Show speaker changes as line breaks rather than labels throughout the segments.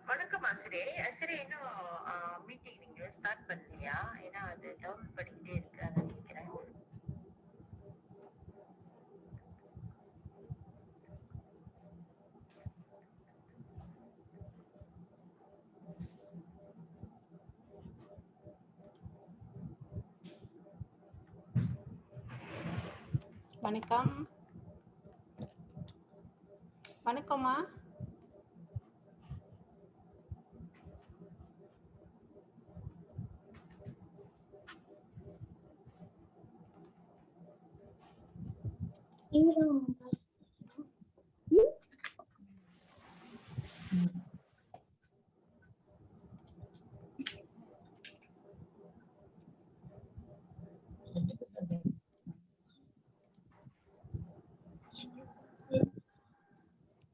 வணக்கம் ஆசிரியை. ஆசிரியை இன்னும் மீட்டிங் நீங்க ஸ்டார்ட் பண்ணலையா? ஏன்னா அது டவுன்லோட் பண்ணிக்கிட்டே இருக்கு, அதான் கேட்கிறேன்.
வணக்கம். வணக்கம்மா.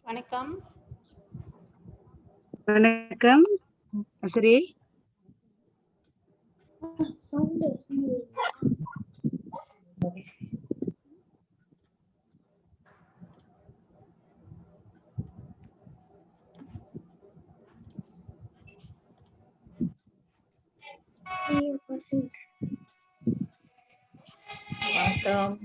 வணக்கம்.
வணக்கம் சரி.
வணக்கம்.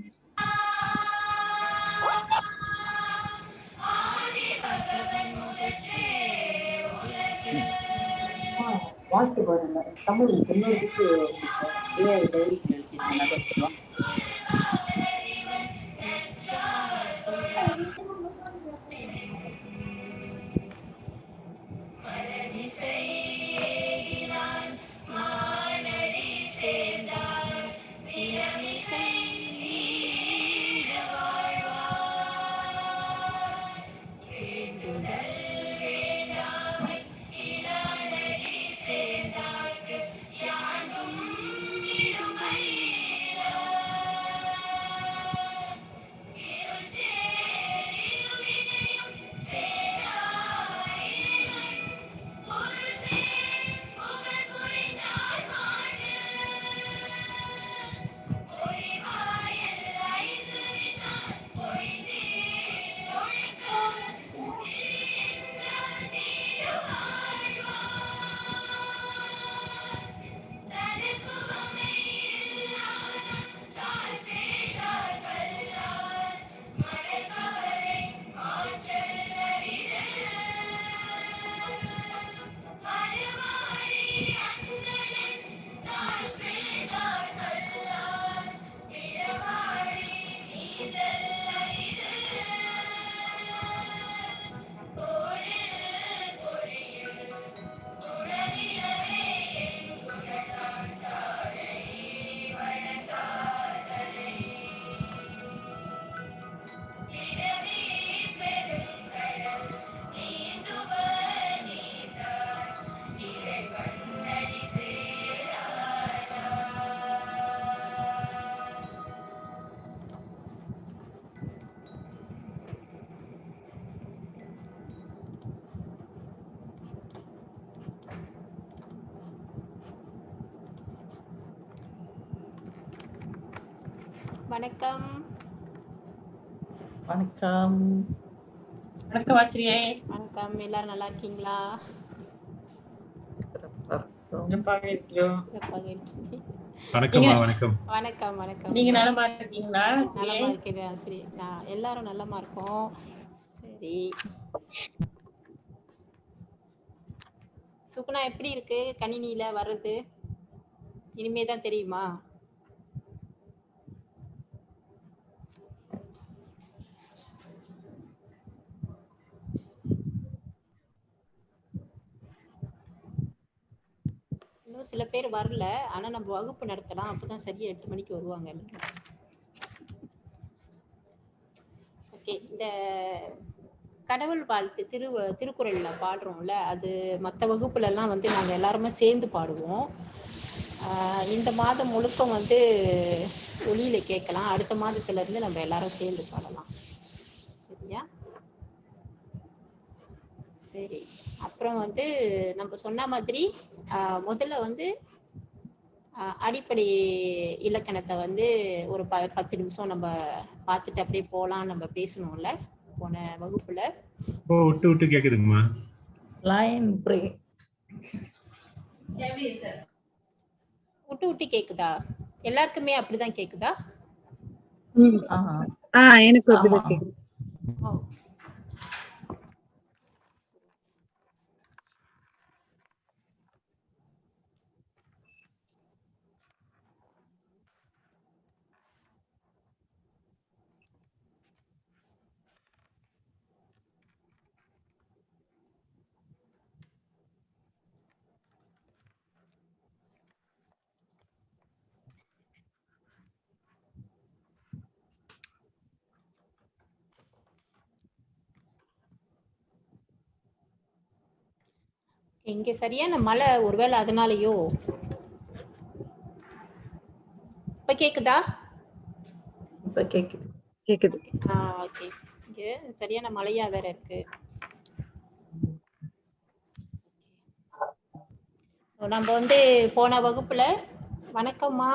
வாழ்த்து பாருங்க தமிழ் இன்னொருக்கு
வணக்கம்.
வணக்கம். வணக்கம் ஆசிரியை.
வணக்கம். எல்லாரும் நல்லா இருக்கீங்களா?
சிறப்பாக இருக்கிறோம்.
வணக்கம்மா. வணக்கம்.
வணக்கம். வணக்கம்.
நீங்க நலமா இருக்கீங்களா?
நலமா இருக்கிறேன் ஆசிரியை. நான் எல்லாரும் நலமா இருக்கோம். சரி, சுகுணா எப்படி இருக்கு கணினியில வர்றது? இனிமேதான் தெரியுமா? இன்னும் சில பேர் வரல, ஆனா நம்ம வகுப்பு நடத்தலாம், அப்பதான் சரியா 8 மணிக்கு வருவாங்க. ஓகே, இந்த கடவுள் வாழ்த்து திருக்குறள்ல பாடுறோம்ல, அது மற்ற வகுப்புல எல்லாம் வந்து நாங்க எல்லாருமே சேர்ந்து பாடுவோம். இந்த மாதம் முழுக்க வந்து ஒளியில கேட்கலாம், அடுத்த மாதத்துல இருந்து நம்ம எல்லாரும் சேர்ந்து பாடலாம். சரியா? சரி, அப்புறம் வந்து நம்ம சொன்ன மாதிரி முதல்ல வந்து அடிப்படை இலக்கணத்தை வந்து ஒரு 10 நிமிஷம் நம்ம பார்த்துட்டு அப்படியே போகலாம். நம்ம பேசணும்ல போன வகுப்புல.
விட்டு விட்டு கேக்குதுங்கம்மா.
Line break.
விட்டு விட்டு கேக்குதா? எல்லாருக்குமே அப்படிதான் கேக்குதா?
எனக்கு
ஆமா.
அப்படிதான் கேக்குது.
ஓ, இங்க சரியான மழை, ஒருவேளை அதனாலயோ. இப்ப கேக்குதா?
இப்ப கேக்குது.
கேக்குது.
ஓகே. இங்க சரியான மழையா வேற இருக்கு. நம்ம வந்து போன வகுப்புல வணக்கம்மா.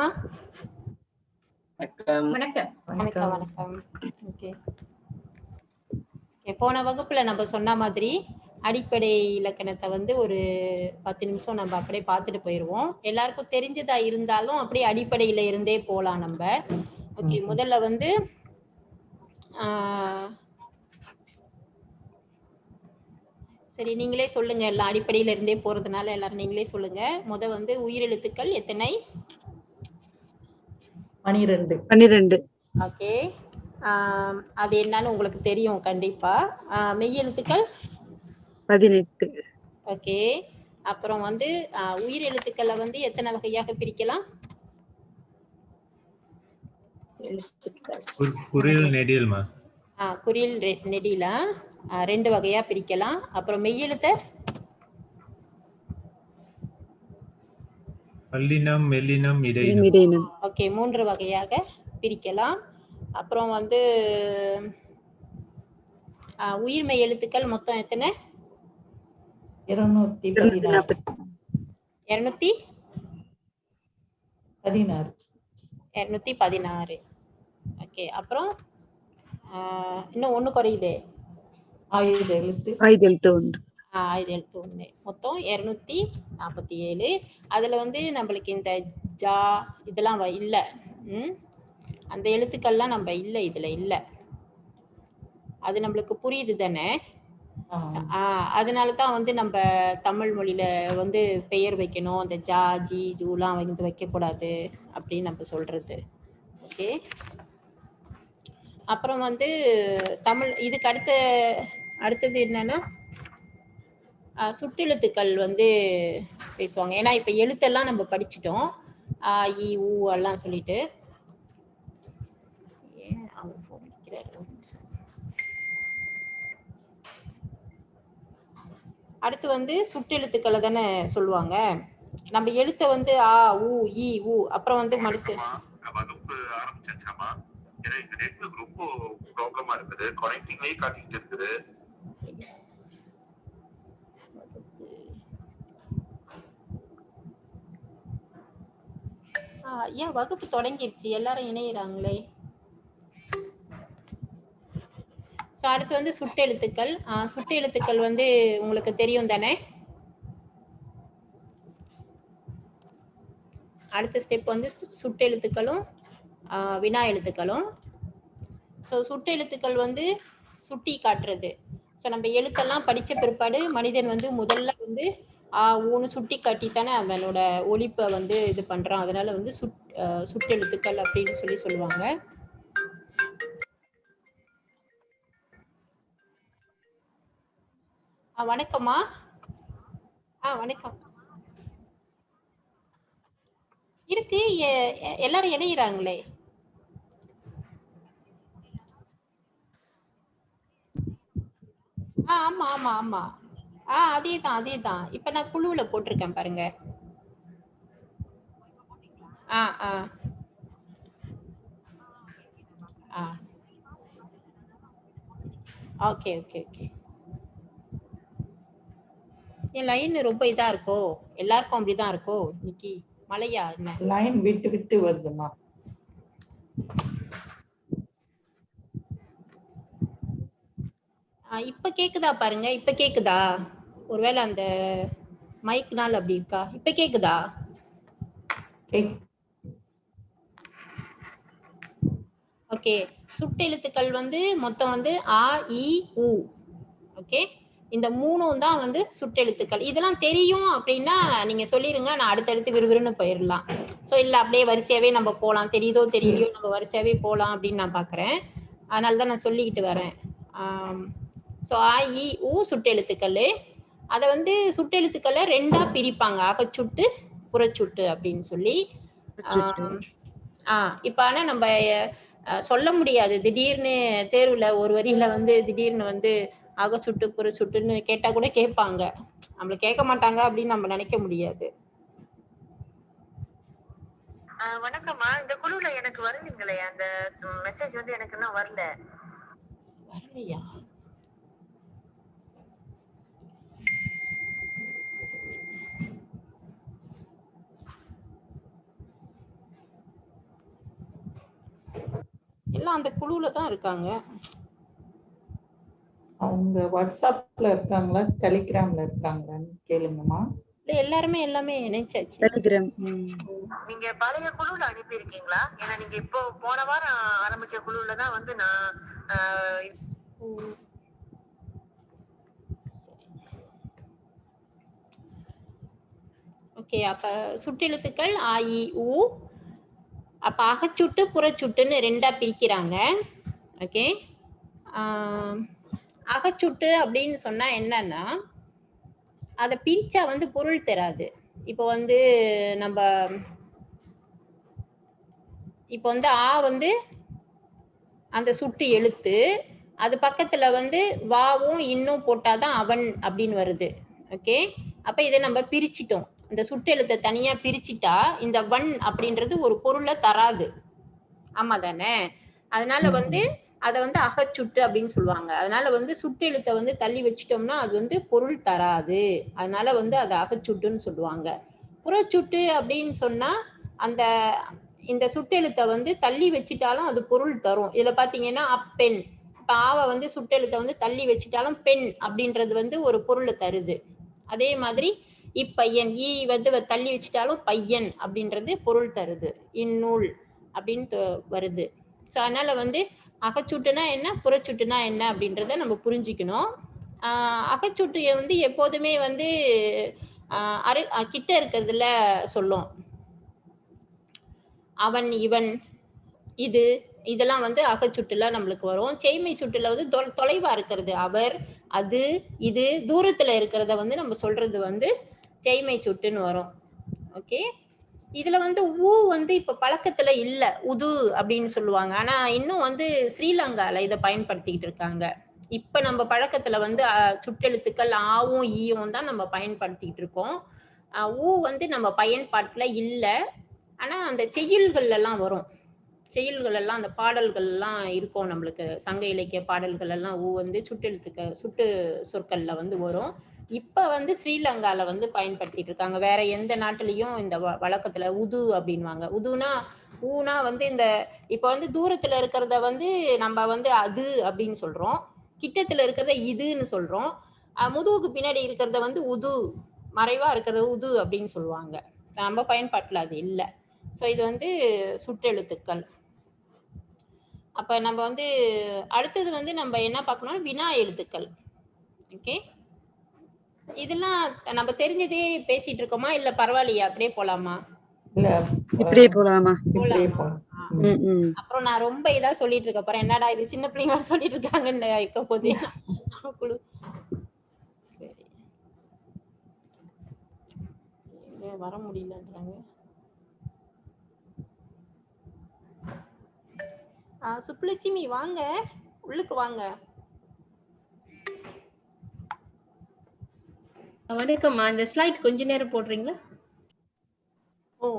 வணக்கம்.
வணக்கம் வணக்கம். ஓகே, போன வகுப்புல நம்ம சொன்ன மாதிரி அடிப்படை இலக்கணத்தை வந்து ஒரு 10 நிமிஷம் நம்ம அப்படியே பார்த்துட்டு போயிடுவோம். எல்லாருக்கும் தெரிஞ்சதா இருந்தாலும் அப்படியே அடிப்படையில இருந்தே போலாம் நம்ம. ஓகே, முதல்ல வந்து சரி, நீங்களே சொல்லுங்க. எல்லாம் அடிப்படையில இருந்தே போறதுனால எல்லாரும் நீங்களே சொல்லுங்க. வந்து உயிரெழுத்துக்கள் எத்தனை?
12.
ஓகே, அது என்னன்னு உங்களுக்கு தெரியும் கண்டிப்பா. மெய்யெழுத்துக்கள்
18.
ஓகே, அப்புறம் வந்து உயிரெழுத்துக்களை வந்து எத்தனை வகையாக பிரிக்கலாம்?
குறில் நெடில்மா.
குறில் நெடில 2 வகையா பிரிக்கலாம். அப்புறம் மெய்யெழுத்தை
பல்லினம், மெல்லினம், இடையினம்.
ஓகே, 3 வகையாக பிரிக்கலாம். அப்புறம் வந்து உயிர்மெய் எழுத்துக்கள் மொத்தம் எத்தனை? 216. ஓகே, அப்புறம் இன்னும் ஒண்ணு குறையுது.
ஆயுத எழுத்து 1.
மொத்தம் 247. அதுல வந்து நம்மளுக்கு இந்த ஜா இதெல்லாம் இல்ல. அந்த எழுத்துக்கள்லாம் நம்ம இல்ல, இதுல இல்ல. அது நம்மளுக்கு புரியுது தானே? அதனாலதான் வந்து நம்ம தமிழ் மொழியில வந்து பெயர் வைக்கணும், அந்த ஜா ஜி ஜூலாம் வந்து வைக்க கூடாது அப்படின்னு நம்ம சொல்றது. ஓகே, அப்புறம் வந்து தமிழ் இதுக்கு அடுத்தது என்னன்னா சுட்டெழுத்துக்கள் வந்து பேசுவாங்க. ஏன்னா இப்ப எழுத்தெல்லாம் நம்ம படிச்சுட்டோம், ஆ இ ஊ எல்லாம் சொல்லிட்டு. அவர் போன் அடிக்கிறாரு, ஒரு நிமிஷம். அடுத்து வந்து சுட்டெழுத்துக்களை தானே சொல்லுவாங்க. நம்ம எழுத்த வந்து ஆ ஊ இ ஊ அப்புறம் வந்து மனுஷன்
வகுப்பு ஆரம்பிச்சாச்சாமா? ஏன்னா இந்த நெட்வொர்க் ரொம்ப ப்ராப்ளமா இருக்குது, கனெக்டிங்லயே காட்டிட்டு இருக்குது.
ஏன் வகுப்பு தொடங்கிடுச்சு, எல்லாரும் இணையிறாங்களே. அடுத்து வந்து சுட்டெழுத்துக்கள். சுட்டெழுத்துக்கள் வந்து உங்களுக்கு தெரியும் தானே? அடுத்த ஸ்டெப் வந்து சுட்டெழுத்துக்களும் வினா எழுத்துக்களும். சுட்டெழுத்துக்கள் வந்து சுட்டி காட்டுறது. நம்ம எழுத்தெல்லாம் படிச்ச பிற்பாடு மனிதன் வந்து முதல்ல வந்து ஊன்னு சுட்டி காட்டித்தானே அவனோட ஒலிப்பை வந்து இது பண்றான். அதனால வந்து சுட்டெழுத்துக்கள் அப்படின்னு சொல்லுவாங்க. வணக்கம்மா. வணக்கம். இருக்கு, எல்லாரும் இணையிறாங்களே. ஆமா ஆமா ஆமா. அதேதான். இப்ப நான் குழுவுல போட்டிருக்கேன் பாருங்க. Okay okay okay. என் லைன் ரொம்ப இதா இருக்கோ? எல்லாருக்கும் அப்படிதான் இருக்கோ இன்னைக்கு? மழையா என்ன?
லைன் விட்டு விட்டு வருதுமா.
இப்ப கேக்குதா பாருங்க, இப்ப கேக்குதா? ஒருவேளை அந்த மைக்னால அப்படி இருக்கா? இப்ப கேக்குதா? ஓகே. சுட்டெழுத்துக்கள் வந்து மொத்தம் வந்து ஆ இ உ. ஓகே, இந்த மூணும் தான் வந்து சுட்டெழுத்துக்கள். இதெல்லாம் தெரியும் அப்படின்னா நீங்க சொல்லிருங்க, நான் அடுத்தடுத்து விறுவிறுன்னு போயிடலாம். ஸோ இல்ல அப்படியே வரிசையாவே நம்ம போகலாம், தெரியுதோ தெரியலையோ நம்ம வரிசையாவே போகலாம் அப்படின்னு நான் பாக்குறேன். அதனால தான் நான் சொல்லிக்கிட்டு வரேன். ஸோ ஆ இ உ சுட்டெழுத்துக்கள். அதை வந்து சுட்டெழுத்துக்களை ரெண்டா பிரிப்பாங்க, அகச்சுட்டு புறச்சுட்டு அப்படின்னு சொல்லி. இப்ப ஆனா நம்ம சொல்ல முடியாது, திடீர்னு தேர்வுல ஒரு வரியில வந்து திடீர்னு வந்து அகச்சுட்டு புறச்சுட்டுன்னு கேட்டா கூட கேட்பாங்க, நம்மள கேட்க மாட்டாங்க அப்படின்னு நம்ம நினைக்க முடியாது.
வணக்கம்மா, இந்த குழுல எனக்கு வரலீங்களே, அந்த மெசேஜ் வந்து எனக்கு இன்னும் வரல.
வரலையா? எல்லாம் அந்த குழுல தான் இருக்காங்க.
அவங்க வாட்ஸ்அப்ல இருக்காங்களா டெலிகிராம்ல இருக்காங்களான்னு கேளுங்கம்மா.
எல்லாருமே எல்லாமே இணைச்சாச்சு.
டெலிகிராம்.
நீங்க பழைய குழுல அனுப்பி இருக்கீங்களா? ஏன்னா நீங்க இப்போ போன வாரம் ஆரம்பிச்ச குழுல தான் வந்து நான்
ஓகே, அப்ப சுட்டெழுத்துக்கள் ஆ இ உ. அப்ப அகச்சுட்டு புறச்சுட்டுன்னு ரெண்டா பிரிக்கிறாங்க. ஓகே, அகச்சுட்டு அப்படின்னு சொன்னா என்னன்னா, அதை பிரிச்சா வந்து பொருள் தராது. இப்போ வந்து நம்ம இப்போ வந்து ஆ வந்து அந்த சுட்டு எழுத்து, அது பக்கத்துல வந்து வாவும் இன்னும் போட்டாதான் அவன் அப்படின்னு வருது. ஓகே, அப்ப இதை நம்ம பிரிச்சிட்டோம், இந்த சுட்டு எழுத்தை தனியா பிரிச்சுட்டா இந்த வன் அப்படின்றது ஒரு பொருளை தராது. ஆமா தானே? அதனால வந்து அதை வந்து அகச்சுட்டு அப்படின்னு சொல்லுவாங்க. அதனால வந்து சுட்டு எழுத்தை வந்து தள்ளி வச்சிட்டோம்னா அது வந்து பொருள் தராது. அதனால வந்து அதை அகச்சுட்டுன்னு சொல்லுவாங்க. புறச்சுட்டு அப்படின்னு சொன்னா அந்த இந்த சுட்டெழுத்தை வந்து தள்ளி வச்சிட்டாலும் அது பொருள் தரும். இதுல பாத்தீங்கன்னா அப்பெண், இப்ப ஆவை வந்து சுட்டெழுத்தை வந்து தள்ளி வச்சிட்டாலும் பெண் அப்படின்றது வந்து ஒரு பொருளை தருது. அதே மாதிரி இப்பையன், ஈ வந்து தள்ளி வச்சிட்டாலும் பையன் அப்படின்றது பொருள் தருது. இந்நூல் அப்படின்னு வருது. ஸோ அதனால வந்து அகச்சுட்டுனா என்ன, புறச்சுட்டுனா என்ன அப்படின்றத நம்ம புரிஞ்சுக்கணும். அகச்சுட்டியை வந்து எப்போதுமே வந்து கிட்ட இருக்கிறதுல சொல்லும். அவன், இவன், இது, இதெல்லாம் வந்து அகச்சுட்டுல நம்மளுக்கு வரும். செய்மை சுட்டுல வந்து தொலைவா இருக்கிறது, அவர், அது, இது, தூரத்துல இருக்கிறத வந்து நம்ம சொல்றது வந்து செய்மை சுட்டுன்னு வரும். ஓகே, இதுல வந்து ஊ வந்து இப்ப பழக்கத்துல இல்ல, உது அப்படின்னு சொல்லுவாங்க. ஆனா இன்னும் வந்து ஸ்ரீலங்கால இதை பயன்படுத்திக்கிட்டு இருக்காங்க. இப்ப நம்ம பழக்கத்துல வந்து சுட்டெழுத்துக்கள் ஆவும் ஈயும் தான் நம்ம பயன்படுத்திக்கிட்டு இருக்கோம். ஊ வந்து நம்ம பயன்பாட்டுல இல்ல. ஆனா அந்த செய்யுள்கள் எல்லாம் வரும், செய்யுள்கள் எல்லாம் அந்த பாடல்கள் எல்லாம் இருக்கும் நம்மளுக்கு, சங்க இலக்கிய பாடல்கள் எல்லாம் ஊ வந்து சுட்டு சொற்கள்ல வந்து வரும். இப்ப வந்து ஸ்ரீலங்கால வந்து பயன்படுத்திட்டு இருக்காங்க. வேற எந்த நாட்டிலையும் இந்த வழக்கத்துல உது அப்படின்வாங்க. உதுனா ஊனா வந்து இந்த இப்ப வந்து தூரத்துல இருக்கிறத வந்து நம்ம வந்து அது அப்படின்னு சொல்றோம், கிட்டத்துல இருக்கிறத இதுன்னு சொல்றோம். முதுகுக்கு பின்னாடி இருக்கிறத வந்து உது, மறைவா இருக்கிறத உது அப்படின்னு சொல்லுவாங்க. நம்ம பயன்பாட்டுல அது இல்லை. ஸோ இது வந்து சுட்டெழுத்துக்கள். அப்ப நம்ம வந்து அடுத்தது வந்து நம்ம என்ன பார்க்கணும், வினா எழுத்துக்கள். ஓகே, இதெல்லாம் நம்ம தெரிஞ்சதே பேசிட்டு இருக்கோமா, இல்ல பரவாயில்லையா அப்படியே போலாமா?
இல்ல
இப்படியே போலாமா?
அப்புறம் நான் ரொம்ப இதா சொல்லிட்டு இருக்க போறேன், என்னடா இது சின்ன பிள்ளைங்க சொல்லிட்டு இருக்காங்கன்னு இருக்க போதே. சரி, வர முடியலன்றாங்க. சுப்புலட்சுமி வாங்க, உள்ளுக்கு வாங்க.
வணக்கம்மா, இந்த ஸ்லைட் கொஞ்ச நேரம் போடுறீங்களா?
ஓ,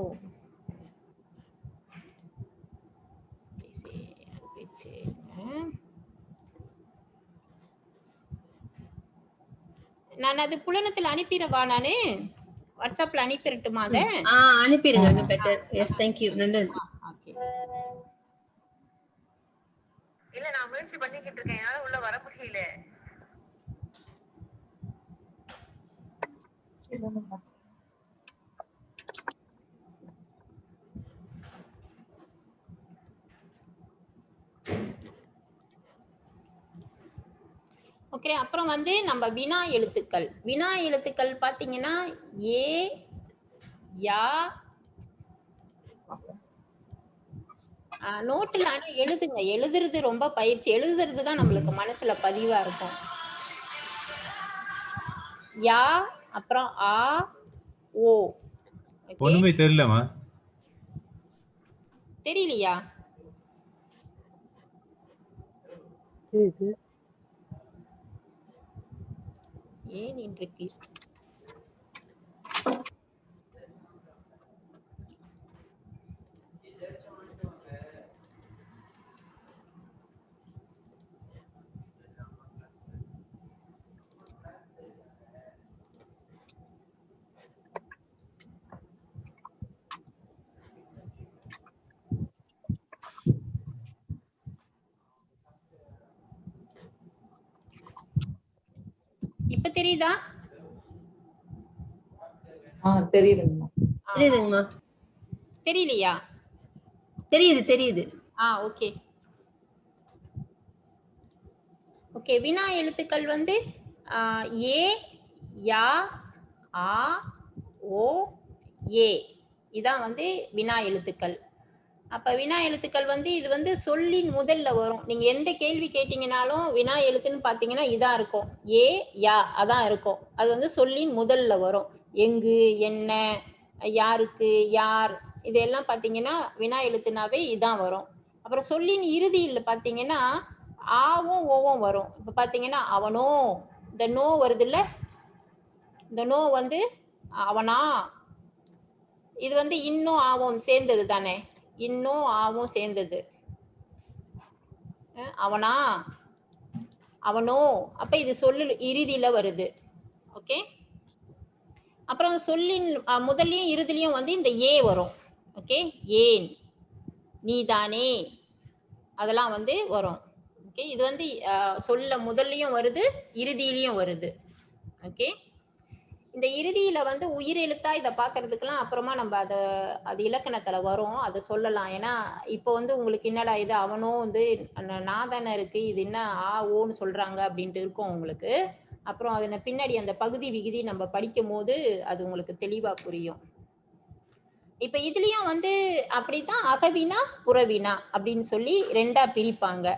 நான் அது புலனத்துல அனுப்பிடவா, நானு வாட்ஸ்அப்ல அனுப்பிடட்டுமா? அதை
அனுப்பிடுங்க. பெட்டர். Yes, thank you. நல்லது.
இல்ல, நான் முயற்சி பண்ணிக்கிட்டு இருக்கேன், என்னால உள்ள வர முடியல.
எழுதணுமா?
ஓகே, அப்புறம் வந்து நம்ம வினா எழுத்துக்கள். வினா எழுத்துக்கள் பாத்தீங்கன்னா ஏ, யா, நோட்டுல ஆனா எழுதுங்க. எழுதுறது ரொம்ப பயிற்சி. எழுதுறது தான் நம்மளுக்கு மனசுல பதிவா இருக்கும். யா, அப்புறம் ஆ, ஓ. ஓகே,
ஒண்ணுமே தெரியலமா.
தெரியலையா? ஏன் இன்றைக்கு இப்ப தெரியுதா?
தெரியுதுங்கம்மா.
தெரியுதுங்கம்மா.
தெரியலையா?
தெரியுது.
ஓகே. ஓகே, வினா எழுத்துக்கள் வந்து ஏ, யா, ஆ, ஓ, ஏ. இதான் வந்து வினா எழுத்துக்கள். அப்ப வினா எழுத்துக்கள் வந்து இது வந்து சொல்லின் முதல்ல வரும். நீங்க எந்த கேள்வி கேட்டீங்கன்னாலும் வினா எழுத்துன்னு பாத்தீங்கன்னா இதா இருக்கும். ஏ, யா அதான் இருக்கும். அது வந்து சொல்லின் முதல்ல வரும். எங்கு, என்ன, யாருக்கு, யார், இதெல்லாம் பாத்தீங்கன்னா வினா எழுத்துனாவே இதான் வரும். அப்புறம் சொல்லின் இறுதியில் பாத்தீங்கன்னா ஆவும் ஓவும் வரும். இப்ப பாத்தீங்கன்னா அவனோ, இந்த நோ வருது இல்ல, இந்த நோ வந்து அவனா, இது வந்து இன்னும் ஆவும் சேர்ந்தது தானே, இன்னும் ஆவும் சேர்ந்தது. அவனா, அவனோ, அப்ப இது சொல்லு இறுதியில வருது. ஓகே, அப்புறம் சொல்லின் முதல்லயும் இறுதிலையும் வந்து இந்த ஏ வரும். ஓகே, ஏன், நீதானே, அதெல்லாம் வந்து வரும். ஓகே, இது வந்து சொல்ல முதல்லயும் வருது, இறுதியிலையும் வருது. ஓகே, இந்த இறுதியில வந்து உயிரெழுத்தா இதை பாக்குறதுக்கெல்லாம் அப்புறமா நம்ம அது இலக்கணத்துல வரும், அதை சொல்லலாம். ஏன்னா இப்போ வந்து உங்களுக்கு என்னடா இது அவனோ வந்து நான் தானே இருக்கு, இது என்ன ஆ ஓன்னு சொல்றாங்க அப்படின்ட்டு இருக்கும் உங்களுக்கு. அப்புறம் அதனை பின்னாடி அந்த பகுதி விகுதி நம்ம படிக்கும் போது அது உங்களுக்கு தெளிவா புரியும். இப்ப இதுலயும் வந்து அப்படித்தான் அகவினா புறவினா அப்படின்னு சொல்லி ரெண்டா பிரிப்பாங்க.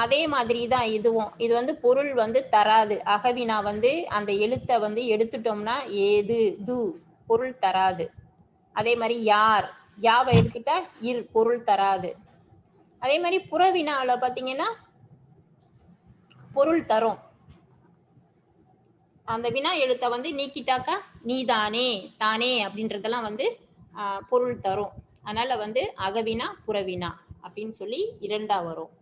அதே மாதிரி தான் இதுவும். இது வந்து பொருள் வந்து தராது. அகவினா வந்து அந்த எழுத்தை வந்து எடுத்துட்டோம்னா ஏது, து பொருள் தராது. அதே மாதிரி யார், யாவை எடுத்துட்டா இர் பொருள் தராது. அதே மாதிரி புறவினால பாத்தீங்கன்னா பொருள் தரும். அந்த வினா எழுத்தை வந்து நீக்கிட்டாக்கா நீதானே, தானே அப்படின்றதெல்லாம் வந்து பொருள் தரும். அதனால வந்து அகவினா புறவினா அப்படின்னு சொல்லி இரண்டா வரும்.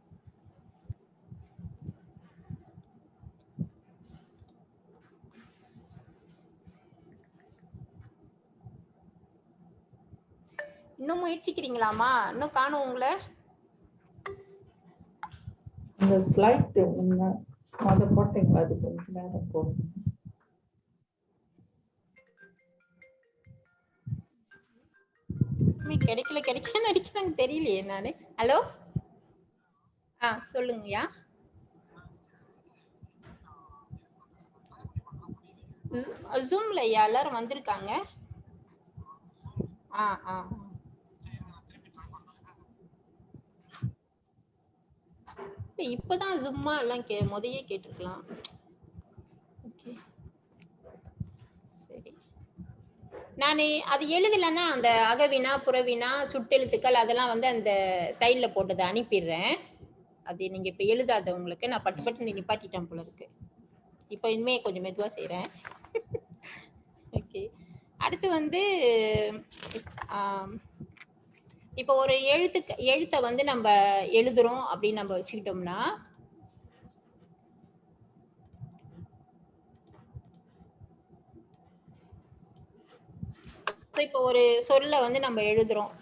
இன்னும் முயற்சிக்கிறீங்களாமா? இன்னும் காணும் உங்களை.
இந்த ஸ்லைட் அதை போட்டீங்களா? அது கொஞ்ச நேரம் போடணும்.
கிடைக்கலன்னு அடிக்கிறாங்க, தெரியலையே நானு. ஹலோ, சொல்லுங்கய்யா. ஜூம்ல எல்லாரும் வந்திருக்காங்க. இப்பதான் ஜும்மா எல்லாம் முதையே கேட்டிருக்கலாம். சரி, நானு அது எழுதலைன்னா அந்த அகவினா புறவினா சுட்டெழுத்துக்கள் அதெல்லாம் வந்து அந்த ஸ்டைல்ல போட்டதை அனுப்பிடுறேன். அது நீங்க இப்ப எழுதாத உங்களுக்கு நான் பட்டு பட்டு நிப்பாட்டிட்டேன் போல இருக்கு. இப்ப இனிமே கொஞ்சம் மெதுவா செய்யறேன். ஓகே, அடுத்து வந்து இப்போ ஒரு எழுத்தை வந்து நம்ம எழுதுறோம் அப்படின்னு நம்ம வச்சுக்கிட்டோம்னா இப்போ ஒரு சொல்ல வந்து நம்ம எழுதுறோம்.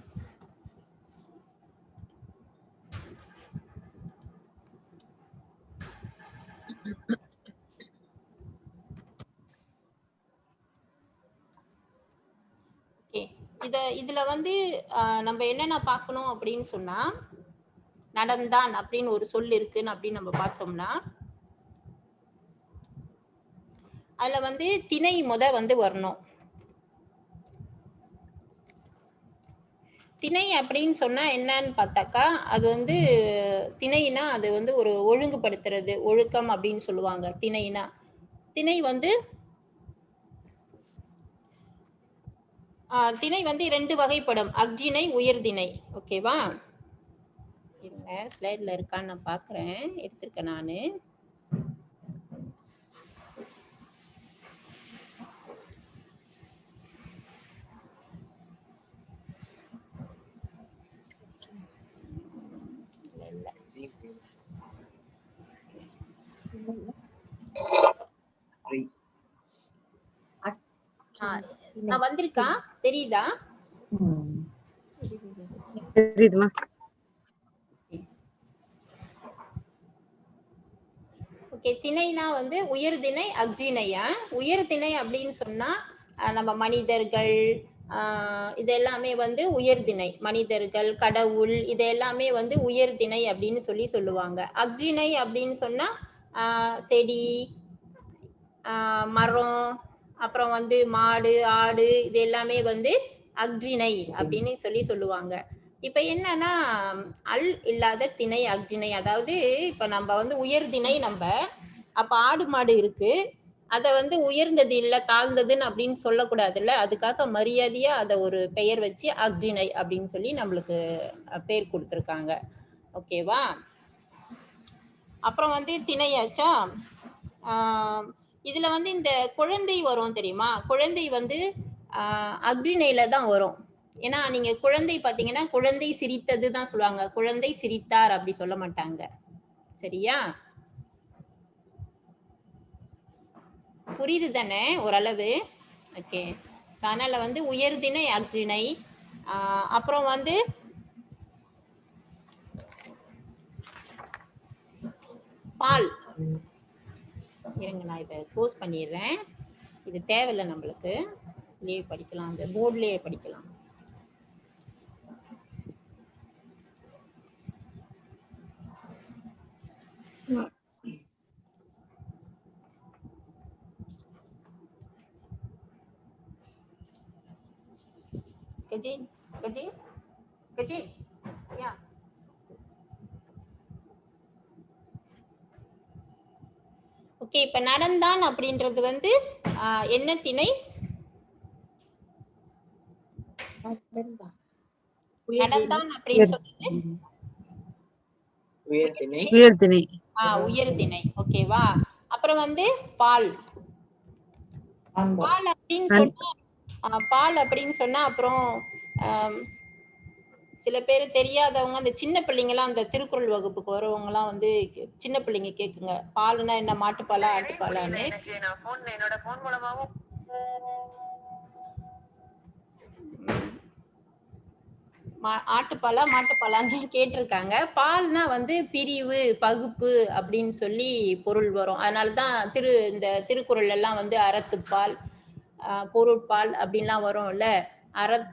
இதுல வந்து நம்ம என்னென்ன பார்க்கணும் அப்படின்னு சொன்னா, நடந்தான் அப்படின்னு ஒரு சொல் இருக்குன்னு அப்படின்னு நம்ம பார்த்தோம்னா, அதுல வந்து திணை வந்து வரணும். திணை அப்படின்னு சொன்னா என்னன்னு பார்த்தாக்கா, அது வந்து திணைனா அது வந்து ஒரு ஒழுங்குபடுத்துறது, ஒழுக்கம் அப்படின்னு சொல்லுவாங்க. திணைனா திணை வந்து திணை வந்து 2 வகைப்படும், அக்திணை, உயர்திணை. ஓகேவா? இருங்க, ஸ்லைட்ல இருக்கான்னு நான் பார்க்குறேன், எடுத்திருக்கேன் நானு. நான் வந்திருக்கா தெரியுதா?
தெரியுதுமா?
ஓகே, திணைனா வந்து உயர்திணை, அக்திணையா. உயர்திணை அப்படின்னு சொன்னா நம்ம மனிதர்கள், இது எல்லாமே வந்து உயர்திணை. மனிதர்கள், கடவுள், இது எல்லாமே வந்து உயர்திணை அப்படின்னு சொல்லுவாங்க. அக்திணை அப்படின்னு சொன்னா செடி, மரம், அப்புறம் வந்து மாடு, ஆடு, இது எல்லாமே வந்து அக்திணை அப்படின்னு சொல்லுவாங்க. இப்ப என்னன்னா, அல் இல்லாத திணை அக்திணை. அதாவது இப்ப நம்ம வந்து உயர்திணை, நம்ம அப்ப ஆடு மாடு இருக்கு, அத வந்து உயர்ந்தது இல்ல தாழ்ந்ததுன்னு அப்படின்னு சொல்லக்கூடாதுல்ல. அதுக்காக மரியாதையா அத ஒரு பெயர் வச்சு அக்திணை அப்படின்னு சொல்லி நம்மளுக்கு பேர் கொடுத்துருக்காங்க. ஓகேவா? அப்புறம் வந்து திணையாச்சா. இதுல வந்து இந்த குழந்தை வரும் தெரியுமா? குழந்தை வந்து அக்திணையில தான் வரும். ஏன்னா நீங்க குழந்தை பாத்தீங்கன்னா குழந்தை சிரித்தது தான் சொல்லுவாங்க, குழந்தை சிரித்தார் அப்படி சொல்ல மாட்டாங்க. சரியா? புரியுது தானே ஓரளவு? ஓகே. அதனால வந்து உயர்திணை, அக்திணை. அப்புறம் வந்து பால். இருங்க, நான் இதை க்ளோஸ் பண்ணிடுறேன், இது தேவையில்லை நம்மளுக்கு. லீவ் படிக்கலாம், அந்த போர்ட்லயே படிக்கலாம். கஜின், கஜின், கஜின், யா. ஓகே, இப்ப நடந்தான் அப்படின்றது வந்து என்ன திணை? நடந்தான் அப்படின்னு சொல்றது
உயர்திணை.
உயர்திணை. ஓகேவா? அப்புறம் வந்து பால். பால் அப்படின்னு சொன்னா, பால் அப்படின்னு சொன்னா அப்புறம் சில பேர் தெரியாதவங்க, அந்த சின்ன பிள்ளைங்க எல்லாம் அந்த திருக்குறள் வகுப்புக்கு வரவங்க எல்லாம் வந்து சின்ன பிள்ளைங்க கேக்குங்க, பால்னா என்ன, மாட்டுப்பாலா ஆட்டுப்பாலான்னு.
என்னோட போன் மூலமாவும்
ஆட்டுப்பாலா மாட்டுப்பாலான்னு கேட்டிருக்காங்க. பால்னா வந்து பிரிவு, பகுப்பு அப்படின்னு சொல்லி பொருள் வரும். அதனாலதான் இந்த திருக்குறள் எல்லாம் வந்து அறத்துப்பால், பொருட்பால் அப்படின்லாம் வரும்ல.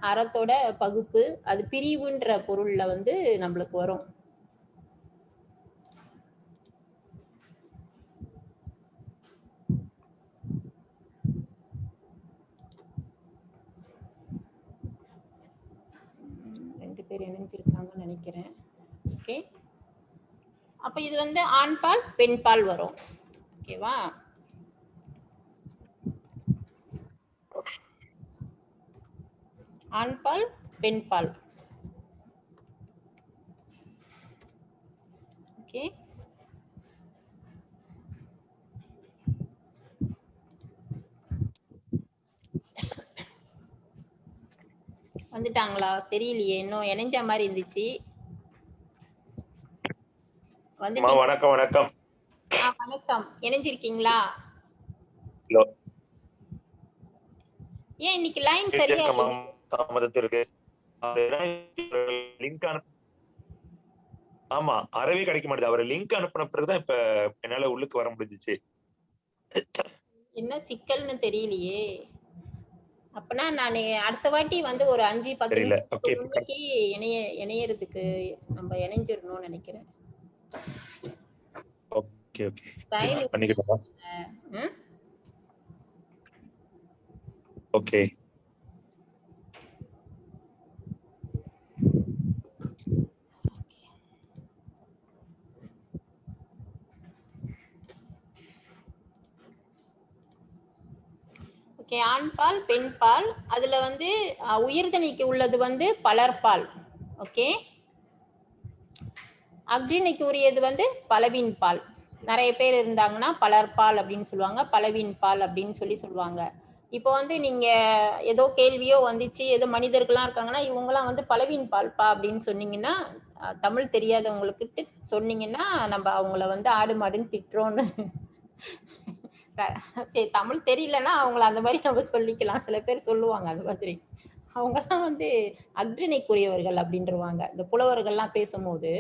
அறத்தோட பகுப்பு, அது பிரிவுன்ற பொருள்ல வந்து நம்மளுக்கு வரும். ரெண்டு பேர் இணைஞ்சிருக்காங்கன்னு நினைக்கிறேன். ஓகே, அப்ப இது வந்து ஆண் பால், பெண் பால் வரும். ஓகேவா? ஆண் பால், பெண் பால். ஓகே, வந்துட்டாங்களா தெரியலையே, இன்னும் இணைஞ்ச மாதிரி இருந்துச்சு.
வணக்கம். வணக்கம்.
வணக்கம், இணைஞ்சிருக்கீங்களா? ஏன் இன்னைக்கு லைன் சரியா
இருக்கு? ஆமா, அறவே கிடைக்க மாட்டேது. அவர் லிங்க் அனுப்பின பிறகுதான் இப்ப என்னால உள்ளுக்கு வர முடிஞ்சிச்சு.
என்ன சிக்கல்னு தெரியலையே. அப்பனா நான் அடுத்த வாட்டி வந்து ஒரு 5-10
தெரியல.
நிமிஷத்துக்கு
ஓகே.
முன்னாடி இணையறதுக்கு நம்ம இணைஞ்சிடணும்னு நினைக்கிறேன்.
Okay okay.
டைம்
பண்ணிக்கிட்டோமா? ஓகே.
ஓகே, ஆண்பால் பெண்பால் அதுல வந்து உயிர்தனிக்கு உள்ளது வந்து பலர்பால். ஓகே, அக்ரிணைக்கு உரியது வந்து பலவின் பால். நிறைய பேர் இருந்தாங்கன்னா பலர்பால் அப்படின்னு சொல்லுவாங்க, பலவின் பால் அப்படின்னு சொல்லுவாங்க. இப்போ வந்து நீங்க ஏதோ கேள்வியோ வந்துச்சு, ஏதோ மனிதர்கள்லாம் இருக்காங்கன்னா இவங்கெல்லாம் வந்து பலவின் பால்பா அப்படின்னு சொன்னீங்கன்னா, தமிழ் தெரியாதவங்களுக்கு சொன்னீங்கன்னா நம்ம அவங்கள வந்து ஆடு மாடுன்னு திட்டுறோன்னு. தமிழ் தெரியலன்னா அவங்கள அந்த மாதிரி நம்ம சொல்லிக்கலாம். சில பேர் சொல்லுவாங்க அந்த மாதிரி. அவங்கெல்லாம் வந்து அக்ரிணைக்குரியவர்கள் அப்படின்றவாங்க. இந்த புலவர்கள்லாம் பேசும்போது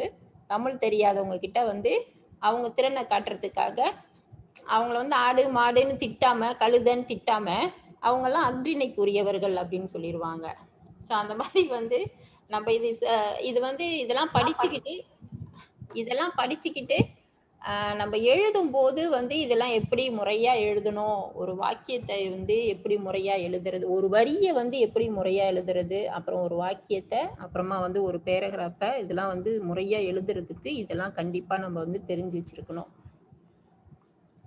தமிழ் தெரியாதவங்க கிட்ட வந்து அவங்க திறனை காட்டுறதுக்காக அவங்கள வந்து ஆடு மாடுன்னு திட்டாம, கழுதன்னு திட்டாம அவங்கெல்லாம் அக்ரிணைக்குரியவர்கள் அப்படின்னு சொல்லிடுவாங்க. ஸோ அந்த மாதிரி வந்து நம்ம இது வந்து இதெல்லாம் படிச்சுக்கிட்டு நம்ம எழுதும் போது வந்து இதெல்லாம் எப்படி முறையா எழுதணும், ஒரு வாக்கியத்தை வந்து எப்படி முறையா எழுதுறது, ஒரு வரியை வந்து எப்படி முறையா எழுதுறது, அப்புறம் ஒரு வாக்கியத்தை, அப்புறமா வந்து ஒரு பேராகிராஃபை, இதெல்லாம் வந்து முறையா எழுதுறதுக்கு இதெல்லாம் கண்டிப்பா நம்ம வந்து தெரிஞ்சு வச்சிருக்கணும்.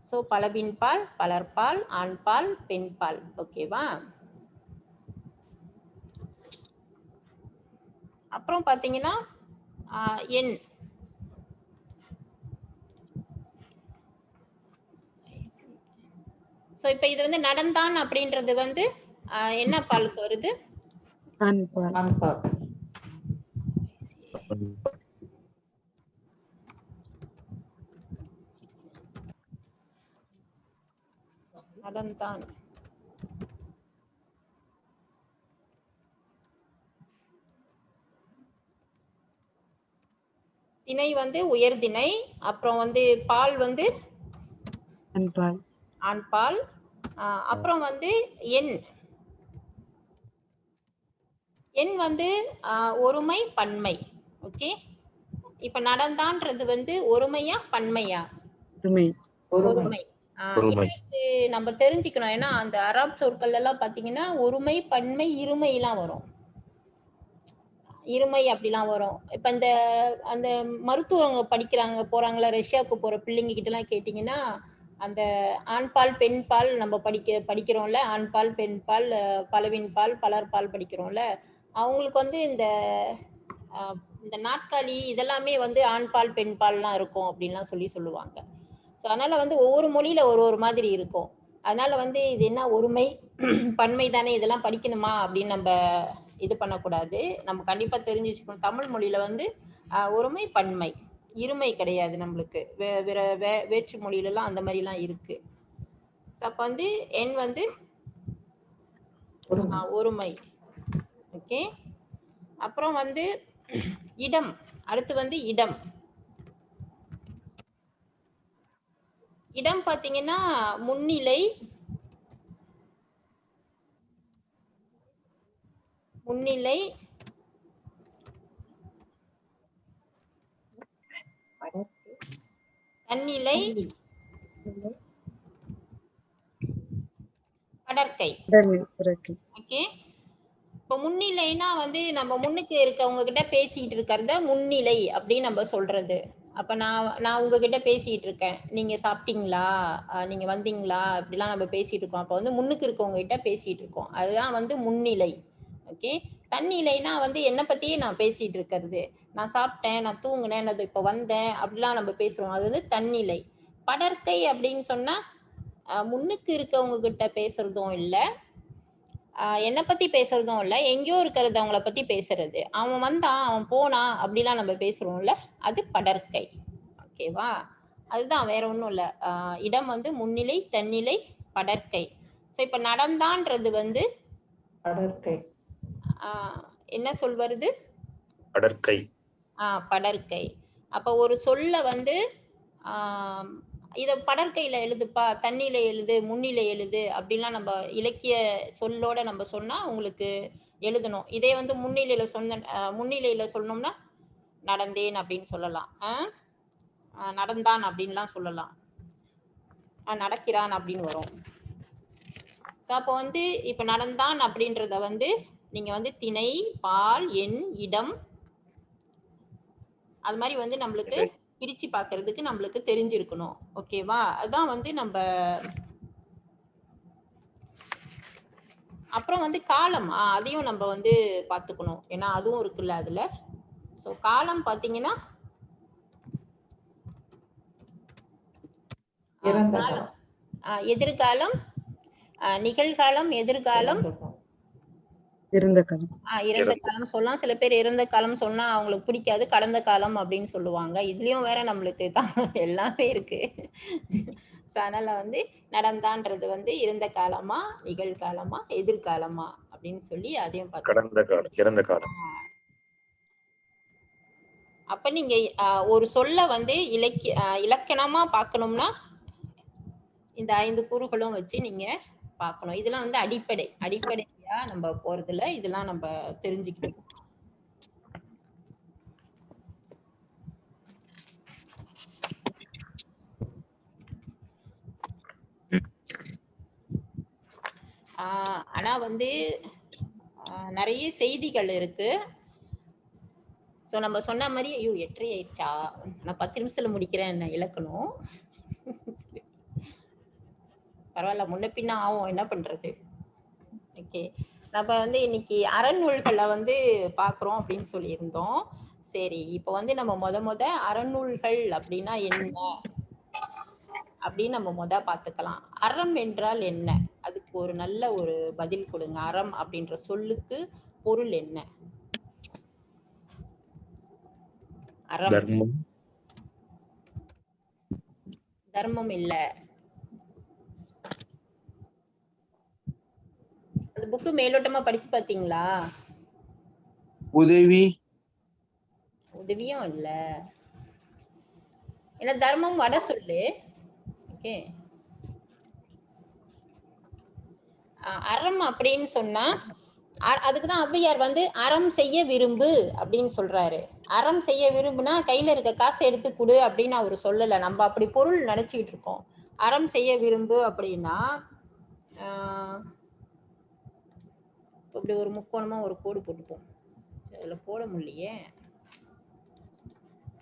ஸோ பலவின் பால், பலர்பால், ஆண்பால், பெண்பால். ஓகேவா? அப்புறம் பாத்தீங்கன்னா எண். சோ இப்ப இது வந்து நடந்தான் அப்படின்றது வந்து என்ன பாலுக்கு வருது?
ஆண்பால்.
நடந்தான். திணை வந்து உயர்திணை, அப்புறம் வந்து பால் வந்து
ஆண்பால்.
ஆண்பால். அப்புறம் வந்து எண். எண் வந்து ஒருமை பன்மை. ஓகே, இப்ப நடந்தான்றது வந்து ஒருமையா பன்மையா? ஒருமை. நம்ம தெரிஞ்சுக்கணும். ஏன்னா அந்த அரபு சொற்கள் எல்லாம் பாத்தீங்கன்னா ஒருமை பன்மை இருமை எல்லாம் வரும், இருமை அப்படிலாம் வரும். இப்ப அந்த மருத்துவங்க படிக்கிறாங்க போறாங்களா, ரஷ்யாவுக்கு போற பிள்ளைங்க கிட்ட எல்லாம் கேட்டீங்கன்னா அந்த ஆண்பால் பெண்பால் நம்ம படிக்கிறோம்ல, ஆண்பால் பெண்பால் பலவின் பால் பலர்பால் படிக்கிறோம்ல, அவங்களுக்கு வந்து இந்த நாட்காலி இதெல்லாமே வந்து ஆண்பால் பெண்பால்லாம் இருக்கும் அப்படின்லாம் சொல்லுவாங்க. ஸோ அதனால வந்து ஒவ்வொரு மொழியில ஒரு மாதிரி இருக்கும். அதனால வந்து இது என்ன ஒருமை பன்மை தானே, இதெல்லாம் படிக்கணுமா அப்படின்னு நம்ம இது பண்ணக்கூடாது. நம்ம கண்டிப்பா தெரிஞ்சு வச்சுக்கணும். தமிழ் மொழியில வந்து ஒருமை பன்மை இருமை கிடையாது நம்மளுக்கு. வேற்று மொழியில எல்லாம் அந்த மாதிரி எல்லாம் இருக்கு. அப்ப வந்து எண் வந்து ஒருமை. ஓகே, அப்புறம் வந்து இடம். அடுத்து வந்து இடம். இடம் பாத்தீங்கன்னா முன்னிலை, தன்னிலை, படர்க்கை. ஓகே, இப்ப முன்னிலைனா வந்து நம்ம முன்னுக்கு இருக்கவங்க கிட்ட பேசிட்டு இருக்கிறத முன்னிலை அப்படின்னு நம்ம சொல்றது. அப்ப நான் உங்ககிட்ட பேசிட்டு இருக்கேன், நீங்க சாப்பிட்டீங்களா, நீங்க வந்தீங்களா, இப்படிலாம் நம்ம பேசிட்டு இருக்கோம். அப்ப வந்து முன்னுக்கு இருக்கவங்க கிட்ட பேசிட்டு இருக்கோம், அதுதான் வந்து முன்னிலை. ஓகே, தன்னிலைனா வந்து என்னை பத்தியே நான் பேசிட்டு இருக்கிறது, நான் சாப்பிட்டேன், நான் தூங்கினேன், நான் இப்ப வந்தேன், அப்படிலாம் நம்ம பேசுறோம், அது வந்து தன்னிலை. படர்க்கை அப்படின்னு சொன்னா முன்னுக்கு இருக்கவங்க கிட்ட பேசுறதும் இல்லை, என்னை பத்தி பேசுறதும் இல்லை, எங்கேயோ இருக்கிறது அவங்கள பத்தி பேசுறது, அவன் வந்தான் அவன் போனான் அப்படிலாம் நம்ம பேசுறோம்ல, அது படர்க்கை. ஓகேவா? அதுதான், வேற ஒண்ணும் இல்லை. இடம் வந்து முன்னிலை, தன்னிலை, படர்க்கை. ஸோ இப்ப நடந்தான்றது வந்து
படர்க்கை.
என்ன சொல் வருது?
படர்க்கை.
படர்க்கை. அப்ப ஒரு சொல்ல வந்து இத படற்கையில எழுதுப்பா, தண்ணியில எழுது, முன்னில எழுது அப்படின்லாம் நம்ம இலக்கிய சொல்லோட நம்ம சொன்னா உங்களுக்கு எழுதணும். இதே வந்து முன்னிலையில முன்னிலையில சொன்னோம்னா நடந்தேன் அப்படின்னு சொல்லலாம். நடந்தான் அப்படின்லாம் சொல்லலாம். நடக்கிறான் அப்படின்னு வரும். ஸோ அப்போ வந்து இப்ப நடந்தான் அப்படின்றத வந்து நீங்க வந்து திணை, பால், எண், இடம் அது மாதிரி வந்து நம்மளுக்கு பிரிச்சு பார்க்கிறதுக்கு நம்மளுக்கு தெரிஞ்சிருக்கணும். ஓகேவா? அதான் வந்து நம்ம அப்புறம் வந்து காலம் அதையும் நம்ம வந்து பார்த்துக்கணும். ஏன்னா அதுவும் இருக்குல்ல அதுல. ஸோ காலம் பார்த்தீங்கன்னா காலம் எதிர்காலம், நிகழ்காலம், எதிர்காலம்,
இறந்த காலம்.
இறந்த காலம் சொல்லலாம். சில பேர் இறந்த காலம் சொன்னா அவங்களுக்கு பிடிக்காது, கடந்த காலம் அப்படின்னு சொல்லுவாங்க. இதுலயும் வேற நம்மளுக்கு தான் எல்லாமே இருக்கு. அதனால வந்து நடந்தான்றது வந்து இறந்த காலமா, நிகழ்காலமா, எதிர்காலமா அப்படின்னு சொல்லி அதையும்
இறந்த காலம்.
அப்ப நீங்க ஒரு சொல்ல வந்து இலக்கணமா பார்க்கணும்னா இந்த 5 கூறுகளும் வச்சு நீங்க பார்க்கணும். இதெல்லாம் வந்து அடிப்படையா நம்ம போறதுல இதெல்லாம் நம்ம தெரிஞ்சுக்கணும். ஆனா வந்து நிறைய செய்திகள் இருக்கு. ஸோ நம்ம சொன்ன மாதிரி ஐயோ 8:30 ஆயிடுச்சா, நான் 10 நிமிஷத்துல முடிக்கிறேன் இலக்கணம். பரவாயில்ல, முன்ன பின்ன ஆகும், என்ன பண்றது. ஓகே, நம்ம வந்து இன்னைக்கு அறநூல்களை வந்து பாக்குறோம் அப்படின்னு சொல்லியிருந்தோம். சரி, இப்போ வந்து நம்ம முத அறநூல்கள் அப்படின்னா என்ன அப்படின்னு நம்ம பார்த்துக்கலாம். அறம் என்றால் என்ன, அதுக்கு ஒரு நல்ல ஒரு பதில் கொடுங்க. அறம் அப்படின்ற சொல்லுக்கு பொருள் என்ன? அறம் தர்மம் இல்ல. அந்த புக்கு மேலோட்டமா படிச்சு பாத்தீங்களா? உதவியும் இல்ல. ஏன்னா தர்மம் வட சொல்லு. ஓகே, அறம் அப்படின்னு சொன்னா அதுக்குதான் ஔவையார் வந்து அறம் செய்ய விரும்பு அப்படின்னு சொல்றாரு. அறம் செய்ய விரும்புனா கையில இருக்க காசை எடுத்து கொடு அப்படின்னு அவரு சொல்லல. நம்ம அப்படி பொருள் நினைச்சுக்கிட்டு இருக்கோம். அறம் செய்ய விரும்பு அப்படின்னா இப்படி ஒரு முக்கோணமா ஒரு கோடு போட்டுப்போம். அதுல போட முடியலையே.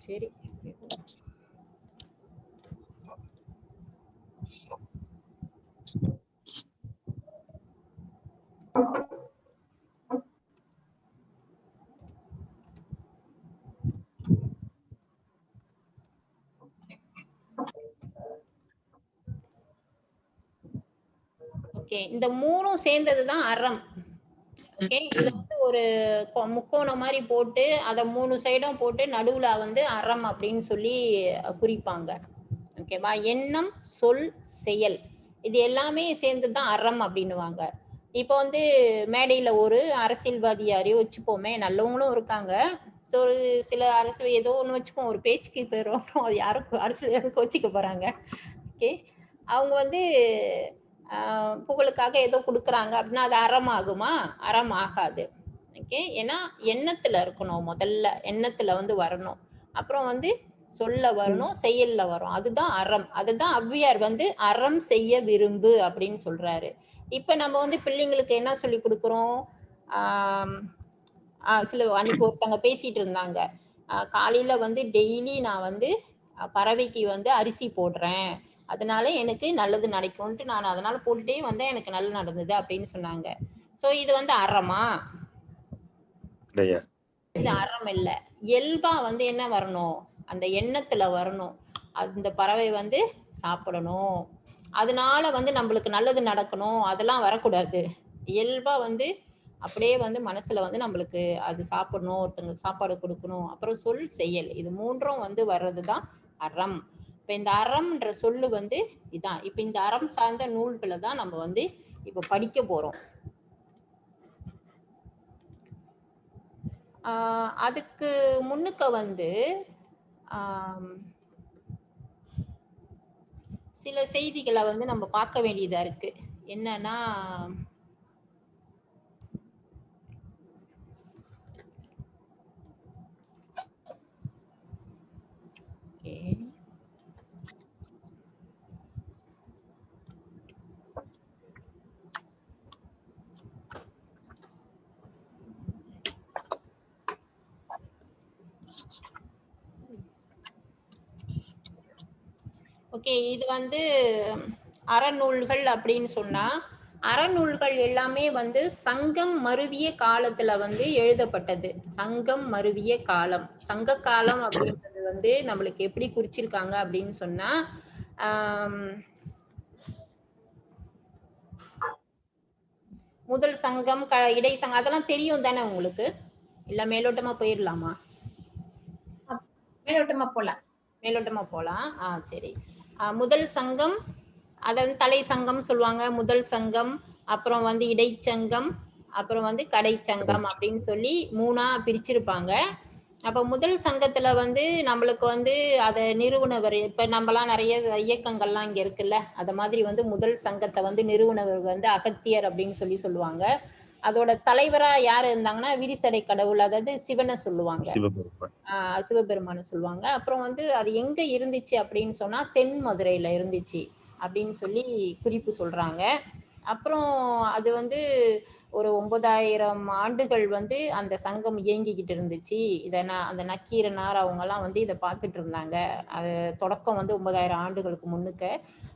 சரி, ஓகே, இந்த மூணும் சேர்ந்ததுதான் அறம். ஓகே, இது வந்து ஒரு முக்கோணம் மாதிரி போட்டு அத 3 சைடும் போட்டு நடுவுல வந்து அறம் அப்படின்னு சொல்லி குறிப்பாங்க. ஓகேவா? எண்ணம், சொல், செயல் இது எல்லாமே சேர்ந்துதான் அறம் அப்படின்னுவாங்க. இப்ப வந்து மேடையில ஒரு அரசியல்வாதி யாரையோ வச்சுப்போமே, நல்லவங்களும் இருக்காங்க. ஸோ ஒரு சில அரசு ஏதோ ஒண்ணு வச்சுப்போம், ஒரு பேச்சுக்கு போயிடும், அது யாரும் அரசியல் யாருக்கும் வச்சுக்க போறாங்க. ஓகே, அவங்க வந்து புகழுக்காக ஏதோ கொடுக்குறாங்க அப்படின்னா அது அறம் ஆகுமா? அறம் ஆகாது. ஓகே, ஏன்னா எண்ணத்துல இருக்கணும். முதல்ல எண்ணத்துல வந்து வரணும், அப்புறம் வந்து சொல்ல வரணும், செயல்ல வரும். அதுதான் அறம். அதுதான் ஔவையார் வந்து அறம் செய்ய விரும்பு அப்படின்னு சொல்றாரு. இப்ப நம்ம வந்து பிள்ளைங்களுக்கு என்ன சொல்லி கொடுக்குறோம்? சில அன்னைக்கு ஒருத்தவங்க பேசிட்டு இருந்தாங்க, காலையில வந்து டெய்லி நான் வந்து பறவைக்கு வந்து அரிசி போடுறேன், அதனால எனக்கு நல்லது நடக்கும்ட்டு நான் அதனால போட்டுட்டே வந்தேன், எனக்கு நல்லது நடந்தது அப்படின்னு சொன்னாங்க. சோ இது வந்து அறமா? இது அறம் இல்ல. இயல்பா வந்து என்ன வரணும்? அந்த எண்ணத்துல வரணும். அந்த பறவை வந்து சாப்பிடணும், அதனால வந்து நம்மளுக்கு நல்லது நடக்கணும், அதெல்லாம் வரக்கூடாது. இயல்பா வந்து அப்படியே வந்து மனசுல வந்து நம்மளுக்கு அது சாப்பிடணும், ஒருத்தங்களுக்கு சாப்பாடு கொடுக்கணும், அப்புறம் சொல், செயல் இது மூன்றும் வந்து வர்றதுதான் அறம். இப்ப இந்த அறம்ன்ற சொல்லு வந்து இதான். இப்ப இந்த அறம் சார்ந்த நூல்களை தான் நம்ம வந்து இப்ப படிக்க போறோம். அதுக்கு முன்னுக்க வந்து சில செய்திகளை வந்து நம்ம பார்க்க வேண்டியதா இருக்கு. என்னன்னா okay. ஓகே, இது வந்து அறநூல்கள் அப்படின்னு சொன்னா அறநூல்கள் எல்லாமே வந்து சங்கம் மருவிய காலத்துல வந்து எழுதப்பட்டது. சங்கம் மருவிய காலம், சங்க காலம் அப்படின்றது வந்து நம்மளுக்கு எப்படி குறிச்சிருக்காங்க அப்படின்னு சொன்னா முதல் சங்கம் இடை சங்கம் அதெல்லாம் தெரியும் தானே உங்களுக்கு? இல்ல மேலோட்டமா போயிடலாமா?
மேலோட்டமா போலாம்.
மேலோட்டமா போலாம். சரி. முதல் சங்கம் அதாவது தலை சங்கம் சொல்லுவாங்க, முதல் சங்கம், அப்புறம் வந்து இடைச்சங்கம், அப்புறம் வந்து கடைச்சங்கம் அப்படின்னு சொல்லி 3ஆ பிரிச்சிருப்பாங்க. அப்ப முதல் சங்கத்துல வந்து நம்மளுக்கு வந்து அதை நிறுவனவர், இப்ப நம்மலாம் நிறைய இயக்கங்கள்லாம் இங்க இருக்குல்ல, அத மாதிரி வந்து முதல் சங்கத்தை வந்து நிறுவனவர் வந்து அகத்தியர் அப்படின்னு சொல்லுவாங்க. அதோட தலைவரா யாரு இருந்தாங்கன்னா விரிசடை கடவுள், அதாவது சிவனை சொல்லுவாங்க, சிவபெருமானை சொல்லுவாங்க. அப்புறம் வந்து அது எங்க இருந்துச்சு அப்படின்னு சொன்னா தென் மதுரையில இருந்துச்சு அப்படின்னு சொல்லி குறிப்பு சொல்றாங்க. அப்புறம் அது வந்து ஒரு 9000 ஆண்டுகள் வந்து அந்த சங்கம் இயங்கிக்கிட்டு இருந்துச்சு. அந்த நக்கீரனார் அவங்க எல்லாம் வந்து இதை பார்த்துட்டு இருந்தாங்க. அது தொடக்கம் வந்து 9000 ஆண்டுகளுக்கு முன்னுக்க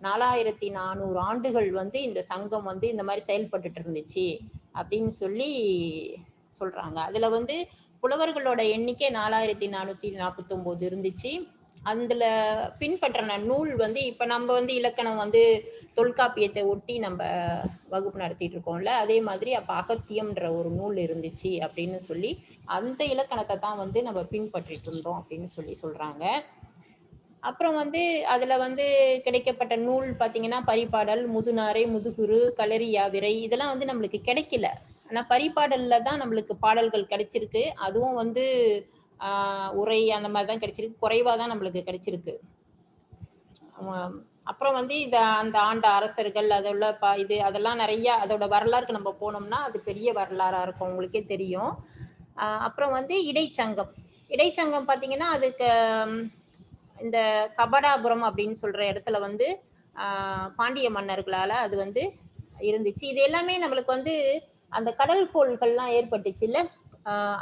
4400 ஆண்டுகள் வந்து இந்த சங்கம் வந்து இந்த மாதிரி செயல்பட்டுட்டு இருந்துச்சு அப்படின்னு சொல்லி சொல்றாங்க. அதுல வந்து புலவர்களோட எண்ணிக்கை 4449 இருந்துச்சு. அதுல பின்பற்றின நூல் வந்து இப்ப நம்ம வந்து இலக்கணம் வந்து தொல்காப்பியத்தை ஒட்டி நம்ம வகுப்பு நடத்திட்டு இருக்கோம்ல, அதே மாதிரி அப்ப அகத்தியம்ன்ற ஒரு நூல் இருந்துச்சு அப்படின்னு சொல்லி அந்த இலக்கணத்தை தான் வந்து நம்ம பின்பற்றிட்டு இருந்தோம் அப்படின்னு சொல்றாங்க. அப்புறம் வந்து அதுல வந்து கிடைக்கப்பட்ட நூல் பாத்தீங்கன்னா பரிபாடல், முதுநாரை, முதுகுரு, களரியாவிரை இதெல்லாம் வந்து நம்மளுக்கு கிடைக்கல. ஆனா பரிபாடல்ல தான் நம்மளுக்கு பாடல்கள் கிடைச்சிருக்கு. அதுவும் வந்து உரை அந்த மாதிரிதான் கிடைச்சிருக்கு, குறைவாதான் நம்மளுக்கு கிடைச்சிருக்கு. அப்புறம் வந்து அந்த ஆண்ட அரசர்கள் அதோட அதெல்லாம் நிறைய அதோட வரலாறுக்கு நம்ம போனோம்னா அது பெரிய வரலாறா இருக்கும், உங்களுக்கே தெரியும். அப்புறம் வந்து இடைச்சங்கம். இடைச்சங்கம் பாத்தீங்கன்னா அதுக்கு இந்த கபடாபுரம் அப்படின்னு சொல்ற இடத்துல வந்து பாண்டிய மன்னர்களால அது வந்து இருந்துச்சு. இது எல்லாமே நம்மளுக்கு வந்து அந்த கடல் கோள்கள்லாம் ஏற்பட்டுச்சு இல்ல,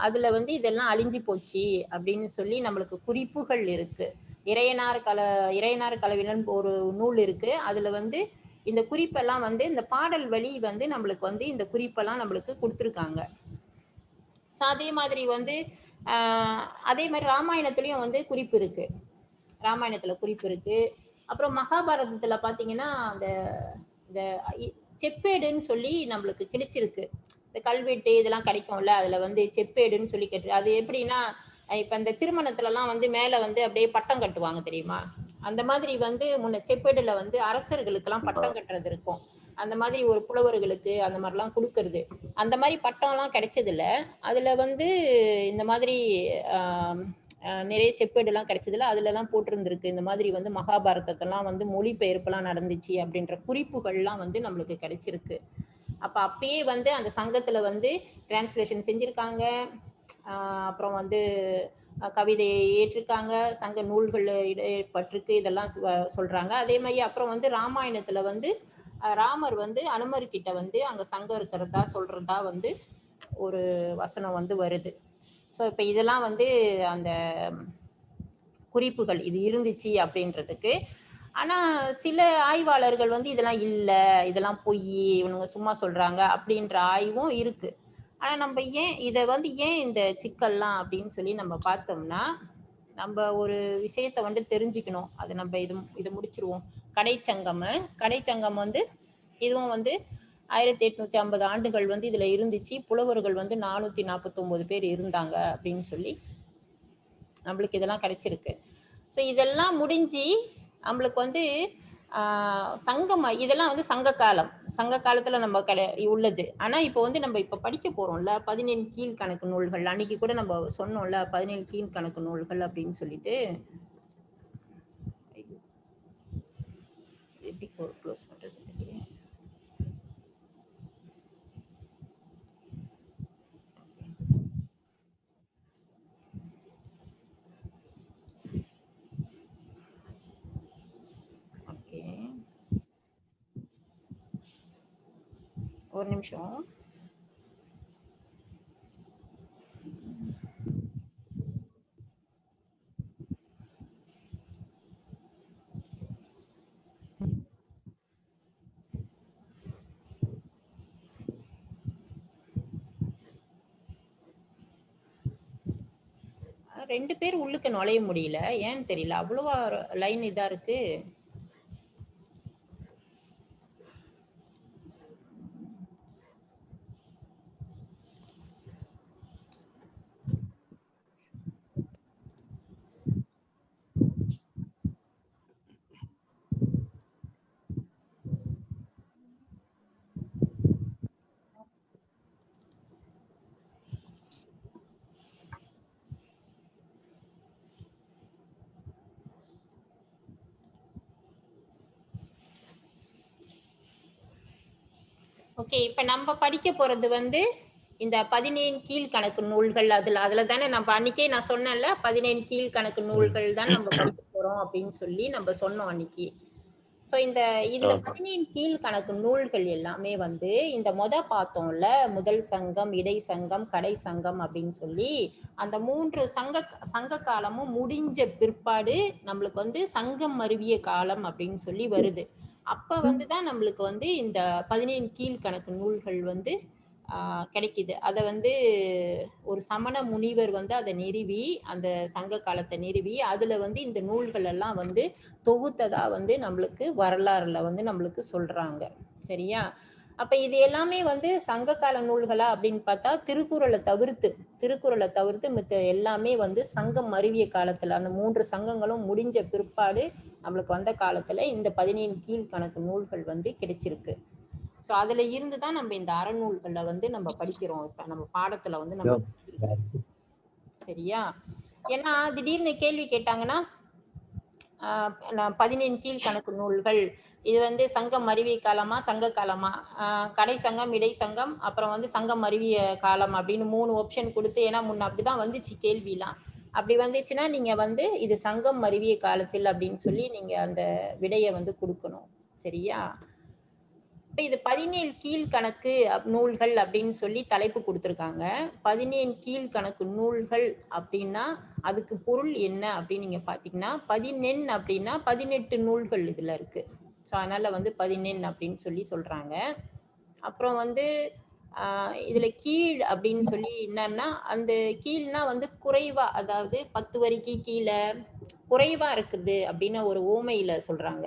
அதுல வந்து இதெல்லாம் அழிஞ்சு போச்சு அப்படின்னு சொல்லி நம்மளுக்கு குறிப்புகள் இருக்கு. இறையனார் கலவினன் ஒரு நூல் இருக்கு. அதுல வந்து இந்த குறிப்பெல்லாம் வந்து இந்த பாடல் வழி வந்து நம்மளுக்கு வந்து இந்த குறிப்பெல்லாம் நம்மளுக்கு கொடுத்துருக்காங்க. அதே மாதிரி வந்து அதே மாதிரி ராமாயணத்துலயும் வந்து குறிப்பு இருக்கு. ராமாயணத்துல குறிப்பு இருக்கு. அப்புறம் மகாபாரதத்துல பாத்தீங்கன்னா இந்த செப்பேடுன்னு சொல்லி நம்மளுக்கு கிடைச்சிருக்கு. இந்த கல்வெட்டு இதெல்லாம் கிடைக்கும்ல, அதுல வந்து செப்பேடுன்னு சொல்லி கேட்டு, அது எப்படின்னா இப்ப இந்த திருமணத்துல எல்லாம் வந்து மேல வந்து அப்படியே பட்டம் கட்டுவாங்க தெரியுமா, அந்த மாதிரி வந்து முன்ன செப்பேடுல வந்து அரசர்களுக்கு எல்லாம் பட்டம் கட்டுறது இருக்கும். அந்த மாதிரி ஒரு புலவர்களுக்கு அந்த மாதிரிலாம் கொடுக்கறது, அந்த மாதிரி பட்டம் எல்லாம் கிடைச்சது இல்ல. அதுல வந்து இந்த மாதிரி நிறைய செப்பேடு எல்லாம் கிடைச்சதுல அதுல எல்லாம் போட்டிருந்திருக்கு. இந்த மாதிரி வந்து மகாபாரதத்தெல்லாம் வந்து மொழிபெயர்ப்பெல்லாம் நடந்துச்சு அப்படின்ற குறிப்புகள் எல்லாம் வந்து நம்மளுக்கு கிடைச்சிருக்கு. அப்ப அப்பயே வந்து அந்த சங்கத்துல வந்து டிரான்ஸ்லேஷன் செஞ்சிருக்காங்க. அப்புறம் வந்து கவிதையை ஏற்றிருக்காங்க, சங்க நூல்கள் இடப்பட்டிருக்கு, இதெல்லாம் சொல்றாங்க. அதே மாதிரி அப்புறம் வந்து ராமாயணத்துல வந்து ராமர் வந்து அனுமர்கிட்ட வந்து அங்க சங்கம் இருக்கிறதா சொல்றதா வந்து ஒரு வசனம் வந்து வருது. ஸோ இப்ப இதெல்லாம் வந்து அந்த குறிப்புகள் இது இருந்துச்சு அப்படின்றதுக்கு. ஆனா சில ஆய்வாளர்கள் வந்து இதெல்லாம் இல்ல, இதெல்லாம் பொய், இவனுங்க சும்மா சொல்றாங்க அப்படின்ற ஆய்வும் இருக்கு. ஆனா நம்ம ஏன் இந்த சிக்கல்லாம் அப்படின்னு சொல்லி நம்ம பார்த்தோம்னா, நம்ம ஒரு விஷயத்த வந்து தெரிஞ்சுக்கணும். அது நம்ம இது முடிச்சிருவோம். கடைச்சங்கம் வந்து இதுவும் வந்து 1850 ஆண்டுகள் வந்து இதுல இருந்துச்சு. புலவர்கள் வந்து 449 பேர் இருந்தாங்க அப்படின்னு சொல்லி நம்மளுக்கு இதெல்லாம் கிடைச்சிருக்கு. ஸோ இதெல்லாம் முடிஞ்சு நம்மளுக்கு வந்து சங்கம், இதெல்லாம் வந்து சங்க காலத்துல நம்ம உள்ளது. ஆனா இப்போ வந்து நம்ம இப்ப படிக்க போறோம்ல 17 கீழ்கணக்கு நூல்கள், அன்னைக்கு கூட நம்ம சொன்னோம்ல 17 கீழ்கணக்கு நூல்கள் அப்படின்னு சொல்லிட்டு. க்ளோஸ் பண்றது தெரியல. ஓகே, ஒரு நிமிஷம். ரெண்டு பேர் உள்ளுக்கு நுழைய முடியல, ஏன்னு தெரியல. அவ்வளவா லைன் இதா இருக்கு. ஓகே, இப்ப நம்ம படிக்க போறது வந்து இந்த 17 கீழ்கணக்கு நூல்கள். அதுல தானே நம்ம அன்னைக்கே நான் சொன்னேன்ல, 17 கீழ்கணக்கு நூல்கள் தான் நம்ம படிக்க போறோம் அப்படின்னு சொல்லி நம்ம சொன்னோம் அன்னைக்கு. சோ இதுல 17 கீழ்கணக்கு நூல்கள் எல்லாமே வந்து இந்த பார்த்தோம்ல, முதல் சங்கம், இடை சங்கம், கடை சங்கம் அப்படின்னு சொல்லி அந்த 3 சங்க காலமும் முடிஞ்ச பிற்பாடு நம்மளுக்கு வந்து சங்கம் மருவிய காலம் அப்படின்னு சொல்லி வருது. அப்ப வந்துதான் நம்மளுக்கு வந்து இந்த 17 கீழ்கணக்கு நூல்கள் வந்து கிடைக்குது. அதை வந்து ஒரு சமண முனிவர் வந்து அதை நிறுவி, அந்த சங்க காலத்தை நிறுவி அதுல வந்து இந்த நூல்கள் எல்லாம் வந்து தொகுத்ததா வந்து நம்மளுக்கு வரலாறுல வந்து நம்மளுக்கு சொல்றாங்க. சரியா? அப்ப இது எல்லாமே வந்து சங்க கால நூல்களா அப்படின்னு பார்த்தா திருக்குறளை தவிர்த்து மித்த எல்லாமே வந்து சங்கம் மருவிய காலத்துல, அந்த 3 சங்கங்களும் முடிஞ்ச பிற்பாடு நம்மளுக்கு வந்த காலத்துல இந்த 17 கீழ்கணக்கு நூல்கள் வந்து கிடைச்சிருக்கு. சோ அதுல இருந்துதான் நம்ம இந்த அறநூல்களை வந்து நம்ம படிக்கிறோம். இப்ப நம்ம பாடத்துல வந்து நம்ம சரியா? ஏன்னா திடீர்னு கேள்வி கேட்டாங்கன்னா 17 கீழ்கணக்கு நூல்கள் இது வந்து சங்கம் மருவிய காலமா, சங்க காலமா, கடை சங்கம், இடை சங்கம், அப்புறம் வந்து சங்கம் மருவிய காலம் அப்படின்னு 3 ஆப்ஷன் கொடுத்து, ஏன்னா முன்ன அப்படிதான் வந்துச்சு கேள்விலாம். அப்படி வந்துச்சுன்னா நீங்க வந்து இது சங்கம் மருவிய காலத்தில் அப்படின்னு சொல்லி நீங்க அந்த விடையை வந்து கொடுக்கணும். சரியா? இப்ப இது 17 கீழ்கணக்கு நூல்கள் அப்படின்னு சொல்லி தலைப்பு கொடுத்துருக்காங்க. 17 கீழ்கணக்கு நூல்கள் அப்படின்னா அதுக்கு பொருள் என்ன அப்படின்னு நீங்க பாத்தீங்கன்னா, 17 அப்படின்னா 18 நூல்கள் இதுல இருக்கு. ஸோ அதனால வந்து 17 அப்படின்னு சொல்லி சொல்றாங்க. அப்புறம் வந்து இதுல கீழ் அப்படின்னு சொல்லி என்னன்னா, அந்த கீழ்னா வந்து குறைவா, அதாவது 10 வரிக்கு கீழே குறைவா இருக்குது அப்படின்னு ஒரு ஓமையில சொல்றாங்க.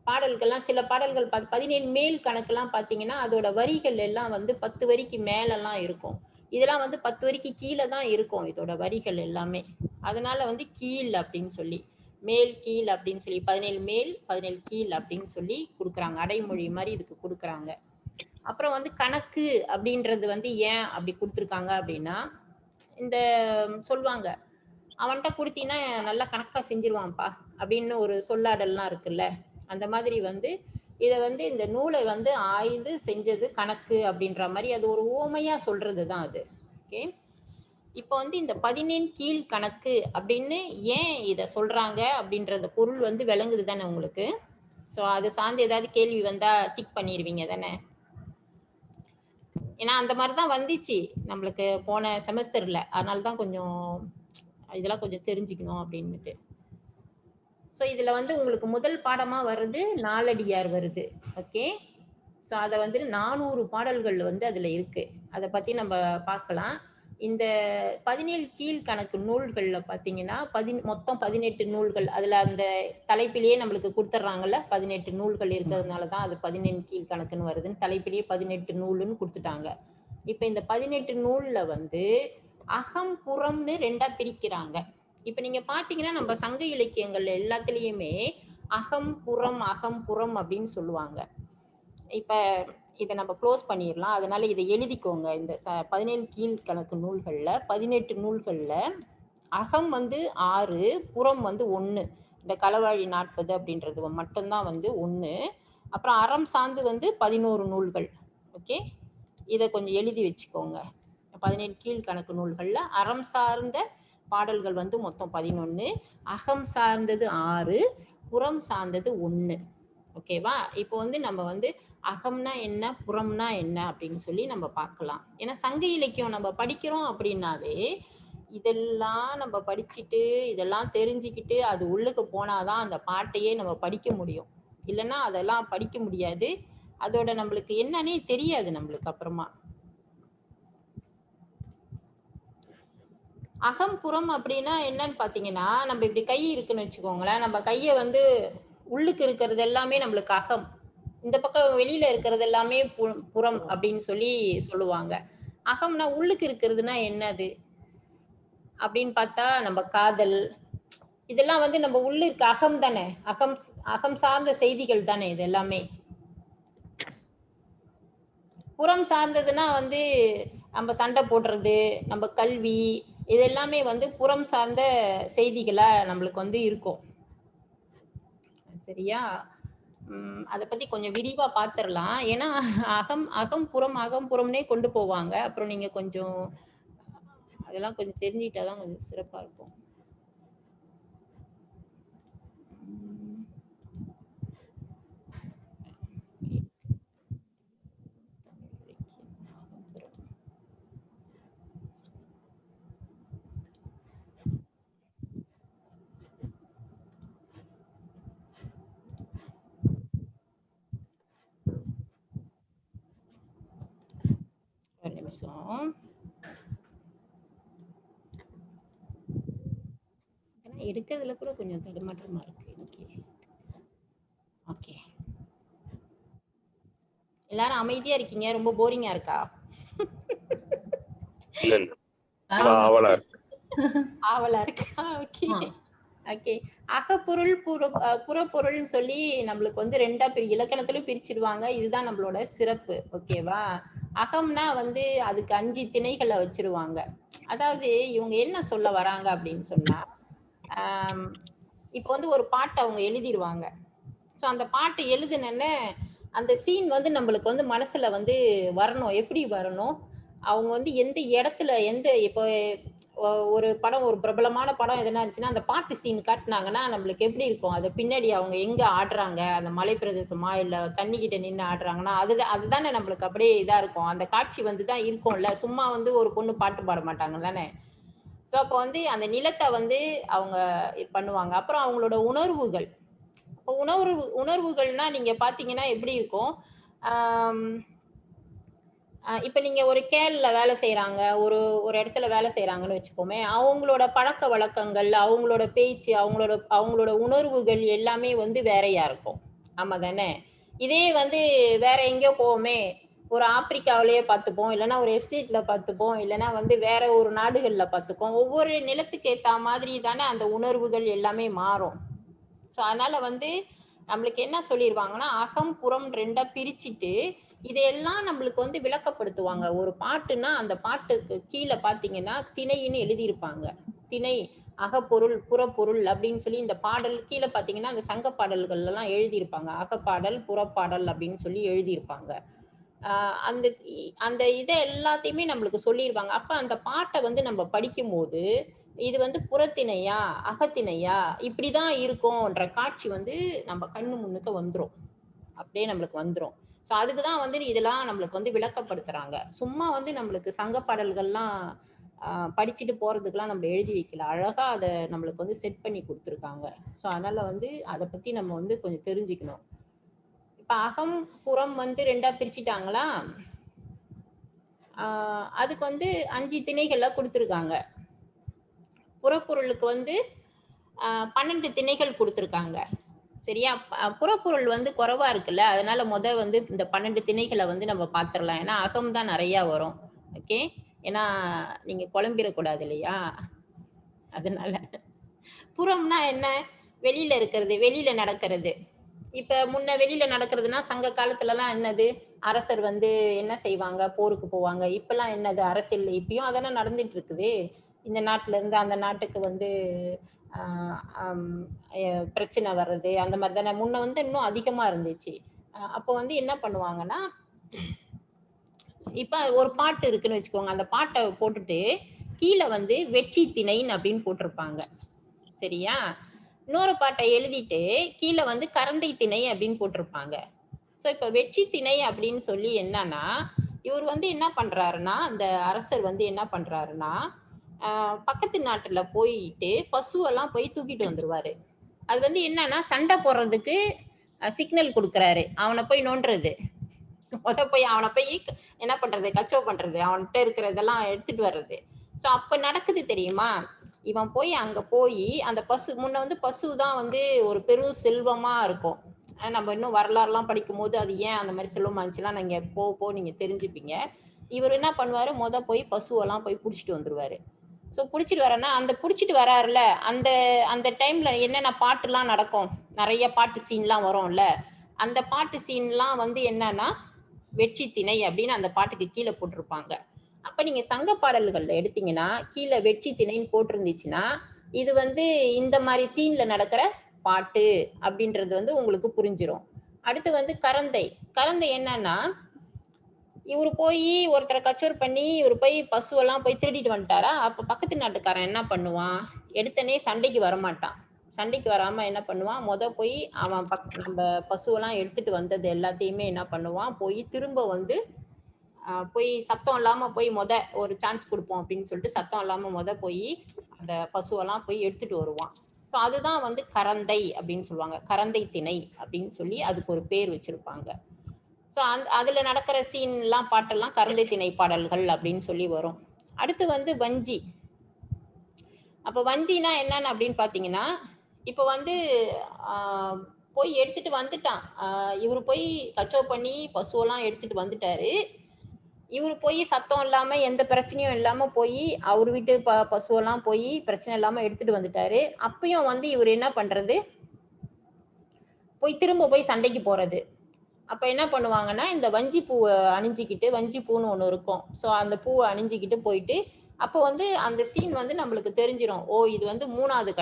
பாடல்கள்லாம் சில பாடல்கள் 17 மேல் கணக்கெல்லாம் பாத்தீங்கன்னா அதோட வரிகள் எல்லாம் வந்து 10 வரிக்கு மேலெல்லாம் இருக்கும். இதெல்லாம் வந்து 10 வரிக்கு கீழே தான் இருக்கும் இதோட வரிகள் எல்லாமே. அதனால வந்து கீழ் அப்படின்னு சொல்லி, மேல் கீழ் அப்படின்னு சொல்லி 17 மேல் 17 கீழ் அப்படின்னு சொல்லி கொடுக்குறாங்க. அடைமொழி மாதிரி இதுக்கு கொடுக்குறாங்க. அப்புறம் வந்து கணக்கு அப்படின்றது வந்து ஏன் அப்படி கொடுத்துருக்காங்க அப்படின்னா, இந்த சொல்லுவாங்க, அவன்கிட்ட கொடுத்தீங்கன்னா நல்லா கணக்கா செஞ்சிருவான்ப்பா அப்படின்னு ஒரு சொல்லாடல்லாம் இருக்குல்ல, அந்த மாதிரி வந்து இதை வந்து இந்த நூலை வந்து ஆய்ந்து செஞ்சது கணக்கு அப்படின்ற மாதிரி அது ஒரு ஓமையா சொல்றதுதான் அது. ஓகே, இப்போ வந்து இந்த 17 கீழ்கணக்கு அப்படின்னு ஏன் இதை சொல்றாங்க அப்படின்றத பொருள் வந்து விளங்குது தானே உங்களுக்கு? ஸோ அது சார்ந்து ஏதாவது கேள்வி வந்தா டிக் பண்ணிடுவீங்க தானே? ஏன்னா அந்த மாதிரிதான் வந்துச்சு நம்மளுக்கு போன செமஸ்டர்ல, அதனாலதான் கொஞ்சம் இதெல்லாம் கொஞ்சம் தெரிஞ்சுக்கணும் அப்படின்னுட்டு. ஸோ இதுல வந்து உங்களுக்கு முதல் பாடமா வருது நாலடியார் வருது. ஓகே, ஸோ அதை வந்து 400 பாடல்கள் வந்து அதுல இருக்கு. அதை பத்தி நம்ம பார்க்கலாம். இந்த 17 கீழ்கணக்கு நூல்கள்ல பாத்தீங்கன்னா மொத்தம் 18 நூல்கள். அதுல அந்த தலைப்பிலேயே நம்மளுக்கு கொடுத்துட்றாங்கல்ல, 18 நூல்கள் இருக்கிறதுனாலதான் அது 17 கீழ்கணக்குன்னு வருதுன்னு தலைப்பிலேயே 18 நூல்னு கொடுத்துட்டாங்க. இப்ப இந்த 18 நூல்ல வந்து அகம் புறம்னு 2ஆ பிரிக்கிறாங்க. இப்ப நீங்க பாத்தீங்கன்னா நம்ம சங்க இலக்கியங்கள் எல்லாத்துலயுமே அகம் புறம் அப்படின்னு சொல்லுவாங்க. இப்ப இதை நம்ம க்ளோஸ் பண்ணிடலாம். அதனால இதை எழுதிக்கோங்க. இந்த 17 கீழ்கணக்கு நூல்கள்ல 18 நூல்கள்ல அகம் வந்து 6, புறம் வந்து 1, இந்த களவாழி 40 அப்படின்றது மட்டும்தான் வந்து 1. அப்புறம் அறம் சார்ந்து வந்து 11 நூல்கள். ஓகே, இதை கொஞ்சம் எழுதி வச்சுக்கோங்க. 17 கீழ்கணக்கு நூல்கள்ல அறம் சார்ந்த பாடல்கள் வந்து மொத்தம் 11, அகம் சார்ந்தது 6, புறம் சார்ந்தது 1. ஓகேவா? இப்போ வந்து நம்ம வந்து அகம்னா என்ன, புறம்னா என்ன அப்படின்னு சொல்லி நம்ம பார்க்கலாம். ஏன்னா சங்க இலக்கியம் நம்ம படிக்கிறோம் அப்படின்னாவே இதெல்லாம் நம்ம படிச்சுட்டு இதெல்லாம் தெரிஞ்சுக்கிட்டு அது உள்ளுக்கு போனாதான் அந்த பாட்டையே நம்ம படிக்க முடியும். இல்லைன்னா அதெல்லாம் படிக்க முடியாது. அதோட நம்மளுக்கு என்னன்னே தெரியாது நம்மளுக்கு அப்புறமா. அகம் புறம் அப்படின்னா என்னன்னு பாத்தீங்கன்னா, நம்ம இப்படி கை இருக்குன்னு வச்சுக்கோங்களேன். நம்ம கையை வந்து உள்ளுக்கு இருக்கிறது எல்லாமே நம்மளுக்கு அகம், இந்த பக்கம் வெளியில இருக்கிறது எல்லாமே புறம் அப்படின்னு சொல்லி சொல்லுவாங்க. அகம்னா உள்ளுக்கு இருக்கிறதுனா என்னது அப்படின்னு பார்த்தா நம்ம காதல், இதெல்லாம் வந்து நம்ம உள்ள இருக்க அகம் தானே. அகம் சார்ந்த செய்திகள் தானே இது எல்லாமே. புறம் சார்ந்ததுன்னா வந்து நம்ம சண்டை போடுறது, நம்ம கல்வி, இது எல்லாமே வந்து புறம் சார்ந்த செய்திகளா நம்மளுக்கு வந்து இருக்கும். சரியா? அதை பத்தி கொஞ்சம் விரிவா பாத்துரலாம். ஏன்னா அகம் புறம்னே கொண்டு போவாங்க. அப்புறம் நீங்க கொஞ்சம் அதெல்லாம் கொஞ்சம் தெரிஞ்சுக்கிட்டாதான் கொஞ்சம் சிறப்பா இருக்கும். ஒரு நிமிஷம். எடுக்கிறதுல கூட கொஞ்சம் தடுமாற்றமா இருக்கு இன்னைக்கு. ஓகே, எல்லாரும் அமைதியா இருக்கீங்க. ரொம்ப போரிங்கா இருக்கா? ஆவலா இருக்கா? Okay okay. அகப்பொருள் புறப்பொருள்னு சொல்லி நம்மளுக்கு வந்து 2ஆ இலக்கணத்திலும் பிரிச்சிருவாங்க. இதுதான் நம்மளோட சிறப்பு. ஓகேவா? அகம்னா வந்து அதுக்கு 5 திணைகளை வச்சிருவாங்க. அதாவது இவங்க என்ன சொல்ல வராங்க அப்படின்னு சொன்னா, இப்போ வந்து ஒரு பாட்டை அவங்க எழுதிருவாங்க. ஸோ அந்த பாட்டு எழுதுனேன்னு அந்த சீன் வந்து நம்மளுக்கு வந்து மனசுல வந்து வரணும். எப்படி வரணும்? அவங்க வந்து எந்த இடத்துல இப்போ ஒரு படம், ஒரு பிரபலமான படம் எதனா இருந்துச்சுன்னா அந்த பாட்டு சீன் காட்டினாங்கன்னா நம்மளுக்கு எப்படி இருக்கும்? அது பின்னாடி அவங்க எங்க ஆடுறாங்க, அந்த மலை பிரதேசமா இல்ல தண்ணி கிட்ட நின்று ஆடுறாங்கன்னா அதுதானே நம்மளுக்கு அப்படியே இதா இருக்கும். அந்த காட்சி வந்து தான் இருக்கும்ல. சும்மா வந்து ஒரு பொண்ணு பாட்டு பாட மாட்டாங்க தானே. ஸோ அப்போ வந்து அந்த நிலத்தை வந்து அவங்க பண்ணுவாங்க. அப்புறம் அவங்களோட உணர்வுகள், உணர்வுகள்னா நீங்க பாத்தீங்கன்னா எப்படி இருக்கும்? இப்ப நீங்க ஒரு கேல்ல வேலை செய்யறாங்க, ஒரு இடத்துல வேலை செய்யறாங்கன்னு வச்சுக்கோமே, அவங்களோட பழக்க வழக்கங்கள், அவங்களோட பேச்சு, அவங்களோட உணர்வுகள் எல்லாமே வந்து வேறையா இருக்கும். ஆமா தானே? இதே வந்து வேற எங்கேயோ போவோமே, ஒரு ஆப்பிரிக்காவிலேயே பார்த்துப்போம், இல்லைன்னா ஒரு எஸ்டேட்ல பார்த்துப்போம், இல்லைன்னா வந்து வேற ஒரு நாடுகள்ல பார்த்துப்போம். ஒவ்வொரு நிலத்துக்கு ஏத்த மாதிரி தானே அந்த உணர்வுகள் எல்லாமே மாறும். ஸோ அதனால வந்து நம்மளுக்கு என்ன சொல்லிடுவாங்கன்னா, அகம் புறம் 2ஆ பிரிச்சுட்டு இதையெல்லாம் நம்மளுக்கு வந்து விளக்கப்படுத்துவாங்க. ஒரு பாட்டுன்னா அந்த பாட்டுக்கு கீழே பாத்தீங்கன்னா திணைன்னு எழுதியிருப்பாங்க. திணை, அகப்பொருள், புறப்பொருள் அப்படின்னு சொல்லி இந்த பாடல் கீழே பாத்தீங்கன்னா அந்த சங்க பாடல்கள் எல்லாம் எழுதியிருப்பாங்க. அகப்பாடல், புறப்பாடல் அப்படின்னு சொல்லி எழுதியிருப்பாங்க. அந்த அந்த இதை எல்லாத்தையுமே நம்மளுக்கு சொல்லிடுவாங்க. அப்ப அந்த பாட்டை வந்து நம்ம படிக்கும் போது இது வந்து புறத்திணையா அகத்திணையா இப்படிதான் இருக்கும்ன்ற காட்சி வந்து நம்ம கண்ணு முன்னுக்கு வந்துரும். அப்படியே நம்மளுக்கு வந்துரும். ஸோ அதுக்குதான் வந்து இதெல்லாம் நம்மளுக்கு வந்து விளக்கப்படுத்துறாங்க. சும்மா வந்து நம்மளுக்கு சங்க பாடல்கள்லாம் படிச்சுட்டு போறதுக்கெல்லாம் நம்ம எழுதி வைக்கல. அழகா அதை நம்மளுக்கு வந்து செட் பண்ணி கொடுத்துருக்காங்க. ஸோ அதனால வந்து அதை பத்தி நம்ம வந்து கொஞ்சம் தெரிஞ்சுக்கணும். இப்ப அகம் புறம் வந்து 2ஆ பிரிச்சுட்டாங்களா? அதுக்கு வந்து 5 திணைகள்ல கொடுத்துருக்காங்க. புறப்பொருளுக்கு வந்து 12 திணைகள் கொடுத்துருக்காங்க. சரியா? புறப்பொருள் வந்து குறைவா இருக்குல்ல, அதனால வந்து இந்த 12 திணைகளை வந்து நம்ம பார்த்துடலாம். ஏன்னா அகம் தான் நிறைய வரும். ஓகே, ஏன்னா நீங்க குழம்பிடக்கூடாது இல்லையா? அதனால புறம்னா என்ன? வெளியில இருக்கிறது, வெளியில நடக்கிறது. இப்ப முன்ன வெளியில நடக்கிறதுனா சங்க காலத்துல எல்லாம் என்னது? அரசர் வந்து என்ன செய்வாங்க? போருக்கு போவாங்க. இப்பெல்லாம் என்னது? அரசியல் இப்பயும் அதானே நடந்துட்டு இருக்குது. இந்த நாட்டுல இருந்து அந்த நாட்டுக்கு வந்து பிரச்சனை வர்றது அந்த மாதிரி தானே. முன்ன வந்து இன்னும் அதிகமா இருந்துச்சு. அப்போ வந்து என்ன பண்ணுவாங்கன்னா, இப்ப ஒரு பாட்டு இருக்குன்னு வச்சுக்கோங்க, அந்த பாட்டை போட்டுட்டு கீழே வந்து வெற்றி திணைன்னு அப்படின்னு போட்டிருப்பாங்க. சரியா? இன்னொரு பாட்டை எழுதிட்டு கீழே வந்து கரந்தை திணை அப்படின்னு போட்டிருப்பாங்க. ஸோ இப்ப வெற்றி திணை அப்படின்னு சொல்லி என்னன்னா, இவர் வந்து என்ன பண்றாருன்னா, அந்த அரசர் வந்து என்ன பண்றாருன்னா, பக்கத்து நாட்டுல போயிட்டு பசுவெல்லாம் போய் தூக்கிட்டு வந்துருவாரு. அது வந்து என்னன்னா, சண்டை போடுறதுக்கு சிக்னல் கொடுக்குறாரு. அவனை போய் நோண்டுறது, போய் அவனை போய் என்ன பண்றது, கச்சோ பண்றது, அவன்கிட்ட இருக்கிறதெல்லாம் எடுத்துட்டு வர்றது. ஸோ அப்ப நடக்குது தெரியுமா? இவன் போய் அங்க போய் அந்த பசு, முன்ன வந்து பசு தான் வந்து ஒரு பெரும் செல்வமா இருக்கும். நம்ம இன்னும் வரலாறுலாம் படிக்கும் போது அது ஏன் அந்த மாதிரி செல்வமா இருந்துச்சுலாம் நீங்க போ நீங்க தெரிஞ்சுப்பீங்க. இவர் என்ன பண்ணுவாரு, போய் பசுவெல்லாம் போய் புடிச்சிட்டு வந்துருவாரு. ஸோ புடிச்சிட்டு வரேன்னா, அந்த புடிச்சிட்டு வராருல, அந்த அந்த டைம்ல என்னென்ன பாட்டுலாம் நடக்கும், நிறைய பாட்டு சீன்லாம் வரும்ல, அந்த பாட்டு சீன்லாம் வந்து என்னன்னா வெற்றி திணை அப்படின்னு அந்த பாட்டுக்கு கீழே போட்டிருப்பாங்க. அப்ப நீங்க சங்க பாடல்கள்ல எடுத்தீங்கன்னா கீழே வெற்றி திணைன்னு போட்டிருந்துச்சுன்னா இது வந்து இந்த மாதிரி சீன்ல நடக்கிற பாட்டு அப்படின்றது வந்து உங்களுக்கு புரிஞ்சிடும். அடுத்து வந்து கரந்தை. கரந்தை என்னன்னா, இவரு போய் ஒருத்தரை கச்சோர் பண்ணி இவரு போய் பசுவெல்லாம் போய் திருடிட்டு வந்துட்டாரா, அப்ப பக்கத்து நாட்டுக்காரன் என்ன பண்ணுவான், எடுத்தனே சண்டைக்கு வரமாட்டான். சண்டைக்கு வராம என்ன பண்ணுவான், போய் அவன் நம்ம பசுவெல்லாம் எடுத்துட்டு வந்தது எல்லாத்தையுமே என்ன பண்ணுவான், போய் திரும்ப வந்து போய் சத்தம் இல்லாம போய் ஒரு சான்ஸ் கொடுப்போம் அப்படின்னு சொல்லிட்டு சத்தம் இல்லாம போய் அந்த பசுவெல்லாம் போய் எடுத்துட்டு வருவான். ஸோ அதுதான் வந்து கரந்தை அப்படின்னு சொல்லுவாங்க. கரந்தை திணை அப்படின்னு சொல்லி அதுக்கு ஒரு பேர் வச்சிருப்பாங்க. ஸோ அதுல நடக்கிற சீன் எல்லாம் பாட்டெல்லாம் கரந்தை திணை பாடல்கள் அப்படின்னு சொல்லி வரும். அடுத்து வந்து வஞ்சி. அப்ப வஞ்சினா என்னன்னு அப்படின்னு பாத்தீங்கன்னா, இப்ப வந்து போய் எடுத்துட்டு வந்துட்டான். இவரு போய் கச்சோ பண்ணி பசுவெல்லாம் எடுத்துட்டு வந்துட்டாரு. இவரு போய் சத்தம் இல்லாம எந்த பிரச்சனையும் இல்லாம போய் அவர் வீட்டு பசுவெல்லாம் போய் பிரச்சனை இல்லாம எடுத்துட்டு வந்துட்டாரு. அப்பயும் வந்து இவர் என்ன பண்றது, போய் திரும்ப போய் சண்டைக்கு போறது. அப்ப என்ன பண்ணுவாங்கன்னா, இந்த வஞ்சி பூவை அணிஞ்சிக்கிட்டு, வஞ்சி பூன்னு ஒண்ணு இருக்கும், ஸோ அந்த பூவை அணிஞ்சிக்கிட்டு போயிட்டு, அப்போ வந்து அந்த சீன் வந்து நம்மளுக்கு தெரிஞ்சிடும். ஓ இது வந்து மூணாவது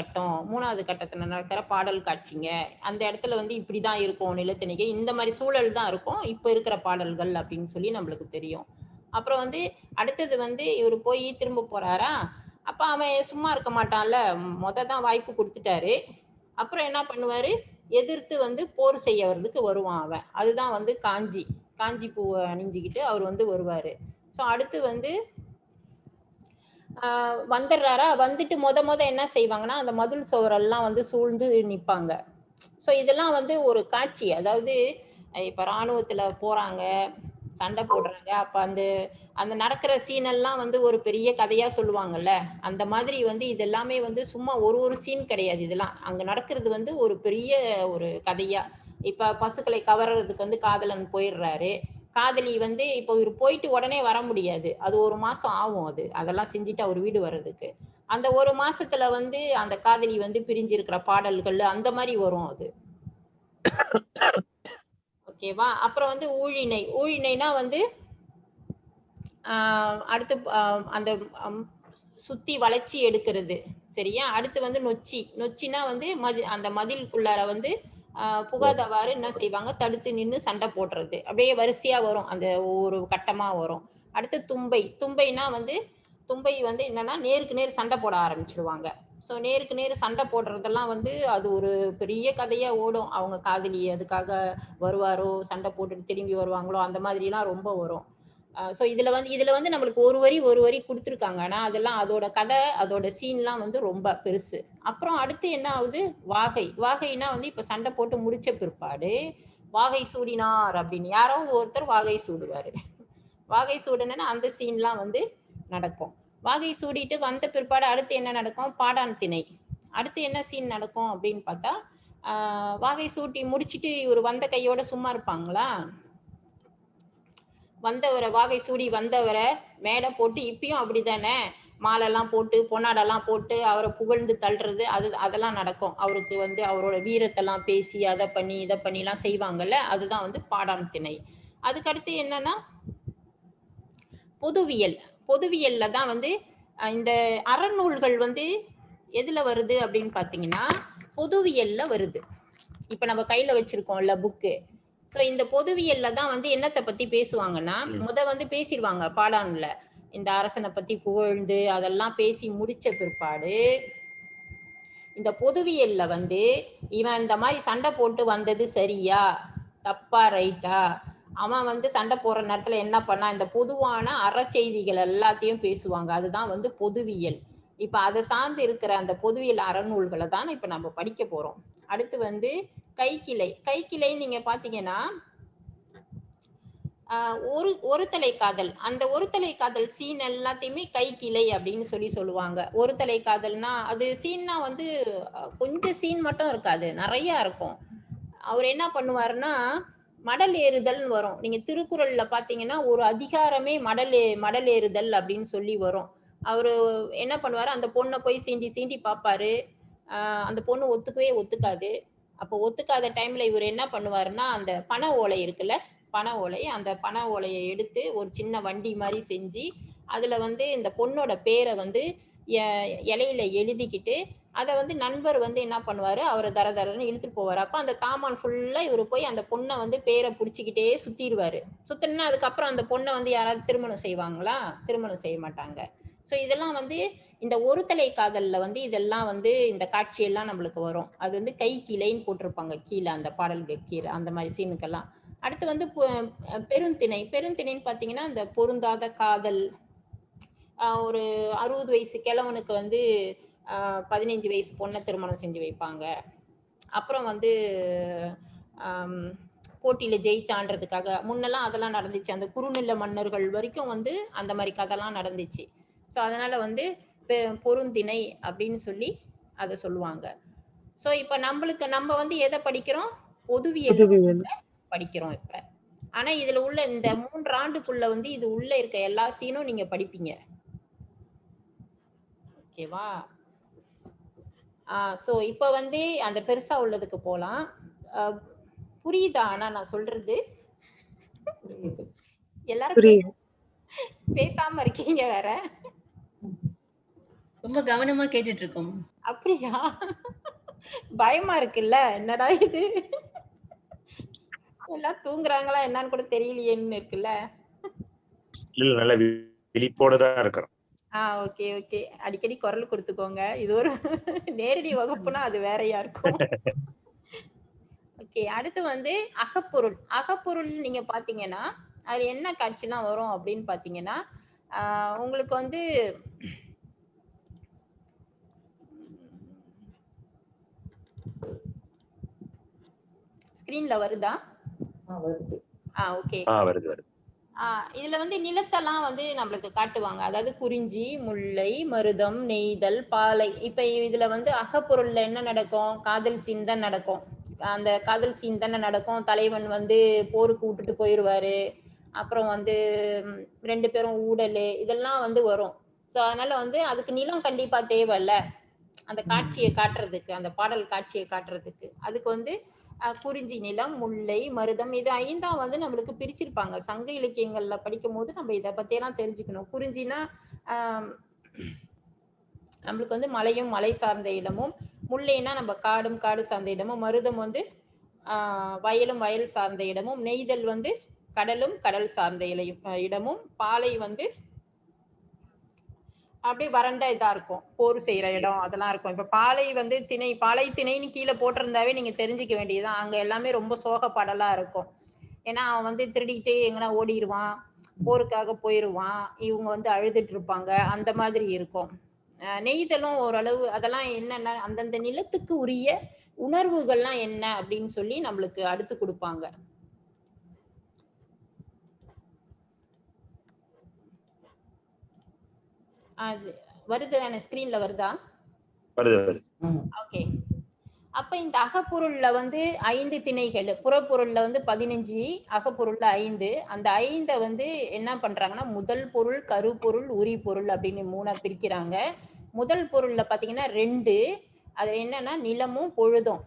கட்டத்துல நடக்கிற பாடல் காட்சிங்க, அந்த இடத்துல வந்து இப்படிதான் இருக்கும் நிலத்திணைக்கு, இந்த மாதிரி சூழல் தான் இருக்கும் இப்ப இருக்கிற பாடல்கள் அப்படின்னு சொல்லி நம்மளுக்கு தெரியும். அப்புறம் வந்து அடுத்தது வந்து இவர் போய் திரும்ப போறாரா, அப்ப அவன் சும்மா இருக்க மாட்டான்ல, தான் வாய்ப்பு கொடுத்துட்டாரு. அப்புறம் என்ன பண்ணுவாரு, எதிர்த்து வந்து போர் செய்ய வர்றதுக்கு வருவான் அவன். அதுதான் வந்து காஞ்சி பூவை அணிஞ்சுக்கிட்டு அவர் வந்து வருவாரு. ஸோ அடுத்து வந்து வந்துடுறாரா, வந்துட்டு என்ன செய்வாங்கன்னா, அந்த மதில் சுவரெல்லாம் வந்து சூழ்ந்து நிற்பாங்க. ஸோ இதெல்லாம் வந்து ஒரு காட்சி. அதாவது இப்ப ராணுவத்துல போறாங்க, சண்டை போடுறாங்க, அப்ப அந்த நடக்கிற சீனெல்லாம் வந்து ஒரு பெரிய கதையா சொல்லுவாங்கல்ல, அந்த மாதிரி வந்து இது எல்லாமே வந்து சும்மா ஒரு சீன் கிடையாது. இதெல்லாம் அங்க நடக்கிறது வந்து ஒரு பெரிய ஒரு கதையா. இப்ப பசுக்களை கவர்றதுக்கு வந்து காதலன் போயிடுறாரு, காதலி வந்து இப்போ இவர் போயிட்டு உடனே வர முடியாது, அது 1 மாசம் ஆகும். அதெல்லாம் செஞ்சுட்டு அவர் வீடு வர்றதுக்கு. அந்த 1 மாசத்துல வந்து அந்த காதலி வந்து பிரிஞ்சிருக்கிற பாடல்கள் அந்த மாதிரி வரும் அது. ஓகேவா? அப்புறம் வந்து ஊழினைனா வந்து அடுத்து அந்த சுத்தி வளைச்சி எடுக்கிறது. சரியா? அடுத்து வந்து நொச்சினா வந்து அந்த மதிலுக்குள்ளார வந்து புகாதவாறு என்ன செய்வாங்க, தடுத்து நின்று சண்டை போடுறது. அப்படியே வரிசையா வரும், அந்த ஒரு கட்டமா வரும். அடுத்து தும்பைனா வந்து தும்பை வந்து என்னன்னா நேருக்கு நேர் சண்டை போட ஆரம்பிச்சிடுவாங்க. ஸோ நேருக்கு நேர் சண்டை போடுறதெல்லாம் வந்து அது ஒரு பெரிய கதையா ஓடும். அவங்க காதலி அதுக்காக வருவாரோ, சண்டை போட்டுட்டு திரும்பி வருவாங்களோ, அந்த மாதிரிலாம் ரொம்ப வரும். ஸோ இதுல வந்து நம்மளுக்கு ஒரு வரி கொடுத்துருக்காங்க. ஆனா அதெல்லாம் அதோட கதை, அதோட சீன்லாம் வந்து ரொம்ப பெருசு. அப்புறம் அடுத்து என்ன ஆகுது, வாகைனா வந்து இப்ப சண்டை போட்டு முடிச்ச பிற்பாடு வாகை சூடினார் அப்படின்னு யாராவது ஒருத்தர் வாகை சூடுவாரு. வாகை சூடுனா அந்த சீன்லாம் வந்து நடக்கும். வாகை சூடிட்டு வந்த பிற்பாடு அடுத்து என்ன நடக்கும், பாடான் திணை. அடுத்து என்ன சீன் நடக்கும் அப்படின்னு பார்த்தா, வாகை சூட்டி முடிச்சுட்டு இவர் வந்த கையோட சும்மா இருப்பாங்களா, வாகை சூடி வந்தவரை மேடை போட்டு, இப்பயும் அப்படித்தானே, மாலெல்லாம் போட்டு பொன்னாடெல்லாம் போட்டு அவரை புகழ்ந்து தள்ளுறது, அதெல்லாம் நடக்கும். அவருக்கு வந்து அவரோட வீரத்தெல்லாம் பேசி அதை பண்ணி இதை பண்ணிலாம் செய்வாங்கல்ல, அதுதான் வந்து பாடான் திணை. அதுக்கடுத்து என்னன்னா பொதுவியல்ல தான் வந்து இந்த அறநூல்கள் வந்து எதுல வருது அப்படின்னு பாத்தீங்கன்னா பொதுவியல்ல வருது. இப்ப நம்ம கையில வச்சிருக்கோம்ல புக்கு. சோ இந்த பொதுவியல்ல தான் வந்து என்னத்தை பத்தி பேசுவாங்கன்னா வந்து பேசிடுவாங்க பாடான்ல. இந்த அரசனை பத்தி புகழ்ந்து அதெல்லாம் பேசி முடிச்ச பிற்பாடு இந்த பொதுவியல்ல வந்து இவன் இந்த மாதிரி சண்டை போட்டு வந்தது சரியா தப்பா ரைட்டா, அவன் வந்து சண்டை போடுற நேரத்துல என்ன பண்ணா, இந்த பொதுவான அறச்செய்திகள் எல்லாத்தையும் பேசுவாங்க. அதுதான் வந்து பொதுவியல். இப்ப அதை சார்ந்து இருக்கிற அந்த பொதுவியல் அறநூல்களை தான் இப்ப நம்ம படிக்க போறோம். அடுத்து வந்து கைக்கிளை. கைக்கிளை நீங்க பாத்தீங்கன்னா ஒரு தலை காதல், அந்த ஒரு தலை காதல் சீன் எல்லாத்தையுமே கைக்கிளை அப்படின்னு சொல்லுவாங்க. ஒரு தலை காதல்னா அது சீன்னா வந்து கொஞ்சம் சீன் மட்டும் இருக்காது, நிறைய இருக்கும். அவர் என்ன பண்ணுவாருன்னா மடல் ஏறுதல்னு வரும். நீங்க திருக்குறள்ல பாத்தீங்கன்னா ஒரு அதிகாரமே மடல் ஏறுதல் அப்படின்னு சொல்லி வரும். அவரு என்ன பண்ணுவாரு, அந்த பொண்ணை போய் சீண்டி சீண்டி பாப்பாரு. அந்த பொண்ணு ஒத்துக்காது. அப்போ ஒத்துக்காத டைம்ல இவர் என்ன பண்ணுவாருன்னா அந்த பனை ஓலை இருக்குல்ல, பனை ஓலை, அந்த பனை ஓலையை எடுத்து ஒரு சின்ன வண்டி மாதிரி செஞ்சு அதுல வந்து இந்த பொண்ணோட பேரை வந்து இலையில எழுதிக்கிட்டு அதை வந்து நண்பர் வந்து என்ன பண்ணுவாரு, அவரை தரன்னு இழுத்துட்டு போவாரு. அப்ப அந்த தாமான் ஃபுல்லா இவரு போய் அந்த பொண்ணை வந்து பேரை புடிச்சுக்கிட்டே சுத்திடுவாரு. சுத்தினா அதுக்கப்புறம் அந்த பொண்ணை வந்து யாராவது திருமணம் செய்வாங்களா? திருமணம் செய்ய மாட்டாங்க. சோ இதெல்லாம் வந்து இந்த ஒரு தலை காதல்ல வந்து இதெல்லாம் வந்து இந்த காட்சியெல்லாம் நம்மளுக்கு வரும். அது வந்து கை கிளைன்னு போட்டிருப்பாங்க கீழே அந்த பாடல்கள் கீழே அந்த மாதிரி சீனுக்கெல்லாம். அடுத்து வந்து பெருந்திணைன்னு பாத்தீங்கன்னா இந்த பொருந்தாத காதல். ஒரு 60 வயசு கிழவனுக்கு வந்து 15 வயசு பொண்ணை திருமணம் செஞ்சு வைப்பாங்க. அப்புறம் வந்து போட்டியில ஜெயிச்சான்றதுக்காக முன்னெல்லாம் அதெல்லாம் நடந்துச்சு. அந்த குறுநில மன்னர்கள் வரைக்கும் வந்து அந்த மாதிரி கதைலாம் நடந்துச்சு. ஸோ அதனால வந்து பொருந்திணை அப்படின்னு சொல்லி அதை சொல்லுவாங்க. ஸோ இப்ப நம்ம வந்து எதை படிக்கிறோம்? பொதுவியல் படிக்கிறோம் இப்ப. ஆனா இதுல உள்ள இந்த 3 ஆண்டுக்குள்ள வந்து இது உள்ள இருக்க எல்லா சீனும் நீங்க படிப்பீங்க. ஓகேவா? சோ இப்ப வந்து அந்த பெருசா உள்ளதுக்கு போலாம். புரியுதா? ஆனா நான் சொல்றது எல்லாரும் பேசாம இருக்கீங்க வேற.
ரொம்ப கவனமா கேட்டுட்டு இருக்கோம்.
அப்படியா? பயமா இருக்குல்ல, என்னடா இது எல்லாம் தூங்குறாங்களா என்னன்னு கூட தெரியலையேன்னு இருக்குல்ல.
இல்ல நல்ல விழிப்போடதான் இருக்கிறோம்.
ஓகே ஓகே, அடிக்கடி குரல் கொடுத்துக்கோங்க. இது ஒரு நேரடி வகுப்புனா அது வேறையா இருக்கும். ஓகே, அடுத்து வந்து அகப்பொருள். அகப்பொருள் நீங்க பாத்தீங்கன்னா அதுல என்ன காட்சிலாம் வரும் அப்படின்னு பாத்தீங்கன்னா உங்களுக்கு வந்து ஸ்கிரீன்ல வருதா? ஓகே, வருது. இதுல வந்து நிலத்தெல்லாம் வந்து நம்மளுக்கு காட்டுவாங்க. அதாவது குறிஞ்சி, முல்லை, மருதம், நெய்தல், பாலை. இப்ப இதுல வந்து அகப்பொருள்ல என்ன நடக்கும்? காதல் சீன் தான் நடக்கும். அந்த காதல் சீன் தானே நடக்கும். தலைவன் வந்து போருக்கு விட்டுட்டு போயிருவாரு. அப்புறம் வந்து 2 பேரும் ஊடல், இதெல்லாம் வந்து வரும். சோ அதனால வந்து அதுக்கு நிலம் கண்டிப்பா தேவையில்ல அந்த காட்சியை காட்டுறதுக்கு, அந்த பாடல் காட்சியை காட்டுறதுக்கு. அதுக்கு வந்து குறிஞ்சி நிலம், முல்லை, மருதம், இது 5ஆ வந்து நம்மளுக்கு பிரிச்சிருப்பாங்க. சங்க இலக்கியங்கள்ல படிக்கும் போது நம்ம இதை பத்தியெல்லாம் தெரிஞ்சுக்கணும். குறிஞ்சினா நம்மளுக்கு வந்து மலையும் மலை சார்ந்த இடமும், முல்லைனா நம்ம காடு சார்ந்த இடமும், மருதம் வந்து வயலும் வயல் சார்ந்த இடமும், நெய்தல் வந்து கடலும் கடல் சார்ந்த இடமும், பாலை வந்து அப்படியே வறண்ட இதா இருக்கும், போர் செய்யற இடம் அதெல்லாம் இருக்கும். இப்ப பாலை வந்து பாலை திணைன்னு கீழே போட்டிருந்தாவே நீங்க தெரிஞ்சுக்க வேண்டியதுதான். அங்க எல்லாமே ரொம்ப சோக பாடலா இருக்கும். ஏன்னா அவன் வந்து திருடிக்கிட்டு எங்கன்னா ஓடிடுவான், போருக்காக போயிருவான், இவங்க வந்து அழுதுட்டு இருப்பாங்க, அந்த மாதிரி இருக்கும். நெய்தலும் ஓரளவு அதெல்லாம் என்னன்னா அந்தந்த நிலத்துக்கு உரிய உணர்வுகள்லாம் என்ன அப்படின்னு சொல்லி நம்மளுக்கு அடுத்து கொடுப்பாங்க. அது வருது தானே, ஸ்கிரீன்ல வருதா?
வருது.
ஓகே. அப்ப இந்த அகப்பொருள்ல வந்து 5 திணைகள், புறப்பொருள்ல வந்து 15, அகப்பொருள்ல 5. அந்த 5 வந்து என்ன பண்றாங்கன்னா முதல் பொருள், கருப்பொருள், உரிபொருள் அப்படின்னு 3ஆ பிரிக்கிறாங்க. முதல் பொருள்ல பாத்தீங்கன்னா 2, அது என்னன்னா நிலமும் பொழுதும்.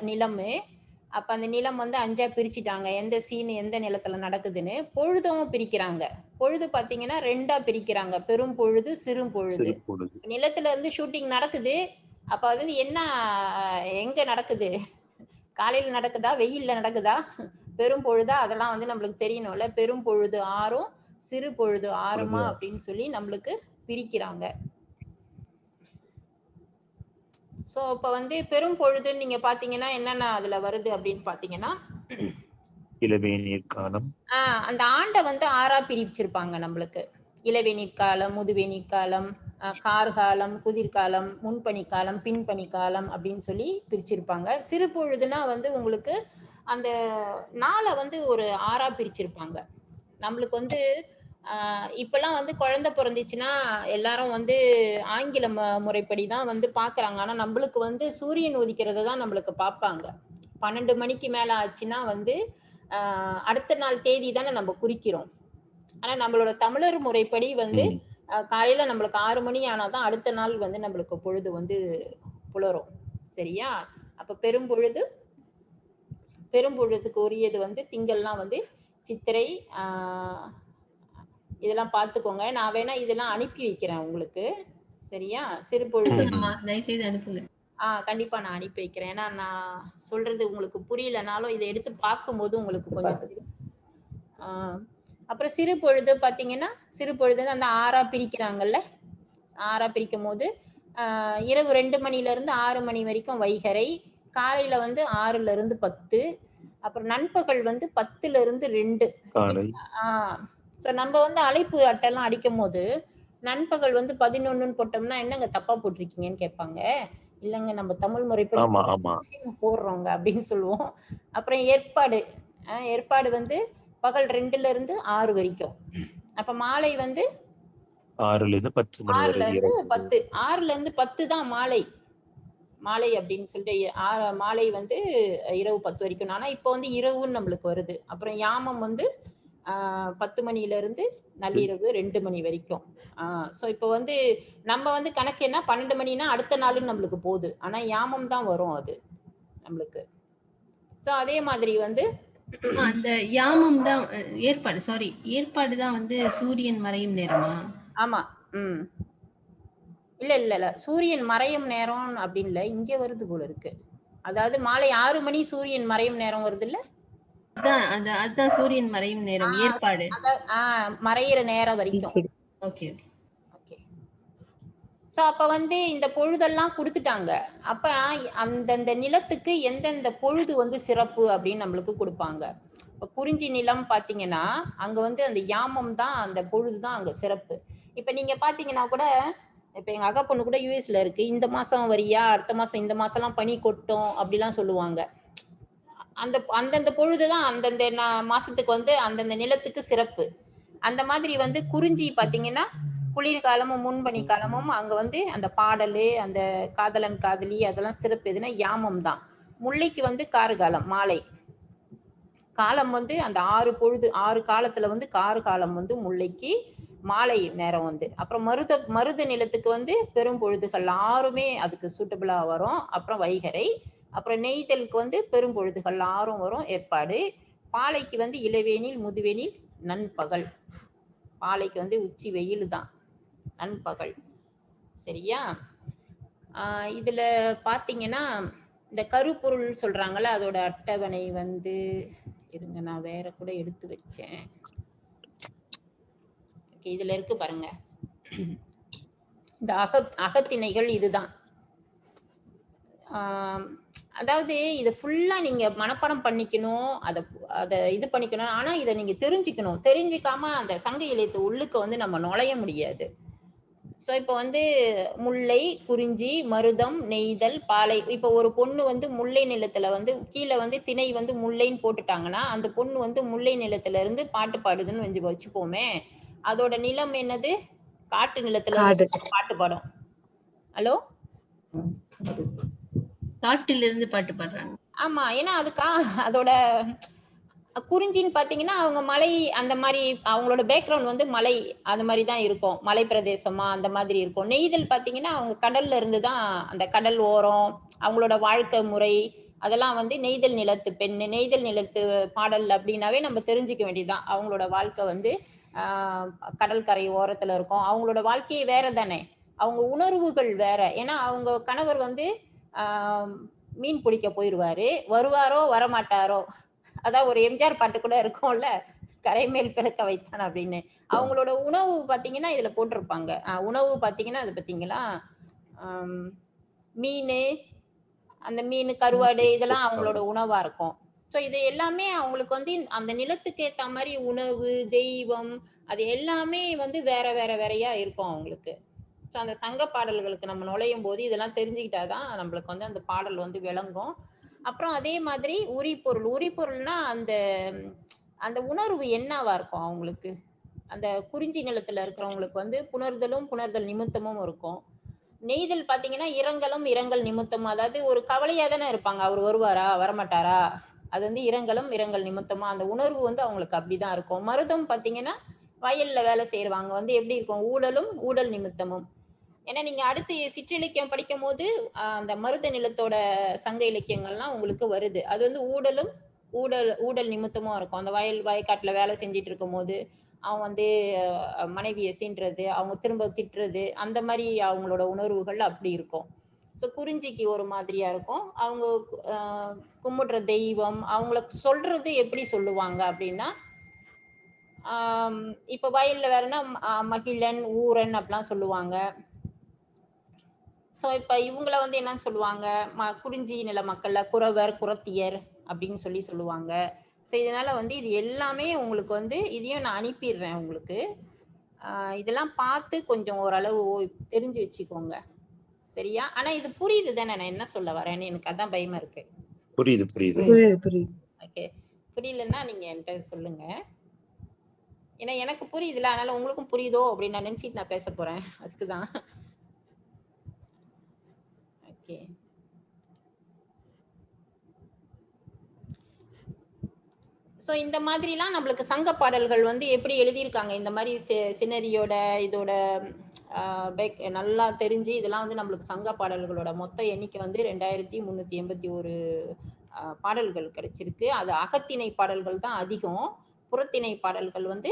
நிலமு. அப்ப அந்த நிலம் வந்து 5ஆ பிரிச்சுட்டாங்க, எந்த சீன் எந்த நிலத்துல நடக்குதுன்னு. பொழுதும் பிரிக்கிறாங்க. பொழுது பாத்தீங்கன்னா 2ஆ பிரிக்கிறாங்க, பெரும் பொழுது, சிறு பொழுது.
சிறு பொழுது.
நிலத்துல இருந்து ஷூட்டிங் நடக்குது. அப்ப அது என்ன எங்க நடக்குது? காலையில நடக்குதா, வெயில்ல நடக்குதா, பெரும் பொழுதா, அதெல்லாம் வந்து நம்மளுக்கு தெரியணும்ல. பெரும் பொழுது 6ம் சிறு பொழுது 6மா அப்படின்னு சொல்லி நம்மளுக்கு பிரிக்கிறாங்க. சோ இப்ப வந்து பெரும் பொழுதுன்னு நீங்க பாத்தீங்கன்னா என்னென்ன அதுல வருது அப்படின்னு பாத்தீங்கன்னா,
இளவேநீர் காலம்.
அந்த ஆண்டை வந்து 6ஆ பிரிச்சிருப்பாங்க நம்மளுக்கு. இளவேநீர் காலம், முதுவேநீர் காலம், கார்காலம், குதிர்காலம், முன்பனிக்காலம், பின்பனிக்காலம் அப்படின்னு சொல்லி பிரிச்சிருப்பாங்க. சிறு பொழுதுனா வந்து உங்களுக்கு அந்த நாளை வந்து ஒரு 6ஆ பிரிச்சிருப்பாங்க. நம்மளுக்கு வந்து இப்பெல்லாம் வந்து குழந்தை பிறந்துச்சுன்னா எல்லாரும் வந்து ஆங்கில முறைப்படி தான் வந்து பாக்குறாங்க. ஆனா நம்மளுக்கு வந்து சூரியன் உதிக்கிறத தான் நம்மளுக்கு பார்ப்பாங்க. 12 மணிக்கு மேல ஆச்சுன்னா வந்து அடுத்த நாள் தேதி தானே நம்ம குறிக்கிறோம். ஆனா நம்மளோட தமிழர் முறைப்படி வந்து காலையில நம்மளுக்கு 6 மணி ஆனாதான் அடுத்த நாள் வந்து நம்மளுக்கு பொழுது வந்து புலரும். சரியா? அப்ப பெரும்பொழுதுக்கு உரியது வந்து திங்கள்லாம் வந்து சித்திரை. இதெல்லாம் பார்த்துக்கோங்க. நான் வேணா இதெல்லாம் அனுப்பி வைக்கிறேன் உங்களுக்கு. சரியா? சிறு பொழுது
தயவுசெய்து அனுப்புங்க.
கண்டிப்பா நான் அனுப்பி வைக்கிறேன். ஏன்னா நான் சொல்றது உங்களுக்கு புரியலனாலும் இதை எடுத்து பார்க்கும்போது உங்களுக்கு கொஞ்சம் தெரியும். அப்புறம் சிறு பொழுது பாத்தீங்கன்னா, சிறு பொழுது அந்த 6ஆ பிரிக்கிறாங்கல்ல. 6ஆ பிரிக்கும் போது இரவு 2 மணில இருந்து 6 மணி வரைக்கும் வைகறை, காலையில வந்து 6ல இருந்து 10, அப்புறம் நண்பகல் வந்து 10ல இருந்து 2 காலை. சோ நம்ம வந்து அழைப்பு அட்டைலாம் அடிக்கும் போது நண்பகல் வந்து 11ன்னு போட்டோம்னா என்னங்க தப்பா போட்டிருக்கீங்கன்னு கேட்பாங்க. இல்லைங்க நம்ம தமிழ் முறைப்படி போடுறோங்க அப்படின்னு சொல்லுவோம். அப்புறம் ஏற்பாடு வந்து பகல் 2ல இருந்து 6 வரைக்கும். அப்ப மாலை வந்து
6ல இருந்து 10 மணி வரை.
6ல இருந்து 10 தான் மாலை அப்படின்னு சொல்லிட்டு மாலை வந்து இரவு 10 வரைக்கும். ஆனா இப்ப வந்து இரவுன்னு நம்மளுக்கு வருது. அப்புறம் யாமம் வந்து 10 மணில இருந்து நள்ளிரவு 2 மணி வரைக்கும். சோ இப்ப வந்து நம்ம வந்து கணக்கு என்ன 12 மணினா அடுத்த நாளுன்னு நம்மளுக்கு போகுது. ஆனா யாமம் தான் வரும் அது நம்மளுக்கு. சோ அதே மாதிரி வந்து
அந்த யாமம் தான் ஏற்பாடு தான் வந்து சூரியன் மறையும் நேரமா?
ஆமா. இல்ல சூரியன் மறையும் நேரம் அப்படின்னு இல்ல, இங்க வருது போல இருக்கு. அதாவது மாலை 6 மணி சூரியன் மறையும் நேரம் வருது இல்ல.
அதான் சூரியன் மறையும் நேரம் ஏற்பாடு.
மறையிற நேரம் வரைக்கும்.
ஓகே.
சோ அப்ப வந்து இந்த பொழுதெல்லாம் கொடுத்துட்டாங்க. அப்ப அந்தந்த நிலத்துக்கு எந்தெந்த பொழுது வந்து சிறப்பு அப்படின்னு நம்மளுக்கு கொடுப்பாங்க. இப்ப குறிஞ்சி நிலம் பாத்தீங்கன்னா அங்க வந்து அந்த யாமம் தான், அந்த பொழுதுதான் அங்க சிறப்பு. இப்ப நீங்க பாத்தீங்கன்னா கூட, இப்ப எங்க அக்கா பொண்ணு கூட யூஎஸ்ல இருக்கு. இந்த மாசம் வரியா, அடுத்த மாசம் இந்த மாசம் எல்லாம் பனி கொட்டும் அப்படிலாம் சொல்லுவாங்க. அந்தந்த பொழுதுதான் அந்தந்த மாசத்துக்கு வந்து அந்தந்த நிலத்துக்கு சிறப்பு. அந்த மாதிரி வந்து குறிஞ்சி பாத்தீங்கன்னா குளிர்காலமும் முன்பனி காலமும் அங்க வந்து அந்த பாடலு, அந்த காதலன் காதலி அதெல்லாம் சிறப்பு எதுனா யாமம் தான். முல்லைக்கு வந்து கார்காலம் மாலை காலம் வந்து அந்த 6 காலத்துல வந்து கார்காலம் வந்து முல்லைக்கு மாலை நேரம் வந்து. அப்புறம் மருத நிலத்துக்கு வந்து பெரும் பொழுதுகள் 6மே அதுக்கு சூட்டபிளா வரும். அப்புறம் வைகறை, அப்புறம் நெய்தலுக்கு வந்து பெரும் பொழுதுகள் 6ம் வரும் ஏற்பாடு. பாலைக்கு வந்து இளவேனில் முதுவேனில் நண்பகல். பாலைக்கு வந்து உச்சி வெயில் தான், நண்பகல். சரியா? இதுல பாத்தீங்கன்னா இந்த கருப்பொருள் சொல்றாங்கல்ல, அதோட அட்டவணை வந்து இருங்க, நான் வேற கூட எடுத்து வச்சேன். இதுல இருக்கு பாருங்க. இந்த அகத்திணைகள் இதுதான். அதாவது இதை ஃபுல்லா நீங்க மனப்பாடம் பண்ணிக்கணும், அதை இது பண்ணிக்கணும். ஆனா இதை நீங்க தெரிஞ்சுக்கணும். தெரிஞ்சுக்காம அந்த சங்க இலக்கியத்து உள்ளுக்கு வந்து நம்ம நுழைய முடியாது. சோ இப்ப வந்து முல்லை, குறிஞ்சி, மருதம், நெய்தல், பாலை. இப்ப ஒரு பொண்ணு வந்து முல்லை நிலத்துல வந்து கீழே வந்து திணை வந்து முல்லைன்னு போட்டுட்டாங்கன்னா அந்த பொண்ணு வந்து முல்லை நிலத்துல இருந்து பாட்டு பாடுதுன்னு வச்சுப்போமே, அதோட நிலம் என்னது? காட்டு நிலத்துல பாட்டு பாடும். ஹலோ,
காட்டிலிருந்து பாட்டு பாடுறாங்க.
ஆமா, ஏன்னா அதோட குறிஞ்சின்னு பாத்தீங்கன்னா அவங்க மலை அந்த மாதிரி, அவங்களோட பேக்ரவுண்ட் வந்து மலை அந்த மாதிரி தான் இருக்கும், மலை பிரதேசமா அந்த மாதிரி இருக்கும். நெய்தல் பாத்தீங்கன்னா அவங்க கடல்ல இருந்துதான், அந்த கடல் ஓரம் அவங்களோட வாழ்க்கை முறை அதெல்லாம் வந்து நெய்தல் நிலத்து பெண்ணு, நெய்தல் நிலத்து பாடல் அப்படின்னாவே நம்ம தெரிஞ்சுக்க வேண்டியதுதான். அவங்களோட வாழ்க்கை வந்து கடல் கரை ஓரத்துல இருக்கோம். அவங்களோட வாழ்க்கையே வேற தானே, அவங்க உணர்வுகள் வேற. ஏன்னா அவங்க கணவர் வந்து ஆஹ் மீன் பிடிக்க போயிருவாரு, வருவாரோ வரமாட்டாரோ. அதான் ஒரு எம்ஜிஆர் பாட்டு கூட இருக்கும்ல, கரை மேல் பிறக்க வைத்தான் அப்படின்னு. அவங்களோட உணவு பாத்தீங்கன்னா இதுல போட்டிருப்பாங்க. உணவு பாத்தீங்கன்னா அது பாத்தீங்களா, மீன், அந்த மீன் கருவாடு இதெல்லாம் அவங்களோட உணவா இருக்கும். ஸோ இது எல்லாமே அவங்களுக்கு வந்து அந்த நிலத்துக்கு ஏத்த மாதிரி உணவு, தெய்வம், அது எல்லாமே வந்து வேற வேற வேறையா இருக்கும் அவங்களுக்கு. ஸோ அந்த சங்க பாடல்களுக்கு நம்ம நுழையும் போது இதெல்லாம் தெரிஞ்சுக்கிட்டாதான் நம்மளுக்கு வந்து அந்த பாடல் வந்து விளங்கும். அப்புறம் அதே மாதிரி உரிப்பொருள், உரிப்பொருள்னா அந்த அந்த உணர்வு என்னவா இருக்கும் அவங்களுக்கு. அந்த குறிஞ்சி நிலத்துல இருக்கிறவங்களுக்கு வந்து புணர்தலும் புணர்தல் நிமித்தமும் இருக்கும். நெய்தல் பாத்தீங்கன்னா இரங்கலும் இரங்கல் நிமித்தமும், அதாவது ஒரு கவலையா தானே இருப்பாங்க, அவர் வருவாரா வரமாட்டாரா, அது வந்து இரங்கலும் இரங்கல் நிமித்தமா அந்த உணர்வு வந்து அவங்களுக்கு அப்படிதான் இருக்கும். மருதம் பாத்தீங்கன்னா வயல்ல வேலை செய்யறவங்க வந்து எப்படி இருக்கும், ஊடலும் ஊடல் நிமித்தமும். ஏன்னா நீங்க அடுத்து சிற்றிலக்கியம் படிக்கும் போது அந்த மருத நிலத்தோட சங்க இலக்கியங்கள்லாம் உங்களுக்கு வருது. அது வந்து ஊடலும் ஊடல் நிமித்தமா இருக்கும். அந்த வயக்காட்டுல வேலை செஞ்சுட்டு இருக்கும் போது அவன் வந்து மனைவியை சீன்றது, அவங்க திரும்ப திட்டுறது, அந்த மாதிரி அவங்களோட உணர்வுகள் அப்படி இருக்கும். ஸோ குறிஞ்சிக்கு ஒரு மாதிரியா இருக்கும். அவங்க கும்பிடுற தெய்வம், அவங்களுக்கு சொல்றது எப்படி சொல்லுவாங்க அப்படின்னா, இப்ப வயல்ல வேறன்னா மகிழன், ஊரன் அப்படிலாம் சொல்லுவாங்க. ஸோ இப்ப இவங்கள வந்து என்னன்னு சொல்லுவாங்க, குறிஞ்சி நில மக்கள்ல குறவர், குறத்தியர் அப்படின்னு சொல்லுவாங்க. ஸோ இதனால வந்து இது எல்லாமே உங்களுக்கு வந்து இதையும் நான் அனுப்பிடுறேன் உங்களுக்கு. இதெல்லாம் பார்த்து கொஞ்சம் ஓரளவு தெரிஞ்சு வச்சுக்கோங்க, சரியா? ஆனா இது புரியுது தானே நான் என்ன சொல்ல வரேன்னு? எனக்கு அதான் பயமா இருக்கு.
புரியுது புரியுது
புரியுது.
ஓகே, புரியலன்னா நீங்க என்கிட்ட சொல்லுங்க. ஏன்னா எனக்கு புரியுதுல, அதனால உங்களுக்கும் புரியுதோ அப்படின்னு நான் நினைச்சிட்டு நான் பேச போறேன், அதுக்குதான். ஓகே, ஸோ இந்த மாதிரிலாம் நம்மளுக்கு சங்க பாடல்கள் வந்து எப்படி எழுதியிருக்காங்க, இந்த மாதிரி சினரியோட இதோட நல்லா தெரிஞ்சு இதெல்லாம் வந்து நம்மளுக்கு சங்க பாடல்களோட மொத்த எண்ணிக்கை வந்து 2381 பாடல்கள் கிடைச்சிருக்கு. அது அகத்திணை பாடல்கள் தான் அதிகம். புறத்திணை பாடல்கள் வந்து,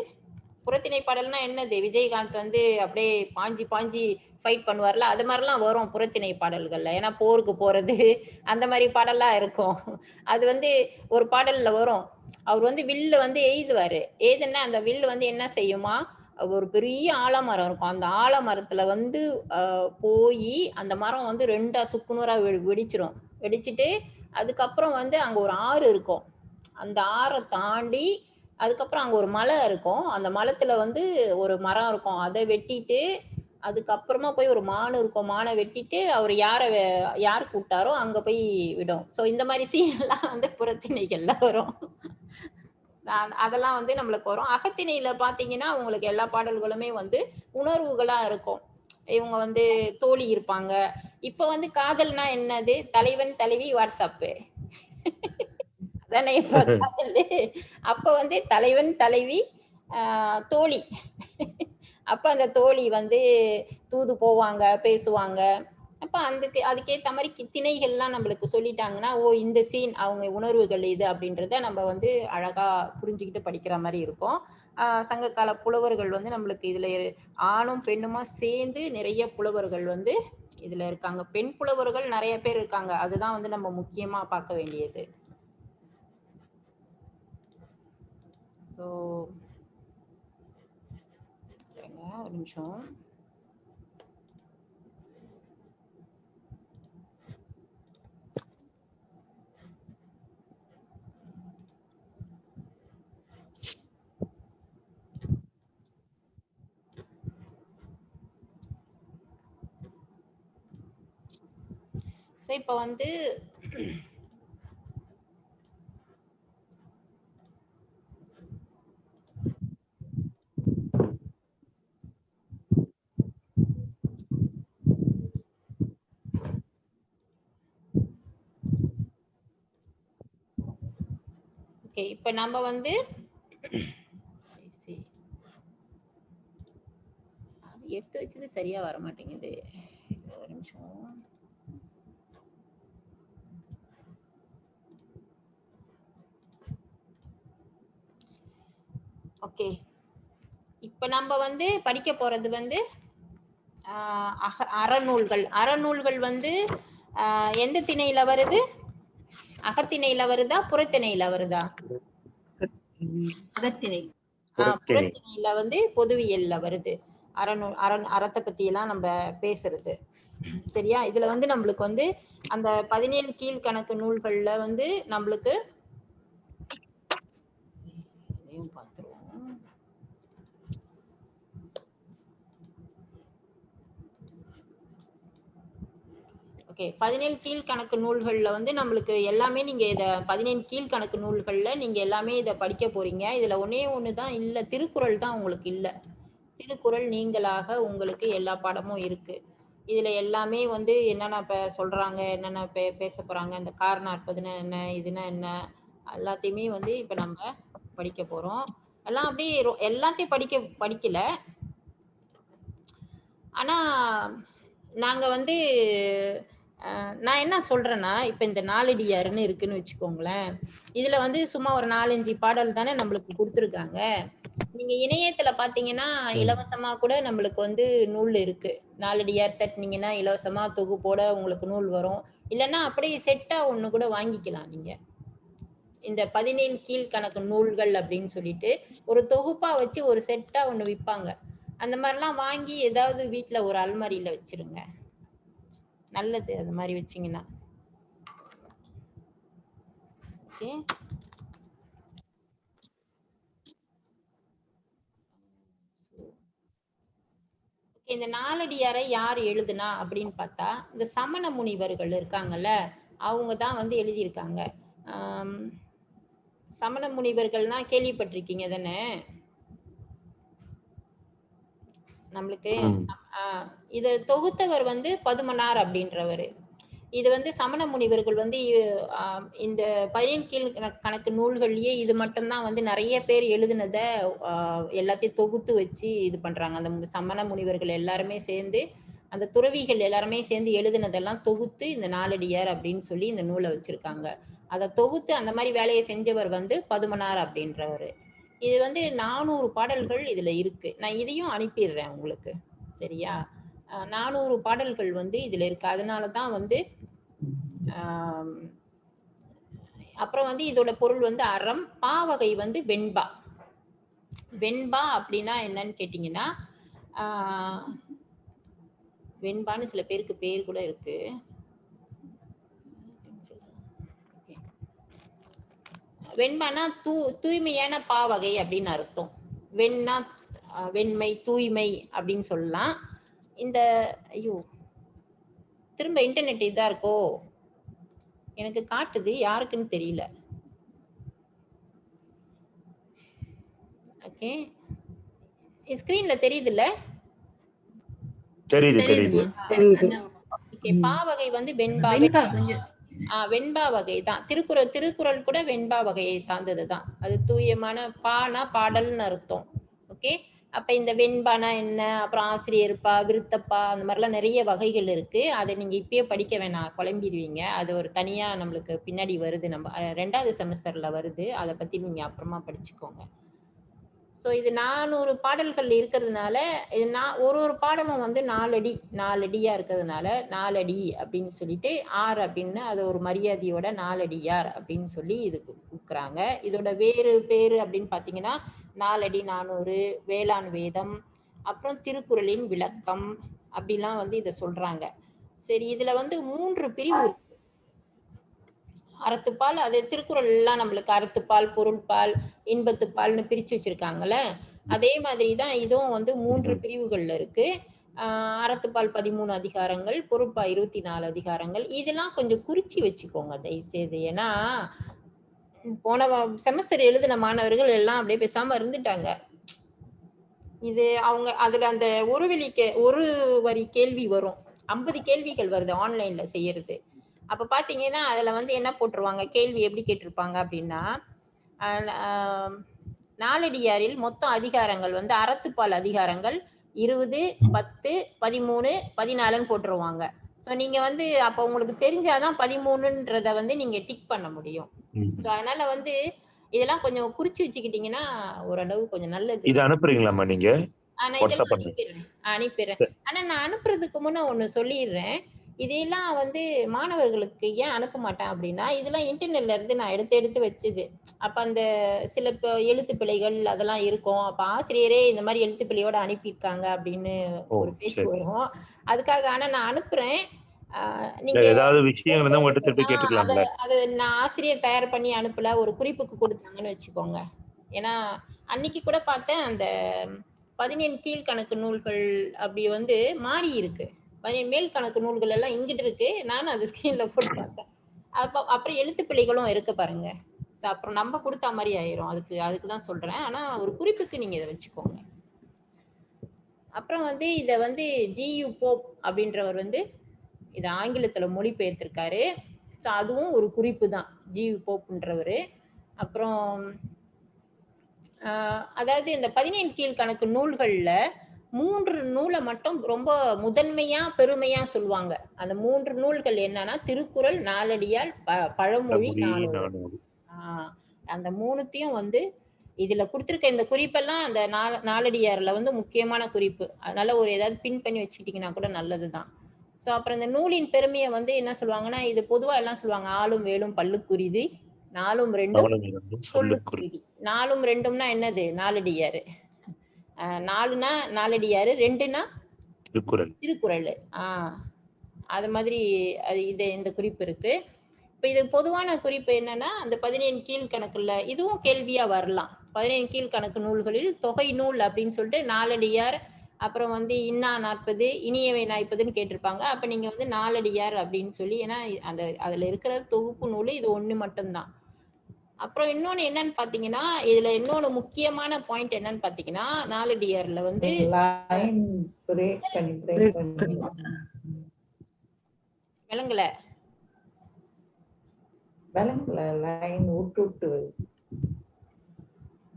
புறத்திணை பாடல்னா என்னது, விஜயகாந்த் வந்து அப்படியே பாஞ்சி பாஞ்சி ஃபைட் பண்ணுவார்ல, அது மாதிரிலாம் வரும் புறத்திணை பாடல்கள்ல. ஏன்னா போருக்கு போறது அந்த மாதிரி பாடல்லாம் இருக்கும். அது வந்து ஒரு பாடல்ல வரும், அவர் வந்து வில்லு வந்து எய்துவாரு. எய்துன்னா அந்த வில்லு வந்து என்ன செய்யுமா, ஒரு பெரிய ஆலமரம் இருக்கும், அந்த ஆலமரத்துல வந்து போய் அந்த மரம் வந்து 2ஆ சுக்குநூறா வெடிச்சிரும். வெடிச்சிட்டு அதுக்கப்புறம் வந்து அங்க ஒரு ஆறு இருக்கும், அந்த ஆறை தாண்டி அதுக்கப்புறம் அங்க ஒரு மலை இருக்கும், அந்த மலத்துல வந்து ஒரு மரம் இருக்கும், அதை வெட்டிட்டு அதுக்கப்புறமா போய் ஒரு மான் இருக்கும், மானை வெட்டிட்டு அவர் யார் கூப்பிட்டாரோ அங்க போய் விடும். ஸோ இந்த மாதிரி சீன் எல்லாம் வந்து புறத்திணைகள்ல வரும். அதெல்லாம் வந்து நம்மளுக்கு வரும். அகத்திணையில பாத்தீங்கன்னா உங்களுக்கு எல்லா பாடல்களுமே வந்து உணர்வுகளா இருக்கும். இவங்க வந்து தோழி இருப்பாங்க. இப்ப வந்து காதல்னா என்னது, தலைவன் தலைவி வாட்ஸ்அப்பு அதானே இப்ப காதல். அப்ப வந்து தலைவன் தலைவி தோழி. அப்ப அந்த தோழி வந்து தூது போவாங்க, பேசுவாங்க. அப்ப அதுக்கேத்த மாதிரி திணைகள்லாம் நம்மளுக்கு சொல்லிட்டாங்கன்னா, ஓ இந்த சீன் அவங்க உணர்வுகள் இது அப்படின்றத நம்ம வந்து அழகா புரிஞ்சுக்கிட்டு படிக்கிற மாதிரி இருக்கும். சங்ககால புலவர்கள் வந்து நம்மளுக்கு இதுல ஆணும் பெண்ணுமா சேர்ந்து நிறைய புலவர்கள் வந்து இதுல இருக்காங்க. பெண் புலவர்கள் நிறைய பேர் இருக்காங்க, அதுதான் வந்து நம்ம முக்கியமா பார்க்க வேண்டியது. ஸோ ஒரு நிமிஷம். ஸோ இப்போ வந்து ஓகே, இப்போ நம்ம வந்து எடுத்து வச்சது சரியா வர மாட்டேங்குது, ஒரு நிமிஷம். ஓகே, இப்ப நம்ம வந்து படிக்க போறது வந்து அறநூல்கள். அறநூல்கள் வந்து எந்த திணையில வருது? அகத்திணையில வருதா புறத்திணையில வருதா?
அகத்திணை.
புறத்திணையில வந்து பொதுவியல்ல வருது. அறத்தை பத்தி எல்லாம் நம்ம பேசுறது சரியா. இதுல வந்து நம்மளுக்கு வந்து அந்த 17 கீழ்கணக்கு நூல்கள்ல வந்து நம்மளுக்கு ஓகே 17 கீழ்கணக்கு நூல்கள்ல வந்து நம்மளுக்கு எல்லாமே நீங்க இத 17 கீழ்கணக்கு நூல்கள்ல நீங்க எல்லாமே இத படிக்க போறீங்க. இதுல ஒண்ணுதான் இல்ல, திருக்குறள் தான் உங்களுக்கு இல்ல. திருக்குறள் நீங்களாக உங்களுக்கு எல்லா பாடமும் இருக்கு. இதுல எல்லாமே வந்து என்னென்ன சொல்றாங்க, என்னென்ன பேச போறாங்க, இந்த காரணாற்பதுன்னா என்ன, இதுனா என்ன, எல்லாத்தையுமே வந்து இப்ப நம்ம படிக்க போறோம். எல்லாம் அப்படியே எல்லாத்தையும் படிக்கல. ஆனா நாங்க வந்து நான் என்ன சொல்றேன்னா, இப்ப இந்த நாலடியாருன்னு இருக்குன்னு வச்சுக்கோங்களேன். இதுல வந்து சும்மா ஒரு 4-5 பாடல் தானே நம்மளுக்கு கொடுத்துருக்காங்க. நீங்க இணையத்துல பாத்தீங்கன்னா இலவசமா கூட நம்மளுக்கு வந்து நூல் இருக்கு. நாலடியார் தட்டினீங்கன்னா இலவசமா தொகுப்போட உங்களுக்கு நூல் வரும். இல்லைன்னா அப்படியே செட்டா ஒண்ணு கூட வாங்கிக்கலாம். நீங்க இந்த 17 கீழ்கணக்கு நூல்கள் அப்படின்னு சொல்லிட்டு ஒரு தொகுப்பா வச்சு ஒரு செட்டா ஒண்ணு விற்பாங்க. அந்த மாதிரிலாம் வாங்கி ஏதாவது வீட்டுல ஒரு அல்மாரியில வச்சிருங்க. நல்லது அது மாதிரி வச்சீங்கன்னா. ஓகே, இந்த நாலடியாரை யார் எழுதுனா அப்படின்னு பார்த்தா இந்த சமண முனிவர்கள் இருக்காங்கல்ல, அவங்க தான் வந்து எழுதியிருக்காங்க. சமண முனிவர்கள்னா கேள்விப்பட்டிருக்கீங்க தானே? நம்மளுக்கு இத தொகுத்தவர் வந்து பதுமனார் அப்படின்றவர். இது வந்து சமண முனிவர்கள் வந்து இந்த 17 கீழ்கணக்கு நூல்கள்லயே இது மட்டும்தான் வந்து நிறைய பேர் எழுதுனத எல்லாத்தையும் தொகுத்து வச்சு இது பண்றாங்க. அந்த சமண முனிவர்கள் எல்லாருமே சேர்ந்து, அந்த துறவிகள் எல்லாருமே சேர்ந்து எழுதுனதெல்லாம் தொகுத்து இந்த நாலடியார் அப்படின்னு சொல்லி இந்த நூலை வச்சிருக்காங்க. அதை தொகுத்து அந்த மாதிரி வேலையை செஞ்சவர் வந்து பதுமனார் அப்படின்றவர். இது வந்து 400 பாடல்கள் இதுல இருக்கு. நான் இதையும் அனுப்பிடுறேன் உங்களுக்கு, சரியா? 400 பாடல்கள் வந்து இதுல இருக்கு. அதனாலதான் வந்து அப்புறம் வந்து இதோட பொருள் வந்து அறம், பாவகை வந்து வெண்பா. வெண்பா அப்படின்னா என்னன்னு கேட்டீங்கன்னா, வெண்பான்னு சில பேருக்கு பேர் கூட இருக்கு. வெண்பானா தூய்மையான பாவகை அப்படின்னு அர்த்தம். வெண்ணா வெண்மை, தூய்மை அப்படின்னு சொல்லலாம். இந்த ஐயோ திரும்ப இன்டர்நெட் இதா இருக்கோ, எனக்கு காட்டுது, யாருக்குன்னு தெரியல. ஓகே, ஸ்கிரீன்ல தெரியுதுல்ல?
தெரியுது.
பாவகை வந்து வெண்பா. வெண்பா வகை தான். திருக்குறள் கூட வெண்பா வகையை சார்ந்ததுதான். அது தூயமான பானா பாடல்னு அர்த்தம். ஓகே, அப்ப இந்த வெண்பானா என்ன, அப்புறம் ஆசிரியர்ப்பா, விருத்தப்பா, அந்த மாதிரிலாம் நிறைய வகைகள் இருக்கு. அதை நீங்க இப்பயே படிக்க வேணாம், குழம்பிடுவீங்க. அது ஒரு தனியா நம்மளுக்கு பின்னாடி வருது, நம்ம 2வது செமஸ்டர்ல வருது. அதை பத்தி நீங்க அப்புறமா படிச்சுக்கோங்க. ஸோ இது 400 பாடல்கள் இருக்கிறதுனால இது ஒரு பாடமும் வந்து 4 அடியா இருக்கிறதுனால 4 அடி அப்படின்னு சொல்லிட்டு 6 அப்படின்னு அது ஒரு மரியாதையோட 4 அடியார் அப்படின்னு சொல்லி இதுக்கு கொடுக்குறாங்க. இதோட வேறு பேரு அப்படின்னு பார்த்தீங்கன்னா 4 அடி 400, வேளாண் வேதம், அப்புறம் திருக்குறளின் விளக்கம் அப்படிலாம் வந்து இதை சொல்றாங்க. சரி, இதுல வந்து 3 பிரிவு இருக்கு. அறத்துப்பால், அது திருக்குறள் எல்லாம் நம்மளுக்கு அறத்துப்பால், பொருள்பால், இன்பத்துப்பால்னு பிரிச்சு வச்சிருக்காங்கல்ல, அதே மாதிரிதான் இதுவும் வந்து 3 பிரிவுகள்ல இருக்கு. அறத்துப்பால் 13 அதிகாரங்கள், பொருட்பால் 24 அதிகாரங்கள். இதெல்லாம் கொஞ்சம் குறிச்சு வச்சுக்கோங்க தயவு செய்து. ஏன்னா போன செமஸ்டர் எழுதின மாணவர்கள் எல்லாம் அப்படியே பேசாம இருந்துட்டாங்க. இது அவங்க அதுல அந்த ஒரு வரி கேள்வி வரும், 50 கேள்விகள் வருது ஆன்லைன்ல செய்யறது. அப்ப பாத்தீங்கன்னா அதுல வந்து என்ன போட்டுருவாங்க, கேள்வி எப்படி கேட்டிருப்பாங்க அப்படின்னா, நாலடியாரில் மொத்தம் அதிகாரங்கள் வந்து அறத்துப்பால் அதிகாரங்கள் 20, 10, 13, 14 போட்டுருவாங்க. ஸோ நீங்க வந்து அப்ப உங்களுக்கு தெரிஞ்சாதான் 13ன்றத வந்து நீங்க டிக் பண்ண முடியும். ஸோ அதனால வந்து இதெல்லாம் கொஞ்சம் குறிச்சு வச்சுக்கிட்டீங்கன்னா ஓரளவு கொஞ்சம் நல்லது.
இது அனுப்புறீங்களாம்மா நீங்க?
ஆனா
வாட்ஸ்அப்
இதெல்லாம்
பண்ணு.
அனுப்பிடுறேன். ஆனா நான் அனுப்புறதுக்கு முன்ன ஒண்ணு சொல்லிடுறேன். இதெல்லாம் வந்து மாணவர்களுக்கு ஏன் அனுப்ப மாட்டேன் அப்படின்னா, இதெல்லாம் இன்டர்நெட்ல இருந்து நான் எடுத்து வச்சது. அப்ப அந்த சில எழுத்து பிழைகள் அதெல்லாம் இருக்கும். அப்ப ஆசிரியரே இந்த மாதிரி எழுத்து பிழையோட அனுப்பியிருக்காங்க அப்படின்னு ஒரு பேச்சு வரும். அதுக்காக ஆனா நான் அனுப்புறேன். நீங்க
ஏதாவது விஷயம் இருந்தா உங்ககிட்ட திருப்பி கேட்டுக்கலாம்ல.
அது நான் ஆசிரியர் தயார் பண்ணி அனுப்பல, ஒரு குறிப்புக்கு கொடுத்தாங்கன்னு வச்சுக்கோங்க. ஏன்னா அன்னைக்கு கூட பார்த்தேன், அந்த 17 கீழ்கணக்கு நூல்கள் அப்படி வந்து மாறி இருக்கு. 17 மேல் கணக்கு நூல்கள் எல்லாம் இங்கிட்டு இருக்கு. நானும் அது ஸ்கிரீன்ல போட்டு பார்த்தேன். அப்புறம் எழுத்து பிழைகளும் இருக்கு பாருங்க. அப்புறம் நம்ம கொடுத்த மாதிரி ஆயிரும். அதுக்குதான் சொல்றேன். ஆனா ஒரு குறிப்புக்கு நீங்க இதை வச்சுக்கோங்க. அப்புறம் வந்து இத வந்து ஜியு போப் அப்படின்றவர் வந்து இதை ஆங்கிலத்துல மொழிபெயர்த்திருக்காரு. அதுவும் ஒரு குறிப்பு தான், ஜியு போப்ன்றவரு. அப்புறம் அதாவது இந்த 17 கீழ்கணக்கு நூல்கள்ல 3 நூலை மட்டும் ரொம்ப முதன்மையா பெருமையா சொல்லுவாங்க. அந்த 3 நூல்கள் என்னன்னா திருக்குறள், நாலடியார், பழமொழி, நானூறு. அந்த 3த்தையும் வந்து இதுல கொடுத்திருக்க இந்த குறிப்பெல்லாம் அந்த நாலடியார்ல வந்து முக்கியமான குறிப்பு. அதனால ஒரு ஏதாவது பின் பண்ணி வச்சுக்கிட்டீங்கன்னா கூட நல்லதுதான். சோ அப்புறம் இந்த நூலின் பெருமையை வந்து என்ன சொல்லுவாங்கன்னா, இது பொதுவா எல்லாம் சொல்லுவாங்க, ஆளும் வேலும் பல்லுக்குரிது, 4ம் 2ம் சொல்லுக்குரிது. 4ம் 2ம்னா என்னது? நாலடியாரு. 4னா நாலடியாரு, 2னா திருக்குறள். அது மாதிரி இந்த குறிப்பு இருக்கு. இப்ப இது பொதுவான குறிப்பு என்னன்னா, அந்த 17 கீழ்கணக்குல இதுவும் கேள்வியா வரலாம். 17 கீழ்கணக்கு நூல்களில் தொகை நூல் அப்படின்னு சொல்லிட்டு நாலடியார், அப்புறம் வந்து இன்னா 40, இனியவை 40ன்னு கேட்டிருப்பாங்க. அப்ப நீங்க வந்து நாலடியார் அப்படின்னு சொல்லி, ஏன்னா அதுல இருக்கிற தொகுப்பு நூல் இது ஒண்ணு மட்டும்தான். அப்புறம் இன்னொன்னு என்னன்னு பாத்தீங்கன்னா, இதுல இன்னொன்னு முக்கியமான பாயிண்ட் என்னன்னு பாத்தீங்கன்னா, நாலடியார்ல வந்து விளங்கல
லைன் விட்டு வருது.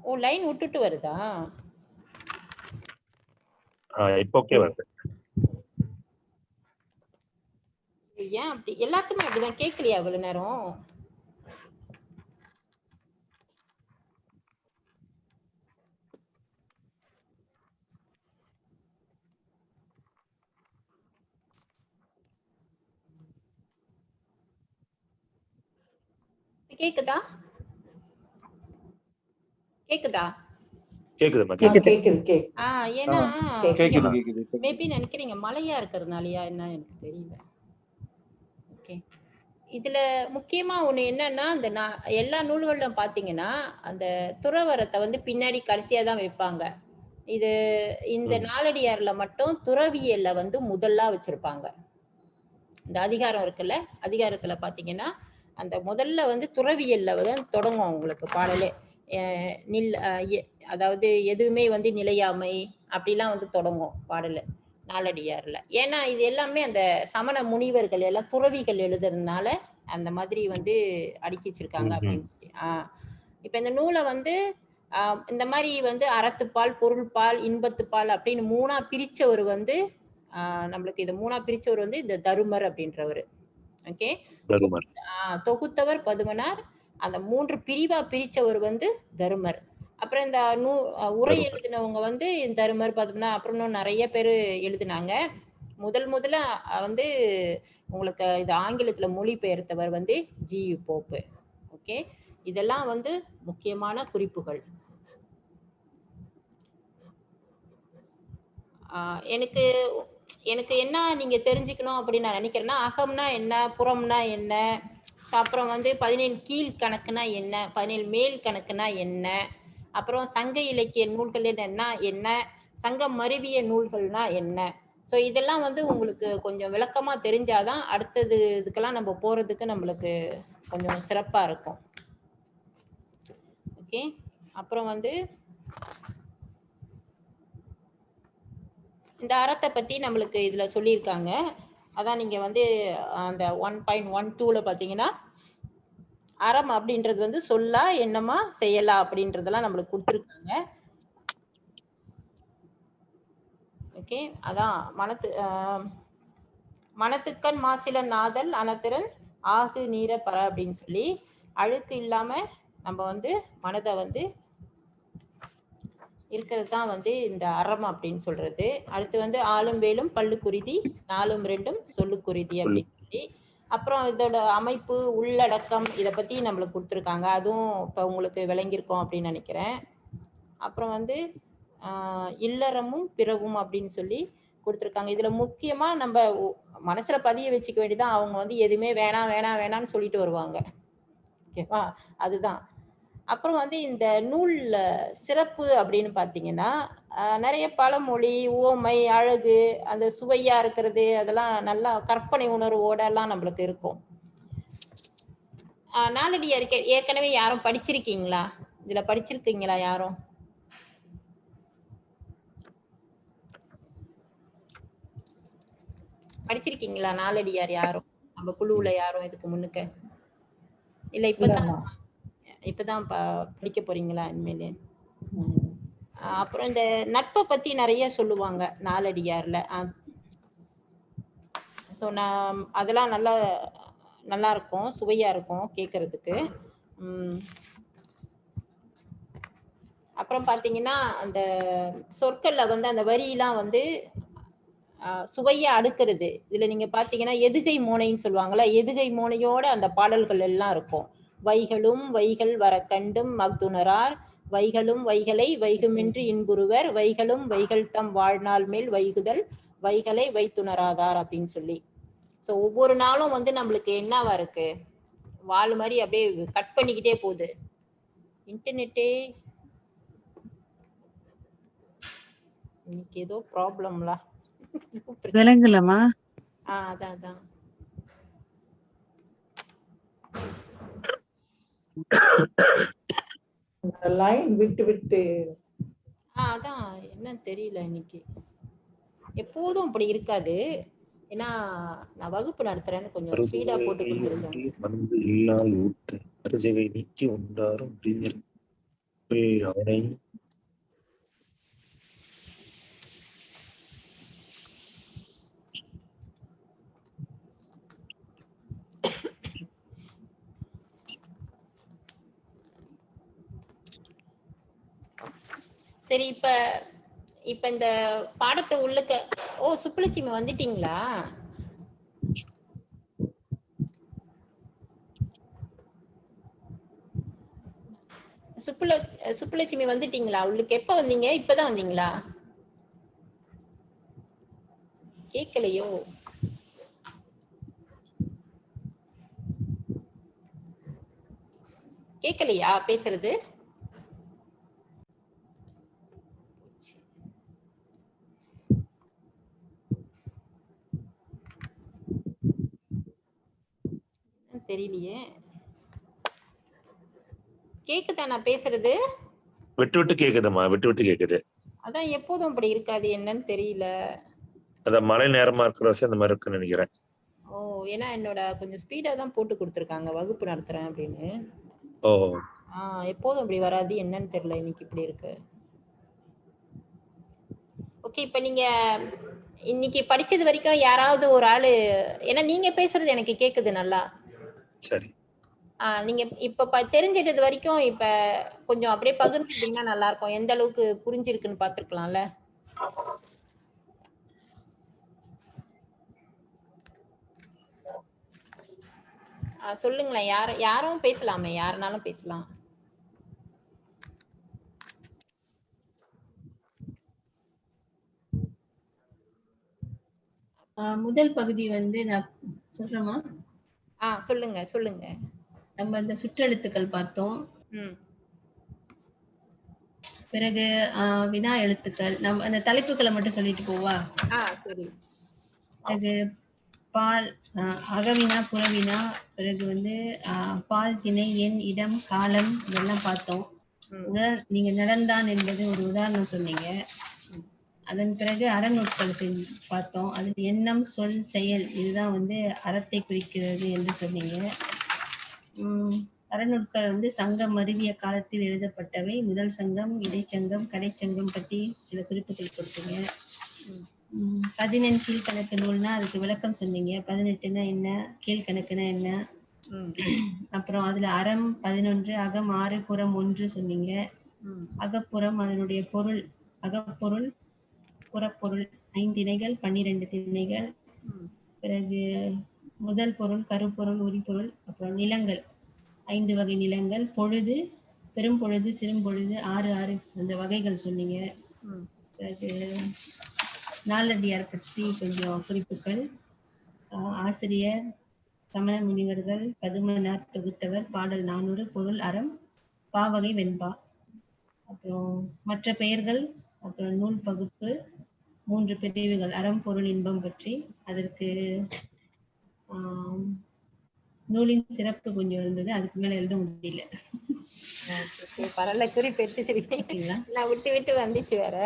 ஓ, லைன் விட்டுட்டு வருதா?
இப்போ ஓகே வருது.
ஏன் அப்படி? எல்லாத்துக்குமே அப்படிதான் கேட்கலையா இவ்வளவு நேரம்? கேக்குதா? கேக்குதா? ஏன்னா மேபி நினைக்கிறீங்க மழையா இருக்கிறதுனாலயா என்ன எனக்கு தெரியல. ஓகே, இதுல முக்கியமா ஒண்ணு என்னன்னா, அந்த எல்லா நூல்களிலும் பாத்தீங்கன்னா அந்த துறவரத்தை வந்து பின்னாடி கடைசியா தான் வைப்பாங்க. இந்த நாலடியார்ல மட்டும் துறவியல்ல வந்து முதல்ல வச்சிருப்பாங்க. இந்த அதிகாரம் இருக்குல்ல, அதிகாரத்துல பாத்தீங்கன்னா அந்த முதல்ல வந்து துறவியல்ல வந்து தொடங்கும் உங்களுக்கு பாடலே. அதாவது எதுவுமே வந்து நிலையாமை அப்படிலாம் வந்து தொடங்கும் பாடல நாலடியார்ல. ஏன்னா இது எல்லாமே அந்த சமண முனிவர்கள் எல்லாம் துறவிகள் எழுதுறதுனால அந்த மாதிரி வந்து அடுக்கி வச்சிருக்காங்க அப்படின்னு சொல்லி. இப்ப இந்த நூலை வந்து இந்த மாதிரி வந்து அறத்துப்பால், பொருள்பால், இன்பத்துப்பால் அப்படின்னு 3ஆ பிரிச்சவர் வந்து நம்மளுக்கு இது 3ஆ பிரிச்சவர் வந்து இந்த தருமர் அப்படின்றவர். ஓகே, தொகுத்தவர் பதுமனார். அந்த 3 பிரிவா பிரிச்சவர் வந்து தருமர். அப்புறம் இந்த உரை எழுதினவங்க வந்து தருமர், பதுமனார், அப்புறம் இன்னும் நிறைய பேரு எழுதினாங்க. முதல்ல வந்து உங்களுக்கு இது ஆங்கிலத்துல மொழிபெயர்த்தவர் வந்து ஜியு போப்பு. ஓகே, இதெல்லாம் வந்து முக்கியமான குறிப்புகள். எனக்கு என்ன நீங்க தெரிஞ்சுக்கணும் அப்படின்னு நான் நினைக்கிறேன்னா, அகம்னா என்ன, புறம்னா என்ன, அப்புறம் வந்து 17 கீழ்கணக்குனா என்ன, 17 மேல் கணக்குனா என்ன, அப்புறம் சங்க இலக்கிய நூல்கள் என்ன, சங்கம் மருவிய நூல்கள்னா என்ன. ஸோ இதெல்லாம் வந்து உங்களுக்கு கொஞ்சம் விளக்கமா தெரிஞ்சாதான் அடுத்தது இதுக்கெல்லாம் நம்ம போறதுக்கு நம்மளுக்கு கொஞ்சம் சிறப்பா இருக்கும். ஓகே, அப்புறம் வந்து இந்த அறத்தை பத்தி நம்மளுக்கு இதுல சொல்லியிருக்காங்க. அதான் நீங்க வந்து அந்த 1.12ல பாத்தீங்கன்னா, அறம் அப்படின்றது வந்து சொல்லா, எண்ணமா, செயலா அப்படின்றதெல்லாம் நம்மளுக்கு கொடுத்துருக்காங்க. ஓகே, அதான் மனத்துக்கண் மாசில நாதல் அனத்திரன் ஆகு நீர பர அப்படின்னு சொல்லி, அழுக்கு இல்லாம நம்ம வந்து மனதை வந்து இருக்கிறது தான் வந்து இந்த அறம் அப்படின்னு சொல்றது. அடுத்து வந்து ஆளும் வேலும் பல்லு குருதி, நாலும் ரெண்டும் சொல்லு குருதி அப்படின்னு சொல்லி, அப்புறம் இதோட அமைப்பு உள்ளடக்கம் இதை பத்தி நம்மளுக்கு கொடுத்துருக்காங்க. அதுவும் இப்போ உங்களுக்கு விளங்கியிருக்கோம் அப்படின்னு நினைக்கிறேன். அப்புறம் வந்து இல்லறமும் பிறவும் அப்படின்னு சொல்லி கொடுத்துருக்காங்க. இதுல முக்கியமா நம்ம மனசுல பதிய வச்சுக்க வேண்டியதான். அவங்க வந்து எதுவுமே வேணாம் வேணாம் வேணாம்னு சொல்லிட்டு வருவாங்க. ஓகேவா? அதுதான். அப்புறம் வந்து இந்த நூல்ல சிறப்பு அப்படின்னு பாத்தீங்கன்னா நிறைய பழமொழி, உவமை, அழகு, அந்த சுவையா இருக்கிறது, அதெல்லாம் நல்லா கற்பனை உணர்வோட எல்லாம் நம்மளுக்கு இருக்கும். நாலடியார் ஏற்கனவே யாரும் படிச்சிருக்கீங்களா? இதுல படிச்சிருக்கீங்களா யாரும்? படிச்சிருக்கீங்களா நாலடியார் யாரும் நம்ம குழுவுல யாரும் இதுக்கு முன்னுக்க? இல்ல இப்பதான் படிக்க போறீங்களா இனிமேல்? அப்புறம் இந்த நட்பை பத்தி நிறைய சொல்லுவாங்க நாலடியார்ல. ஸோ நான் அதெல்லாம் நல்லா இருக்கும், சுவையா இருக்கும் கேட்கறதுக்கு. அப்புறம் பாத்தீங்கன்னா அந்த சொற்கள்ல வந்து அந்த வரியெல்லாம் வந்து சுவையா அடுக்கிறது. இதுல நீங்க பாத்தீங்கன்னா எதுகை மோனைன்னு சொல்லுவாங்கல்ல, எதுகை மோனையோட அந்த பாடல்கள் எல்லாம் இருக்கும். வைகளும் வைகள் வர கண்டும் மக்துணரார், வைகளும் வைகளை வைகுமின்றி இன்புறுவர், வைகளும் வைகள் தம் வாழ்நாள் மேல் வைகுதல் வைகளை வைத்துணராதார் அப்படின்னு சொல்லி. ஸோ ஒவ்வொரு நாளும் வந்து நம்மளுக்கு என்னவா இருக்கு, வாழ் மாதிரி அப்படியே கட் பண்ணிக்கிட்டே போகுது. இன்டர்நெட்டே இன்னைக்கு ஏதோ ப்ராப்ளம்ல
விளங்கலமா?
அதான்
லைன் விட்டு விட்டு
அதான் என்னன்னு தெரியல. இன்னைக்கு எப்போதும் அப்படி இருக்காது. ஏன்னா நான் வகுப்பு நடத்துறேன்னு கொஞ்சம் ஸ்பீடா போட்டு கொடுத்துருக்கேன். சரி, இப்ப இந்த பாடத்தை உள்ளுக்க சுப்புலட்சுமி வந்துட்டீங்களா? சுப்புலட்சுமி வந்துட்டீங்களா உள்ளுக்கு? எப்ப வந்தீங்க? இப்பதான் வந்தீங்களா? கேட்கலையோ? கேட்கலையா பேசுறது? தெரியலையே. கேக்குதா நான் பேசுறது?
விட்டு விட்டு கேக்குதுமா, விட்டு விட்டு கேக்குது.
அதான் எப்போதும் அப்படி இருக்காது, என்னன்னு தெரியல.
அதான் மழை நேரமா இருக்கிற அந்த மாதிரி இருக்குன்னு நினைக்கிறேன்.
ஏன்னா என்னோட கொஞ்சம் ஸ்பீடா தான் போட்டு கொடுத்துருக்காங்க வகுப்பு நடத்துறேன் அப்படின்னு. எப்போதும் அப்படி வராது, என்னன்னு தெரியல, இன்னைக்கு இப்படி இருக்கு. ஓகே, இப்ப நீங்க இன்னைக்கு படிச்சது வரைக்கும் யாராவது ஒரு ஆளு, ஏன்னா நீங்க பேசுறது எனக்கு கேக்குது நல்லா.
சரி,
நீங்க இப்ப தெரிஞ்சிட்டது வரைக்கும் இப்ப கொஞ்சம் அப்படியே பகிர்ந்துட்டீங்கன்னா நல்லா இருக்கும். எந்த அளவுக்கு புரிஞ்சிருக்குன்னு பாத்துருக்கலாம்ல. சொல்லுங்களேன். யாரும் பேசலாமே, யாருனாலும் பேசலாம்.
முதல் பகுதி வந்து நான் சொல்றேமா?
சொல்லுங்க.
நம்ம இந்த சுற்றெழுத்துக்கள் பார்த்தோம். பிறகு வினா எழுத்துக்கள். நம்ம அந்த தலைப்புகளை மட்டும் சொல்லிட்டு போவா?
சரி.
பிறகு பால், அகவினா புறவினா, பிறகு வந்து பால், திணை, எண், இடம், காலம் இதெல்லாம் பார்த்தோம். நீங்க நடந்தான் என்பது ஒரு உதாரணம் சொன்னீங்க. அதன் பிறகு அறநூட்கள் பார்த்தோம். அது எண்ணம், சொல், செயல் இதுதான் வந்து அறத்தை குறிக்கிறது என்று சொன்னீங்க. அறநூட்கள் வந்து சங்கம் மருவிய காலத்தில் எழுதப்பட்டவை. முதல் சங்கம், இடைச்சங்கம், கடைச்சங்கம் பற்றி சில குறிப்புகள் கொடுத்தீங்க. 15 கீழ்கணக்கு நூல்னா அதுக்கு விளக்கம் சொன்னீங்க. 18னா என்ன, கீழ்கணக்குனா என்ன, அப்புறம் அதுல அறம் 11, அகம் 6, புறம் 1 சொன்னீங்க. அகப்புறம் அதனுடைய பொருள், அகப்பொருள், புறப்பொருள் 5 திணைகள், 12 திணைகள். பிறகு முதல் பொருள், கருப்பொருள், உரிப்பொருள். அப்புறம் நிலங்கள் 5 வகை நிலங்கள், பொழுது, பெரும் பொழுது, சிறும்பொழுது, 6 அந்த வகைகள் சொன்னீங்க. பிறகு நாலடியார் பற்றி கொஞ்சம் குறிப்புகள். ஆசிரியர், சமண முனிவர்கள், பதுமனார் தொகுத்தவர், பாடல் 400, பொருள் அறம், பாவகை வெண்பா. அப்புறம் மற்ற பெயர்கள், அப்புறம் நூல் பகுப்பு, 3 பிரிவுகள், அறம் பொருள் இன்பம் பற்றி. அதற்கு நூலின் சிறப்பு கொஞ்சம் இருந்தது, அதுக்கு மேல எழுத முடியல.
பரவாயில்ல, குறிப்பு எடுத்துச்சிருக்கீங்களா? நான் விட்டு விட்டு வந்துச்சு வேற.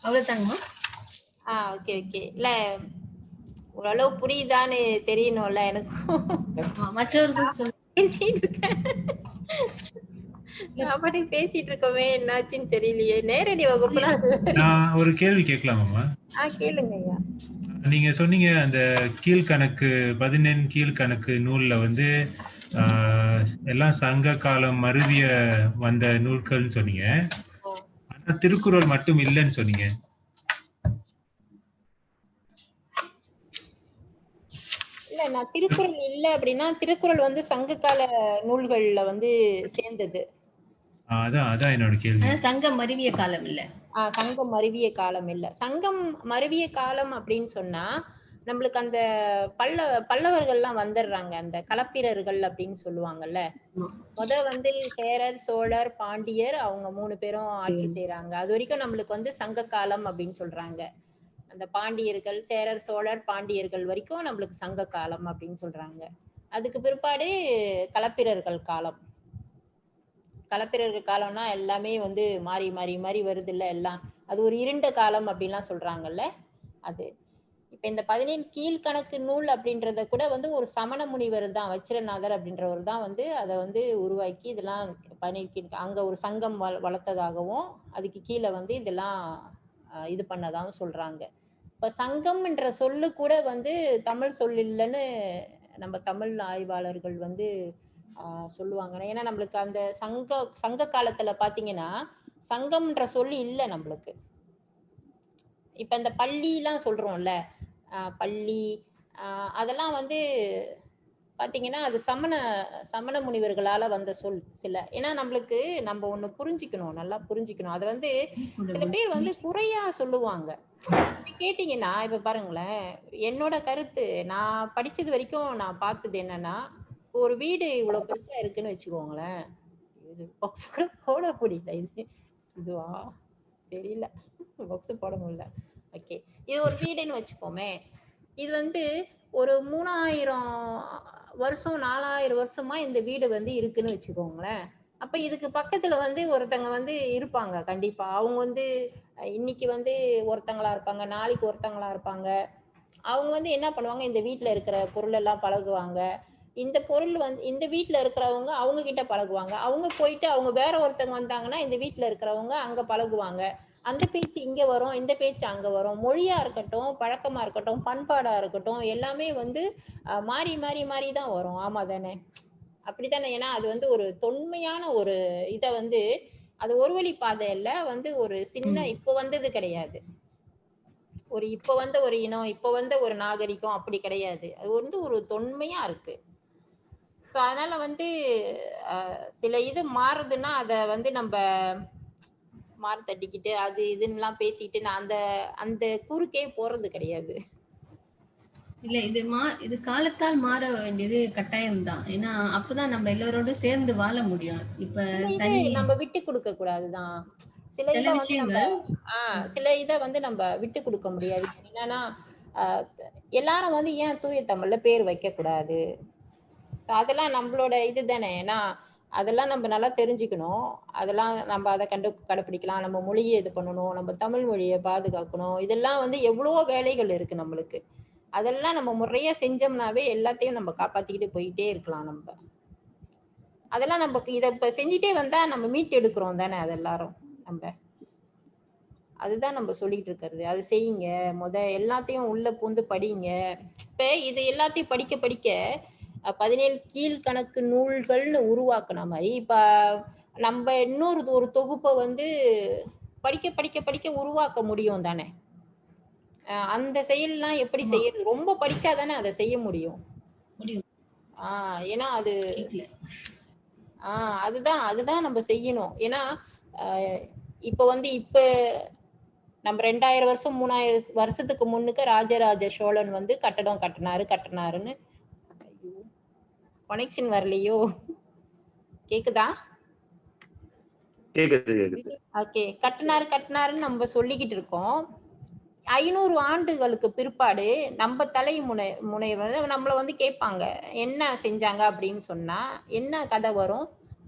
அவ்வளவுதாங்கம்மா.
Okay okay. இல்ல ஓரளவு புரியுதான்னு தெரியணும்ல எனக்கும்.
மற்றவர்கள்
பேசிட்டு இருக்கேன், நான் பாட்டுக்கு பேசிட்டு இருக்கோமே, என்னாச்சுன்னு தெரியலையே. நேரடி வகுப்புல
நான் ஒரு கேள்வி கேட்கலாமாம்மா?
கேளுங்க ஐயா.
நீங்க சொன்னீங்க அந்த கீழ்கணக்கு 14 கீழ்கணக்கு நூல்ல வந்து எல்லாம் சங்க காலம் மருவிய வந்த நூல்கள்னு சொன்னீங்க. ஆனா திருக்குறள் மட்டும் இல்லைன்னு சொன்னீங்க.
இல்ல, நான் திருக்குறள் இல்ல அப்படின்னா திருக்குறள் வந்து சங்க கால நூல்கள்ல வந்து சேர்ந்தது.
அதான் என்னோட கேள்வி.
சங்கம் மருவிய காலம் இல்ல.
சங்கம் மருவிய காலம் இல்ல. சங்கம் மருவிய காலம் அப்படின்னு சொன்னா நம்மளுக்கு அந்த பல்லவர்கள்லாம் வந்துடுறாங்க, அந்த களப்பிரர்கள் அப்படின்னு சொல்லுவாங்கல்ல. வந்து சேரர், சோழர், பாண்டியர், அவங்க 3 பேரும் ஆட்சி செய்யறாங்க. அது வரைக்கும் நம்மளுக்கு வந்து சங்க காலம் அப்படின்னு சொல்றாங்க. அந்த பாண்டியர்கள், சேரர், சோழர், பாண்டியர்கள் வரைக்கும் நம்மளுக்கு சங்க காலம் அப்படின்னு சொல்றாங்க. அதுக்கு பிற்பாடு களப்பிரர்கள் காலம். களப்பிரர்கள் காலம்னா எல்லாமே வந்து மாறி மாறி மாறி வருது இல்ல எல்லாம். அது ஒரு இருண்ட காலம் அப்படின்லாம் சொல்றாங்கல்ல. அது இப்ப இந்த 17 கீழ்கணக்கு நூல் அப்படின்றத கூட வந்து ஒரு சமண முனிவர் தான், வச்சிரநாதர் அப்படின்றவர் தான் வந்து அதை வந்து உருவாக்கி இதெல்லாம் 17 அங்க ஒரு சங்கம் வளர்த்ததாகவும் அதுக்கு கீழே வந்து இதெல்லாம் இது பண்ணதாகவும் சொல்றாங்க. இப்ப சங்கம்ன்ற சொல்லு கூட வந்து தமிழ் சொல் இல்லைன்னு நம்ம தமிழ் ஆய்வாளர்கள் வந்து சொல்லுவாங்க. ஏன்னா நம்மளுக்கு அந்த சங்க காலத்துல பாத்தீங்கன்னா சங்கம்ன்ற சொல்லி இல்லை நம்மளுக்கு. இப்ப இந்த பள்ளி எல்லாம் சொல்றோம்ல, பள்ளி அதெல்லாம் வந்து பாத்தீங்கன்னா அது சமண முனிவர்களால வந்த சொல் சில. ஏன்னா நம்மளுக்கு நம்ம ஒண்ணு புரிஞ்சுக்கணும், நல்லா புரிஞ்சுக்கணும். அதை வந்து சில பேர் வந்து குறையா சொல்லுவாங்க. கேட்டீங்கன்னா இப்ப பாருங்களேன், என்னோட கருத்து, நான் படிச்சது வரைக்கும் நான் பார்த்தது என்னன்னா, ஒரு வீடு இவ்வளவு பெருசா இருக்குன்னு வச்சுக்கோங்களேன், இது பாக்ஸ் கூட போட முடியல. இதுவா தெரியல, பாக்ஸ் போட முடியல. ஓகே, இது ஒரு வீடுன்னு வச்சுக்கோமே. இது வந்து ஒரு 3000 வருஷம் 4000 வருஷமா இந்த வீடு வந்து இருக்குன்னு வச்சுக்கோங்களேன். அப்ப இதுக்கு பக்கத்துல வந்து ஒருத்தங்க வந்து இருப்பாங்க கண்டிப்பா. அவங்க வந்து இன்னைக்கு வந்து ஒருத்தங்களா இருப்பாங்க, நாளைக்கு ஒருத்தங்களா இருப்பாங்க. அவங்க வந்து என்ன பண்ணுவாங்க, இந்த வீட்டுல இருக்கிற பொருள் எல்லாம் பழகுவாங்க. இந்த பொருள் வந்து இந்த வீட்டுல இருக்கிறவங்க அவங்க கிட்ட பழகுவாங்க. அவங்க போயிட்டு அவங்க வேற ஒருத்தங்க வந்தாங்கன்னா இந்த வீட்டுல இருக்கிறவங்க அங்க பழகுவாங்க. அந்த பேச்சு இங்க வரும், இந்த பேச்சு அங்க வரும். மொழியா இருக்கட்டும், பழக்கமா இருக்கட்டும், பண்பாடா இருக்கட்டும், எல்லாமே வந்து மாறி மாறி மாறி தான் வரும். ஆமா தானே? அப்படித்தானே? ஏன்னா அது வந்து ஒரு தொன்மையான ஒரு இதை வந்து அது ஒரு வழி பாதையில வந்து ஒரு சின்ன இப்போ வந்தது கிடையாது. இப்ப வந்த ஒரு இனம், இப்ப வந்த ஒரு நாகரிகம் அப்படி கிடையாது. அது வந்து ஒரு தொன்மையா இருக்கு. சோ அதனால வந்து சில இது மாறுதுன்னா அத வந்து நம்ம மாறு தட்டிக்கிட்டு அது இதுன்னெல்லாம் பேசிட்டு நான் அந்த குறுக்கே போறது கிடையாது.
இல்ல, இது காலத்தால் மாற வேண்டியது கட்டாயம் தான். ஏன்னா அப்பதான் நம்ம எல்லாரோட சேர்ந்து வாழ முடியும். இப்ப
நம்ம விட்டு கொடுக்க கூடாதுதான். சில இதை வந்து நம்ம சில இதை வந்து நம்ம விட்டு கொடுக்க முடியாது. என்னன்னா எல்லாரும் வந்து ஏன் தூய தமிழ்ல பேர் வைக்க கூடாது? அதெல்லாம் நம்மளோட இது தானே. ஏன்னா அதெல்லாம் நம்ம நல்லா தெரிஞ்சுக்கணும். அதெல்லாம் நம்ம அதை கடைப்பிடிக்கலாம். நம்ம மொழியை இது பண்ணணும், நம்ம தமிழ் மொழியை பாதுகாக்கணும். இதெல்லாம் வந்து எவ்வளவோ வேலைகள் இருக்கு நம்மளுக்கு. அதெல்லாம் நம்ம முறையா செஞ்சோம்னாவே எல்லாத்தையும் நம்ம காப்பாத்திக்கிட்டு போயிட்டே இருக்கலாம். நம்ம அதெல்லாம் நம்ம இதை இப்ப செஞ்சுட்டே வந்தா நம்ம மீட்டு எடுக்கிறோம் தானே அது எல்லாரும் நம்ம. அதுதான் நம்ம சொல்லிட்டு இருக்கிறது. அது செய்யுங்க, எல்லாத்தையும் உள்ள பூந்து படிங்க. இப்ப இது எல்லாத்தையும் படிக்க படிக்க 17 கீழ்கணக்கு நூல்கள்னு உருவாக்குன மாதிரி இப்ப நம்ம இன்னொரு ஒரு தொகுப்பை வந்து படிக்க படிக்க படிக்க உருவாக்க முடியும் தானே. அந்த செயல்லாம் எப்படி செய்யறது? ரொம்ப படிச்சாதானே அதை செய்ய முடியும். ஏன்னா அது அதுதான் நம்ம செய்யணும். ஏன்னா இப்ப வந்து இப்ப நம்ம 2000 வருஷம் 3000 வருஷத்துக்கு முன்னுக்கு ராஜராஜ சோழன் வந்து கட்டடம் கட்டினாருன்னு கனெக்ஷன் வரலையோ? கேக்குதா? ஓகே, கட்டினாருன்னு நம்ம சொல்லிக்கிட்டு இருக்கோம். 500 ஆண்டுகளுக்கு பிற்பாடு நம்ம முனைவர் நம்மள வந்து கேட்பாங்க என்ன செஞ்சாங்க அப்படின்னு சொன்னா என்ன கதை வரும்?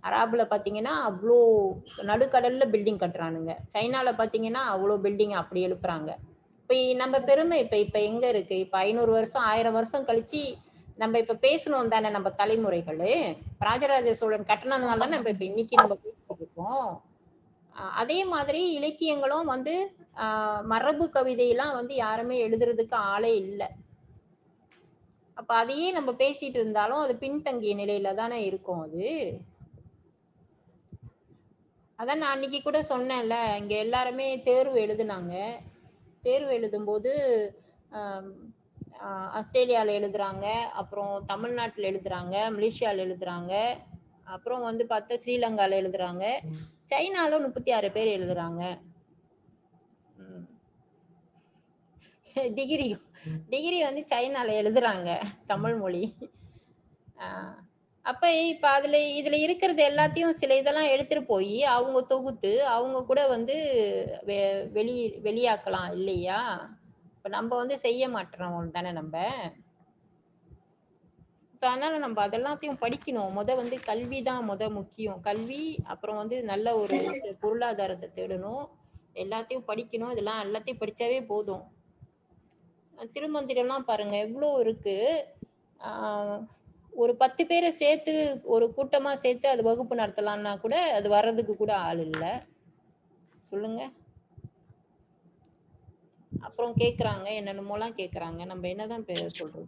அராபுல பாத்தீங்கன்னா அவ்வளோ நடுக்கடல்ல பில்டிங் கட்டுறானுங்க. சைனால பாத்தீங்கன்னா அவ்வளோ பில்டிங் அப்படி எழுப்புறாங்க. இப்ப நம்ம பெருமை இப்ப எங்க இருக்கு? இப்ப 500 வருஷம் 1000 வருஷம் கழிச்சு நம்ம இப்ப பேசணும் தானே. நம்ம தலைமுறைகள் ராஜராஜ சோழன் கட்டினதுனால தான் நம்ம இப்ப இன்னைக்கு நம்ம பேசிட்டு இருக்கோம். அதே மாதிரி இலக்கியங்களும் வந்து மரபு கவிதையெல்லாம் வந்து யாருமே எழுதுறதுக்கு ஆளே இல்லை. அப்ப அதையே நம்ம பேசிட்டு இருந்தாலும் அது பின்தங்கிய நிலையில தானே இருக்கும். அதான் நான் அன்னைக்கு கூட சொன்னேன்ல, இங்க எல்லாருமே தேர்வு எழுதுனாங்க. தேர்வு எழுதும்போது ஆஸ்திரேலியால எழுதுறாங்க, அப்புறம் தமிழ்நாட்டுல எழுதுறாங்க, மலேசியால எழுதுறாங்க, அப்புறம் வந்து பார்த்தா ஸ்ரீலங்கால எழுதுறாங்க, சைனால 36 பேர் எழுதுறாங்க. டிகிரி வந்து சைனால எழுதுறாங்க தமிழ் மொழி. அப்ப இப்ப இதுல இருக்கிறது எல்லாத்தையும் சில இதெல்லாம் எடுத்துட்டு போய் அவங்க தொகுத்து அவங்க கூட வந்து வெளியாக்கலாம் இல்லையா? இப்ப நம்ம வந்து செய்ய மாட்டோம் தானே நம்ம. அதனால நம்ம அதெல்லாத்தையும் படிக்கணும். வந்து கல்விதான் முக்கியம். கல்வி, அப்புறம் வந்து நல்ல ஒரு பொருளாதாரத்தை தேடணும், எல்லாத்தையும் படிக்கணும். இதெல்லாம் எல்லாத்தையும் படிச்சாவே போதும். திருமந்திரம்லாம் பாருங்க எவ்வளோ இருக்கு. ஒரு 10 பேரை சேர்த்து ஒரு கூட்டமா சேர்த்து அது வகுப்பு நடத்தலாம்னா கூட அது வர்றதுக்கு கூட ஆள் இல்லை. சொல்லுங்க. அப்புறம் கேக்குறாங்க, என்னென்னமோலாம் கேக்குறாங்க. நம்ம என்னதான் சொல்றது?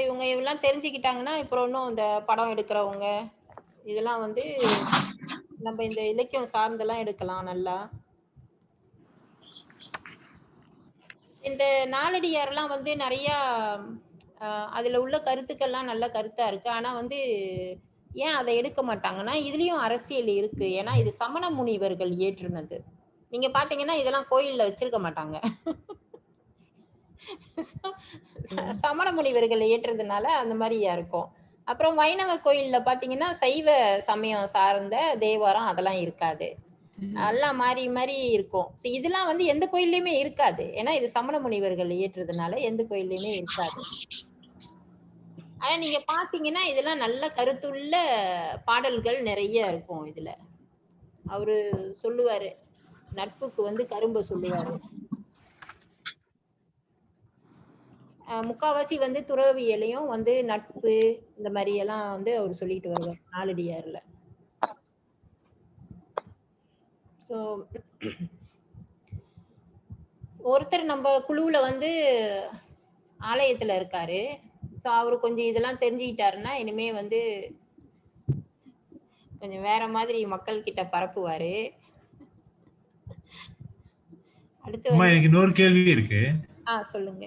இவங்க இவெல்லாம் தெரிஞ்சுக்கிட்டாங்கன்னா அப்புறம் இன்னும் இந்த படம் எடுக்கிறவங்க இதெல்லாம் வந்து நம்ம இந்த இலக்கியம் சார்ந்தெல்லாம் எடுக்கலாம் நல்லா. இந்த நாலடியாரெல்லாம் வந்து நிறைய அதுல உள்ள கருத்துக்கள்லாம் நல்ல கருத்தா இருக்கு. ஆனா வந்து ஏன் அதை எடுக்க மாட்டாங்கன்னா இதுலயும் அரசியல் இருக்கு. ஏன்னா இது சமண முனிவர்கள் இயற்றுனது. நீங்க பாத்தீங்கன்னா இதெல்லாம் கோயில்ல வச்சிருக்க மாட்டாங்க. சமண முனிவர்கள் ஏற்றதுனால அந்த மாதிரியா இருக்கும். அப்புறம் வைணவ கோயில்ல பாத்தீங்கன்னா சைவ சமயம் சார்ந்த தேவாரம் அதெல்லாம் இருக்காது. எல்லாம் மாறி மாறி இருக்கும். இதெல்லாம் வந்து எந்த கோயில்லையுமே இருக்காது. ஏன்னா இது சமண முனிவர்கள் ஏற்றதுனால எந்த கோயில்லையுமே இருக்காது. ஆனா நீங்க பாத்தீங்கன்னா இதெல்லாம் நல்ல கருத்துள்ள பாடல்கள் நிறைய இருக்கும். இதுல அவரு சொல்லுவாரு, நட்புக்கு வந்து கரும்ப சொல்லுவாரு. முக்காவாசி வந்து துறவியலையும் வந்து நட்பு இந்த மாதிரி எல்லாம் வந்து அவர் சொல்லிட்டு வருவார் நாலடியார்ல. சோ ஒருத்தர் நம்ம குழுவுல வந்து ஆலயத்துல இருக்காரு. சோ அவரு கொஞ்சம் இதெல்லாம் தெரிஞ்சுக்கிட்டாருன்னா இனிமே வந்து கொஞ்சம் வேற மாதிரி மக்கள் கிட்ட பரப்புவாரு. அடுத்து
எனக்கு இன்னொரு கேள்வி இருக்கு.
சொல்லுங்க.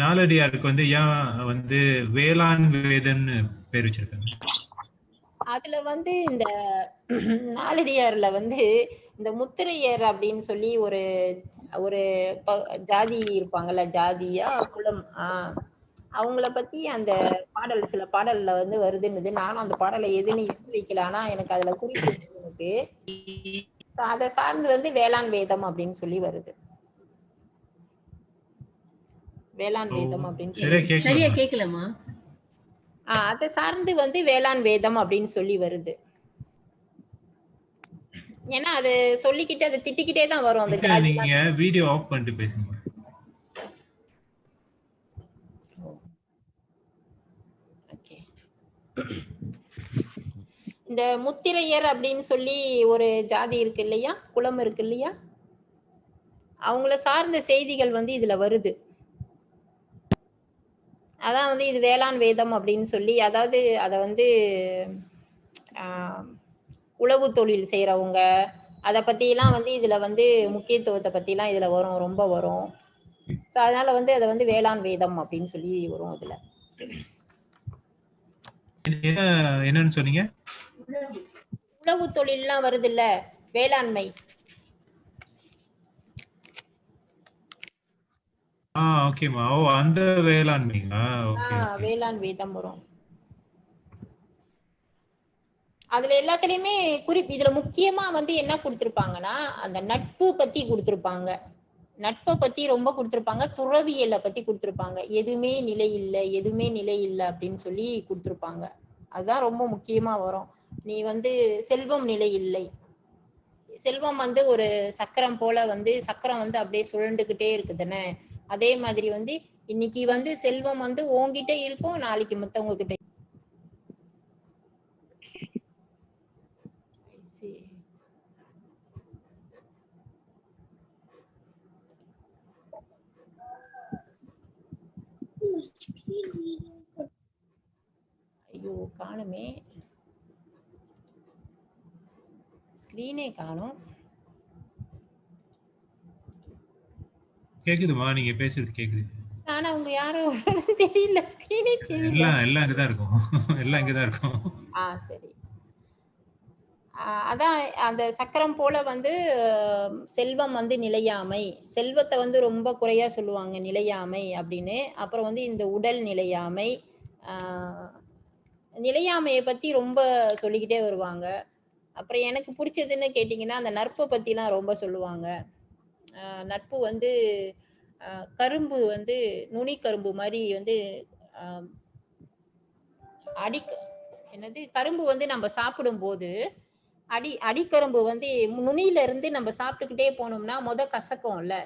நாலடியாருக்கு வந்து ஏன் வந்து வேளாண் வேதன்னு பேர் வச்சிருக்காங்க?
அதுல வந்து இந்த நாலடியார்ல வந்து இந்த முத்திரையர் அப்படின்னு சொல்லி ஒரு ஒரு ஜாதி இருப்பாங்கல்ல, ஜாதியா குலம், அவங்கள பத்தி அந்த பாடல் சில பாடல்ல வந்து வருதுன்னு. நானும் அந்த பாடலை எதுன்னு வைக்கல, ஆனா எனக்கு அதுல குறிப்பு எனக்கு அதை சார்ந்து வந்து வேளாண் வேதம் அப்படின்னு சொல்லி வருது. வேளாண் வேதம் அப்படின்னு
சரியா கேக்கலமா?
அதை சார்ந்து வந்து வேளாண் வேதம் அப்படின்னு சொல்லி வருது. ஏன்னா அது சொல்லிக்கிட்டு அதை திட்டிக்கிட்டே தான் வரும். அந்த ஜாதி.
நீங்க வீடியோ ஆஃப் பண்ணிட்டு பேசுங்க.
ஓகே. இந்த முத்திரையர் அப்படின்னு சொல்லி ஒரு ஜாதி இருக்கு இல்லையா, குலம் இருக்கு இல்லையா, அவங்கள சார்ந்த செய்திகள் வந்து இதுல வருது. அதான் வந்து இது வேளாண் வேதம் அப்படின்னு சொல்லி, அதாவது அத வந்து உழவு தொழில் செய்யறவங்க அதை பத்தி எல்லாம் வந்து இதுல வந்து முக்கியத்துவத்தை பத்தி எல்லாம் இதுல வரும், ரொம்ப வரும். சோ அதனால வந்து அதை வந்து வேளாண் வேதம் அப்படின்னு சொல்லி வரும் அதுல.
என்னன்னு சொன்னீங்க?
உழவு தொழில் எல்லாம் வருது இல்ல, வேளாண்மை.
ஓகேமா. ஓ, அந்த வேளாண்மைங்களா? Okay okay.
வேளாண் வேதம் வரும். அதுல எல்லாத்துலயுமே இதுல முக்கியமா வந்து என்ன கொடுத்திருப்பாங்கன்னா, அந்த நட்பு பத்தி கொடுத்திருப்பாங்க, நட்பை பத்தி ரொம்ப கொடுத்திருப்பாங்க, துறவியலை பத்தி கொடுத்திருப்பாங்க. எதுவுமே நிலை இல்லை, எதுவுமே நிலை இல்லை அப்படின்னு சொல்லி கொடுத்திருப்பாங்க. அதுதான் ரொம்ப முக்கியமா வரும். நீ வந்து செல்வம் நிலை இல்லை, செல்வம் வந்து ஒரு சக்கரம் போல வந்து சக்கரம் வந்து அப்படியே சுழண்டுகிட்டே இருக்குதுன்னு, அதே மாதிரி வந்து இன்னைக்கு வந்து செல்வம் வந்து உன்கிட்ட இருக்கும், நாளைக்கு மத்தவங்க கிட்ட. ஐயோ காணுமே, ஸ்கிரீனே காணும்.
கேக்குதுமா, நீங்க பேசுறது கேக்குது.
ஆனா அவங்க யாரும் தெரியல, ஸ்கிரீனே தெரியல.
எல்லாம் இங்கதான் இருக்கும். எல்லாம் இங்கதான் இருக்கும்.
சரி. அதான் அந்த சக்கரம் போல வந்து செல்வம் வந்து நிலையாமை, செல்வத்தை வந்து ரொம்ப குறையா சொல்லுவாங்க நிலையாமை அப்படின்னு. அப்புறம் வந்து இந்த உடல் நிலையாமை, நிலையாமையை பத்தி ரொம்ப சொல்லிக்கிட்டே வருவாங்க. அப்புறம் எனக்கு பிடிச்சதுன்னு கேட்டிங்கன்னா அந்த நட்பை பத்திலாம் ரொம்ப சொல்லுவாங்க. நட்பு வந்து கரும்பு வந்து நுனி கரும்பு மாதிரி வந்து என்னது கரும்பு வந்து நம்ம சாப்பிடும் போது அடிக்கரும்பு வந்து நுனியில இருந்து நம்ம சாப்பிட்டுக்கிட்டே போனோம்னா கசக்கும்ல,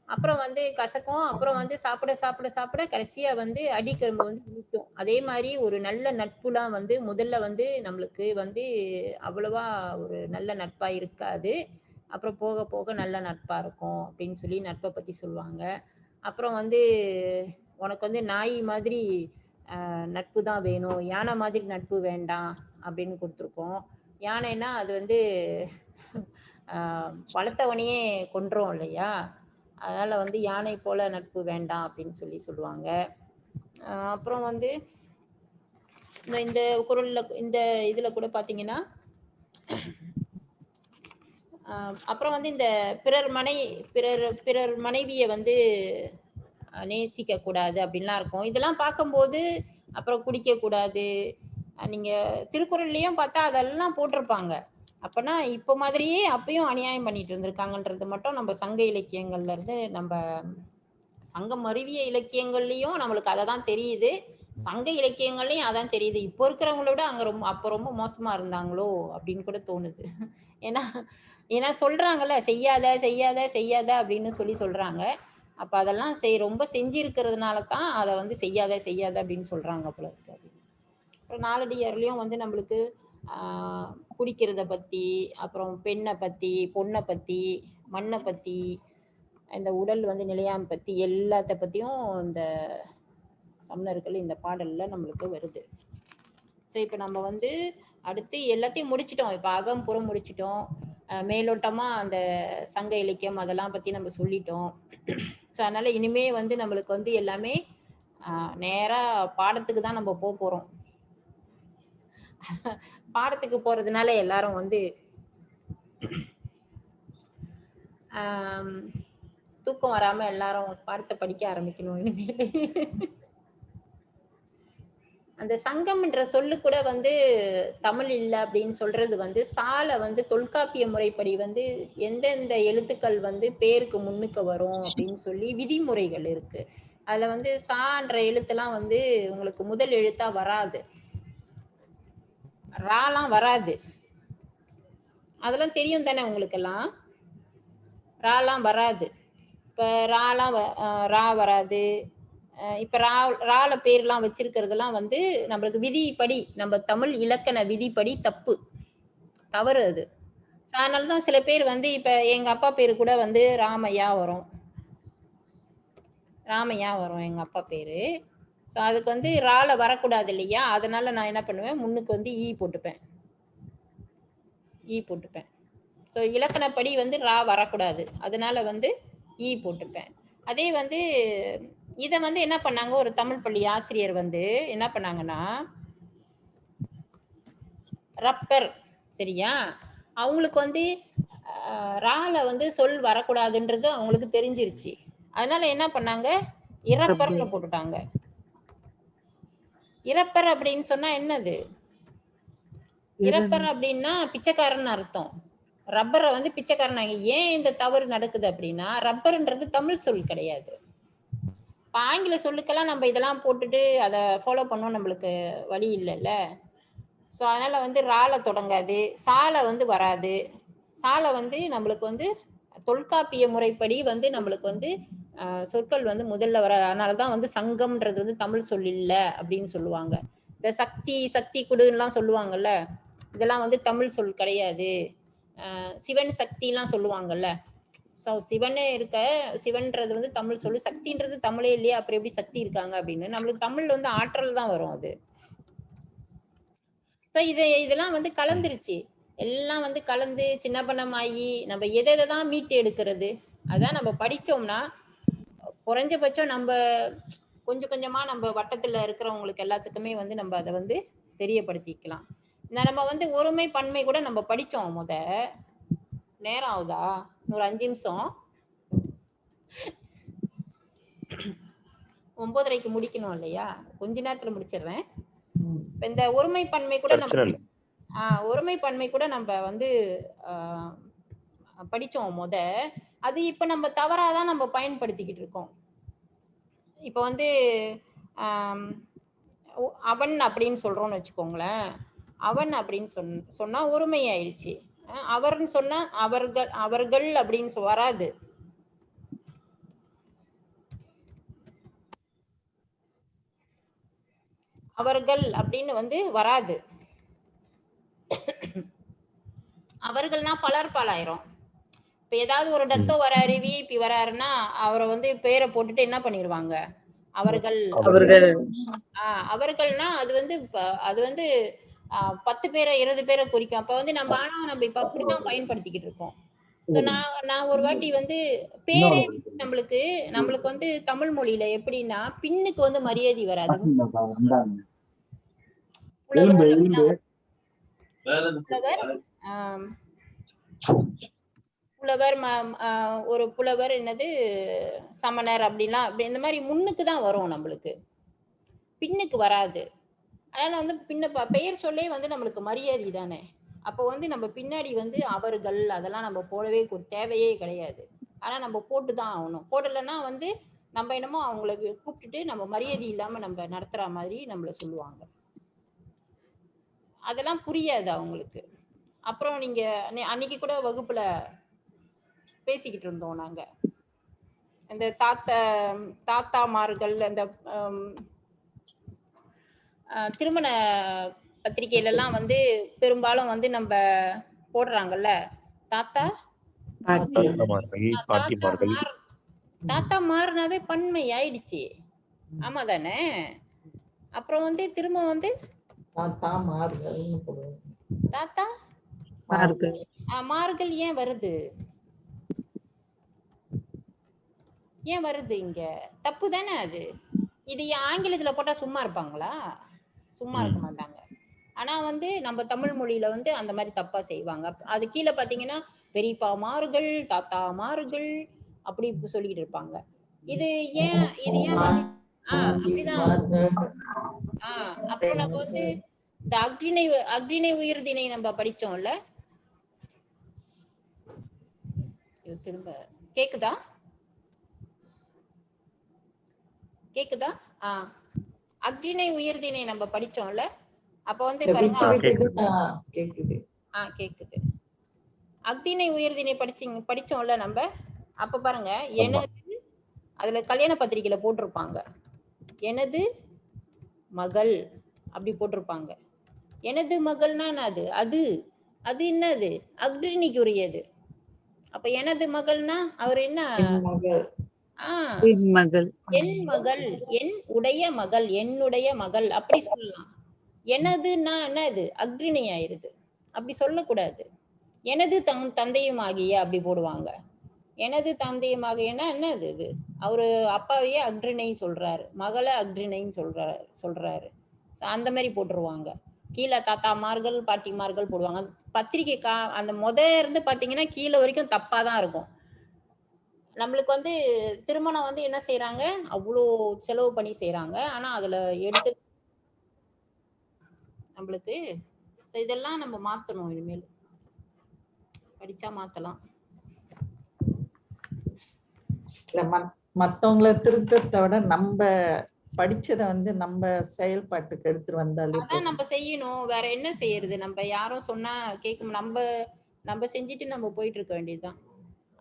அப்புறம் வந்து கசக்கும், அப்புறம் வந்து சாப்பிட சாப்பிட சாப்பிட கடைசியா வந்து அடிக்கரும்பு வந்து இனிக்கும். அதே மாதிரி ஒரு நல்ல நட்புலாம் வந்து முதல்ல வந்து நம்மளுக்கு வந்து அவ்வளவா ஒரு நல்ல நட்பா இருக்காது, அப்புறம் போக போக நல்ல நட்பா இருக்கும் அப்படின்னு சொல்லி நட்பை பத்தி சொல்லுவாங்க. அப்புறம் வந்து உனக்கு வந்து நாய் மாதிரி நட்பு தான் வேணும், யானை மாதிரி நட்பு வேண்டாம் அப்படின்னு கொடுத்துருக்கோம். யானைன்னா அது வந்து வளர்த்தவனையே கொன்றோம் இல்லையா, அதனால வந்து யானை போல நட்பு வேண்டாம் அப்படின்னு சொல்லி சொல்லுவாங்க. அப்புறம் வந்து இந்த குறள்ல இந்த இதுல கூட பாத்தீங்கன்னா, அப்புறம் வந்து இந்த பிறர் மனைவியை வந்து நேசிக்க கூடாது அப்படின்லாம் இருக்கும். இதெல்லாம் பார்க்கும்போது அப்புறம் குடிக்க கூடாது, நீங்க திருக்குறள்லயும் பார்த்தா அதெல்லாம் போட்டிருப்பாங்க. அப்பனா இப்ப மாதிரியே அப்பயும் அநியாயம் பண்ணிட்டு இருந்திருக்காங்கன்றது மட்டும் நம்ம சங்க இலக்கியங்கள்ல இருந்து, நம்ம சங்கம் அறிவிய இலக்கியங்கள்லயும் நம்மளுக்கு அதை தான் தெரியுது, சங்க இலக்கியங்கள்லயும் அதான் தெரியுது. இப்போ இருக்கிறவங்கள விட அங்க அப்ப ரொம்ப மோசமா இருந்தாங்களோ அப்படின்னு கூட தோணுது. ஏன்னா சொல்றாங்கல்ல, செய்யாத செய்யாத செய்யாத அப்படின்னு சொல்லி சொல்றாங்க. அப்ப அதெல்லாம் ரொம்ப செஞ்சிருக்கிறதுனால தான் அதை வந்து செய்யாத செய்யாத அப்படின்னு சொல்றாங்க போல இருக்கு. அப்புறம் நாலடியார்லயும் வந்து நம்மளுக்கு குடிக்கிறத பத்தி, அப்புறம் பெண்ணை பத்தி, பொண்ணை பத்தி, மண்ணை பத்தி, இந்த உடல் வந்து நிலையாமை பத்தி எல்லாத்த பத்தியும் இந்த சமணர்கள் இந்த பாடல்ல நம்மளுக்கு வருது. ஸோ இப்போ நம்ம வந்து அடுத்து எல்லாத்தையும் முடிச்சிட்டோம், இப்போ அகம் புறம் முடிச்சிட்டோம், மேலோட்டமா அந்த சங்க இலக்கியம் அதெல்லாம் பத்தி நம்ம சொல்லிட்டோம். ஸோ அதனால இனிமே வந்து நம்மளுக்கு வந்து எல்லாமே நேரா பாடத்துக்கு தான் நம்ம போறோம். பாடத்துக்கு போறதுனால எல்லாரும் வந்து தூக்கம் வராம எல்லாரும் பாடத்தை படிக்க ஆரம்பிக்கணும் இனிமேல். அந்த சங்கம்ன்ற சொல்லு கூட வந்து தமிழ் இல்லை அப்படின்னு சொல்றது வந்து சாலை வந்து தொல்காப்பிய முறைப்படி வந்து எந்தெந்த எழுத்துக்கள் வந்து பேருக்கு முன்னுக்கு வரும் அப்படின்னு சொல்லி விதிமுறைகள் இருக்கு. அதுல வந்து சான்ற எழுத்துலாம் வந்து உங்களுக்கு முதல் எழுத்தா வராது, ராலாம் வராது, அதெல்லாம் தெரியும் தானே உங்களுக்கு எல்லாம், ராலாம் வராது. இப்ப ராலாம் ரா வராது, இப்ப ரால பேர்லாம் வச்சிருக்கிறதுலாம் வந்து நம்மளுக்கு விதிப்படி, நம்ம தமிழ் இலக்கண விதிப்படி தவறு அது. அதனாலதான் சில பேர் வந்து இப்ப எங்க அப்பா பேரு கூட வந்து ராமையா வரும் எங்க அப்பா பேரு. ஸோ அதுக்கு வந்து ரால வரக்கூடாது இல்லையா, அதனால நான் என்ன பண்ணுவேன், முன்னுக்கு வந்து ஈ போட்டுப்பேன். ஸோ இலக்கணப்படி வந்து ரா வரக்கூடாது, அதனால வந்து ஈ போட்டுப்பேன். அதே வந்து இதை வந்து என்ன பண்ணாங்க, ஒரு தமிழ் பள்ளி ஆசிரியர் வந்து என்ன பண்ணாங்கன்னா, ரப்பர் சரியா, அவங்களுக்கு வந்து ரால வந்து சொல் வரக்கூடாதுன்றது அவங்களுக்கு தெரிஞ்சிருச்சு. அதனால என்ன பண்ணாங்க, இறப்பர்னு போட்டுட்டாங்க. இறப்பர் அப்படின்னு சொன்னா என்னது, இறப்பர் அப்படின்னா பிச்சைக்காரன் அர்த்தம். ரப்பரை வந்து பிச்சைக்காரன். ஏன் இந்த தவறு நடக்குது அப்படின்னா, ரப்பர்ன்றது தமிழ் சொல் கிடையாது. இப்ப ஆங்கில சொல்லுக்கெல்லாம் நம்ம இதெல்லாம் போட்டுட்டு அதை ஃபாலோ பண்ணோம், நம்மளுக்கு வழி இல்லைல்ல. ஸோ அதனால வந்து ரால தொடங்காது, சால வந்து வராது. சால வந்து நம்மளுக்கு வந்து தொல்காப்பிய முறைப்படி வந்து நம்மளுக்கு வந்து சொற்கள் வந்து முதல்ல வர. அதனாலதான் வந்து சங்கம்ன்றது வந்து தமிழ் சொல் இல்ல அப்படின்னு சொல்லுவாங்க. இந்த சக்தி குடுலாம் சொல்லுவாங்கல்ல, இதெல்லாம் வந்து தமிழ் சொல் கிடையாது. சிவன் சக்தி எல்லாம் சொல்லுவாங்கல்ல, சிவனே இருக்க, சிவன்றது வந்து தமிழ் சொல்லு, சக்தின்றது தமிழே இல்லையா, அப்புறம் எப்படி சக்தி இருக்காங்க அப்படின்னு. நம்மளுக்கு தமிழ் வந்து ஆற்றல் தான் வரும் அது. சோ இதெல்லாம் வந்து கலந்துருச்சு, எல்லாம் வந்து கலந்து சின்ன பண்ணமாயி நம்ம எதைதான் மீட்டு எடுக்கிறது. அதான் நம்ம படிச்சோம்னா குறைஞ்சபட்சம் நம்ம கொஞ்சம் கொஞ்சமா நம்ம வட்டத்துல இருக்கிறவங்களுக்கு எல்லாத்துக்குமே வந்து நம்ம அதை வந்து தெரியப்படுத்திக்கலாம். நம்ம வந்து ஒருமை பன்மை கூட நம்ம படிச்சோம். நேரம் ஆகுதா, ஒரு 5 நிமிஷம், 9:30க்கு முடிக்கணும் இல்லையா, கொஞ்ச நேரத்துல முடிச்சிடுறேன். இந்த ஒருமை பன்மை கூட நம்ம வந்து படிச்சோம் அது இப்ப நம்ம தவறாதான் நம்ம பயன்படுத்திக்கிட்டு இருக்கோம். இப்ப வந்து அவன் அப்படின்னு சொல்றோம்னு வச்சுக்கோங்களேன், அவன் அப்படின்னு சொன்னா ஒருமை ஆயிடுச்சு. அவர்ன்னு சொன்னா அவர்கள் அப்படின்னு வராது. அவர்கள் அப்படின்னு வந்து வராது. அவர்கள்னா பலர் பலாயிரும். இப்ப ஏதாவது ஒரு டத்தோ வராரு, விஐபி வராருன்னா அவரை வந்து பேரை போட்டுட்டு என்ன பண்ணிடுவாங்க, அவர்கள்னா அது வந்து 10 பேரை 20 பேரை குறிக்கும். அப்ப வந்து நம்ம நம்ம இப்ப அப்படித்தான் பயன்படுத்திக்கிட்டு இருக்கோம். சோ நான் ஒரு வாட்டி வந்து பேரே நம்மளுக்கு வந்து தமிழ் மொழியில எப்படின்னா பின்னுக்கு வந்து மரியாதை வராது. புலவர் ஒரு புலவர் என்னது சமணர் அப்படிலாம் அப்படி இந்த மாதிரி முன்னுக்கு தான் வரும், நம்மளுக்கு பின்னுக்கு வராது. அதனால வந்து பெயர் சொல்லே வந்து நம்மளுக்கு மரியாதை தானே. அப்ப வந்து நம்ம பின்னாடி வந்து அவர்கள் அதெல்லாம் நம்ம போடவே தேவையே கிடையாது. ஆனா நம்ம போட்டுதான் ஆகணும். போடலைன்னா வந்து நம்ம என்னமோ அவங்கள கூப்பிட்டுட்டு நம்ம மரியாதை இல்லாம நம்ம நடத்துற மாதிரி நம்மள சொல்லுவாங்க. அதெல்லாம் புரியாது அவங்களுக்கு. அப்புறம் நீங்க அன்னைக்கு கூட வகுப்புல பேசிக்கிட்டு இருந்தோம் நாங்க, இந்த தாத்தாமார்கள் அந்த திருமண பத்திரிகையில எல்லாம் வந்து பெரும்பாலும் வந்து நம்ம போடுறாங்கல்ல, தாத்தா மாறினாவே பன்மை ஆயிடுச்சு. ஆமா தானே. அப்புறம் வந்து திரும்ப வந்து தாத்தா மார்கள் ஏன் வருது, இங்க தப்பு தானே அது. இது ஆங்கிலத்துல போட்டா சும்மா இருப்பாங்களா, சும்மா இருக்க மாட்டாங்க. ஆனா வந்து நம்ம தமிழ் மொழியில வந்து அந்த மாதிரி தப்பா செய்வாங்க. அது கீழே பாத்தீங்கன்னா பெரியப்பா மார்கள், தாத்தா மார்கள் அப்படி சொல்லிக்கிட்டு இருப்பாங்க. இது ஏன் வந்து அப்படிதான். அப்புறம் நம்ம வந்து இந்த அக்னினை உயிர்தினை நம்ம படிச்சோம்ல, திரும்ப கேக்குதா அக்னினை உயிர்தினை நம்ம படிச்சோம்ல. அப்ப வந்து கேக்குது. அக்னினை உயிர்தினை படிச்சோம்ல நம்ம. அப்ப பாருங்க, எனக்கு அதுல கல்யாண பத்திரிகையில போட்டிருப்பாங்க எனது மகள் அப்படி போட்டிருப்பாங்க. எனது மகள்னா என்னது? அது அது என்னது? அக்னிக்குரியது. அப்ப எனது மகள்னா அவர் என்ன?
என் மகள்.
ஆஹ்
என் மகள்.
என் மகள், என் உடைய மகள், என்னுடைய மகள் அப்படி சொல்லலாம். எனதுன்னா என்னது? அக்னி ஆயிருது. அப்படி சொல்லக்கூடாது. எனது தந்தையும் ஆகிய அப்படி போடுவாங்க. எனது தந்தையுமாகியன்னா என்னது இது? அவரு அப்பாவையே அக்ரிணை சொல்றாரு, மகளை அக்ரிணைன்னு சொல்றாரு. அந்த மாதிரி போட்டுருவாங்க. கீழே தாத்தாமார்கள் பாட்டிமார்கள் போடுவாங்க. பத்திரிகை அந்த இருந்து பாத்தீங்கன்னா கீழே வரைக்கும் தப்பாதான் இருக்கும். நம்மளுக்கு வந்து திருமணம் வந்து என்ன செய்யறாங்க, அவ்வளோ செலவு பண்ணி செய்யறாங்க. ஆனா அதுல எடுத்து நம்மளுக்கு இதெல்லாம் நம்ம மாத்தணும். இனிமேல் படிச்சா மாத்தலாம்.
மத்தவங்கள திருத்தத்தை விட நம்ம படிச்சதை வந்து நம்ம செயல்பாட்டுக்கு எடுத்துட்டு வந்தாலே
அதான் நம்ம செய்யணும். வேற என்ன செய்யறது? நம்ம யாரும் சொன்னா கேட்கும். நம்ம செஞ்சுட்டு நம்ம போயிட்டு இருக்க வேண்டியதுதான்.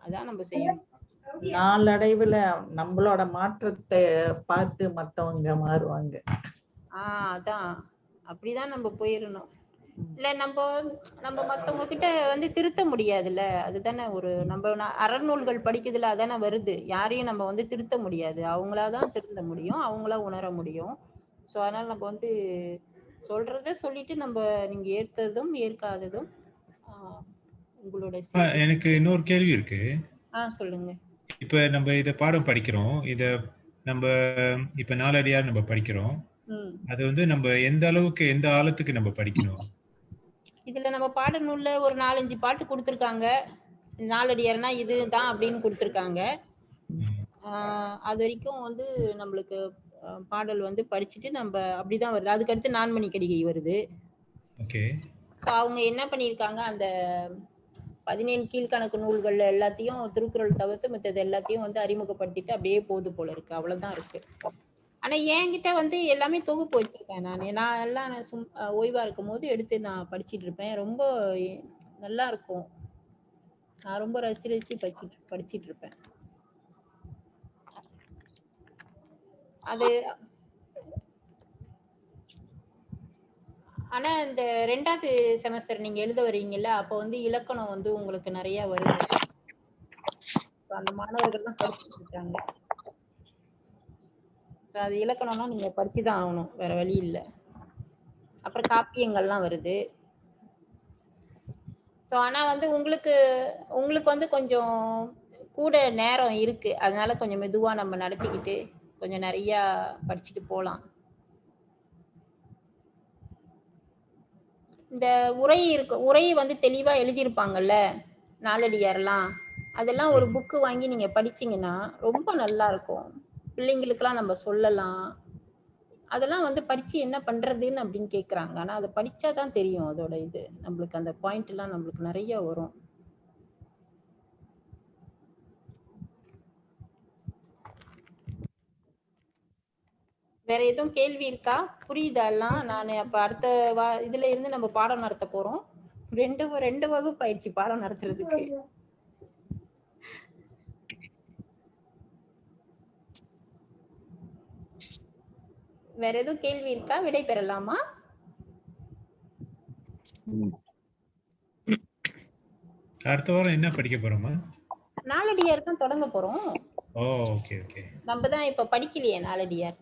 அதான் நம்ம செய்யணும்.
நாளடைவுல நம்மளோட மாற்றத்தை பார்த்து மத்தவங்க மாறுவாங்க.
அதான் அப்படிதான் நம்ம போயிடணும். இல்ல நம்ம மத்தவங்க கிட்ட வந்து திருத்த முடியாதுல்ல. அதுதானே ஒரு நம்ம அறநூல்கள் படிக்கிறதுல அதானே வருது. யாரையும் நம்ம வந்து திருத்த முடியாது. அவங்களாதான் திருத்த முடியும், அவங்களா உணர முடியும். சோ அதனால நம்ம வந்து சொல்றத சொல்லிட்டு நம்ம நீங்க ஏற்கதும் ஏற்காததும் உங்களோட
எனக்கு இன்னொரு கேள்வி இருக்கு.
சொல்லுங்க.
இப்ப நம்ம இத பாடம் படிக்கிறோம். இத நம்ம இப்ப நாலடியார் நம்ம படிக்கிறோம். அது வந்து நம்ம எந்த அளவுக்கு எந்த ஆழத்துக்கு நம்ம படிக்கணும்?
இதுல நம்ம பாடநூல்ல ஒரு 4-5 பாட்டு கொடுத்திருக்காங்க. நாலடியார்னா இதுதான் அப்படின்னு கொடுத்திருக்காங்க. அது வரைக்கும் வந்து நம்மளுக்கு பாடல் வந்து படிச்சுட்டு நம்ம அப்படிதான் வருது. அதுக்கு அடுத்து நான்மணி கடிகை வருது. அவங்க என்ன பண்ணிருக்காங்க, அந்த 17 கீழ்கணக்கு நூல்கள் எல்லாத்தையும் திருக்குறள் தவிர்த்து மற்றது எல்லாத்தையும் வந்து அறிமுகப்படுத்திட்டு அப்படியே போது போல இருக்கு. அவ்வளவுதான் இருக்கு. ஆனா என்கிட்ட வந்து எல்லாமே தொகுப்பு வச்சிருக்கேன். நான் எல்லாம் ஓய்வா இருக்கும் போது எடுத்து நான் படிச்சுட்டு இருப்பேன். ரொம்ப நல்லா இருக்கும். நான் ரொம்ப ரசிச்சு படிச்சுட்டு இருப்பேன். அது ஆனா இந்த 2வது செமஸ்டர் நீங்க எழுத வரீங்கல்ல, அப்ப வந்து இலக்கணம் வந்து உங்களுக்கு நிறைய வருது. அந்த மாணவர்கள் தான் படிச்சுட்டு இருக்காங்க. அது இலக்கணம்னா நீங்க படிச்சுதான் ஆகணும், வேற வழி இல்ல. அப்புறம் காப்பியங்கள்லாம் வருது. சோ ஆனா வந்து உங்களுக்கு வந்து கொஞ்சம் கூட நேரம் இருக்கு. அதனால கொஞ்சம் மெதுவா நம்ம நடத்திக்கிட்டு கொஞ்சம் நிறைய படிச்சுட்டு போலாம். இந்த உரை வந்து தெளிவா எழுதியிருப்பாங்கல்ல நாலடியார்லாம், அதெல்லாம் ஒரு புக்கு வாங்கி நீங்க படிச்சீங்கன்னா ரொம்ப நல்லா இருக்கும். பிள்ளைங்களுக்கெல்லாம் நம்ம சொல்லலாம். அதெல்லாம் வந்து படிச்சு என்ன பண்றதுன்னு அப்படின்னு கேக்குறாங்க. ஆனா அதை படிச்சாதான் தெரியும் அதோட இது. நம்மளுக்கு அந்த பாயிண்ட் எல்லாம் நம்மளுக்கு நிறைய வரும். வேற எதுவும் கேள்வி இருக்கா? புரியுதா எல்லாம்? நான் அப்ப அடுத்த இதுல இருந்து நம்ம பாடம் நடத்த போறோம். 2 வகுப்பு ஆயிடுச்சு பாடம் நடத்துறதுக்கு. வேற எதுவும் கேள்வி இருக்கா? விடை பெறலாமா?
அடுத்த வாரம் என்ன படிக்க போறோமா?
நாலடியார் தான் தொடங்க போறோம்.
ஓகே.
நம்ம தான் இப்ப படிக்கலையே நாலடியார்.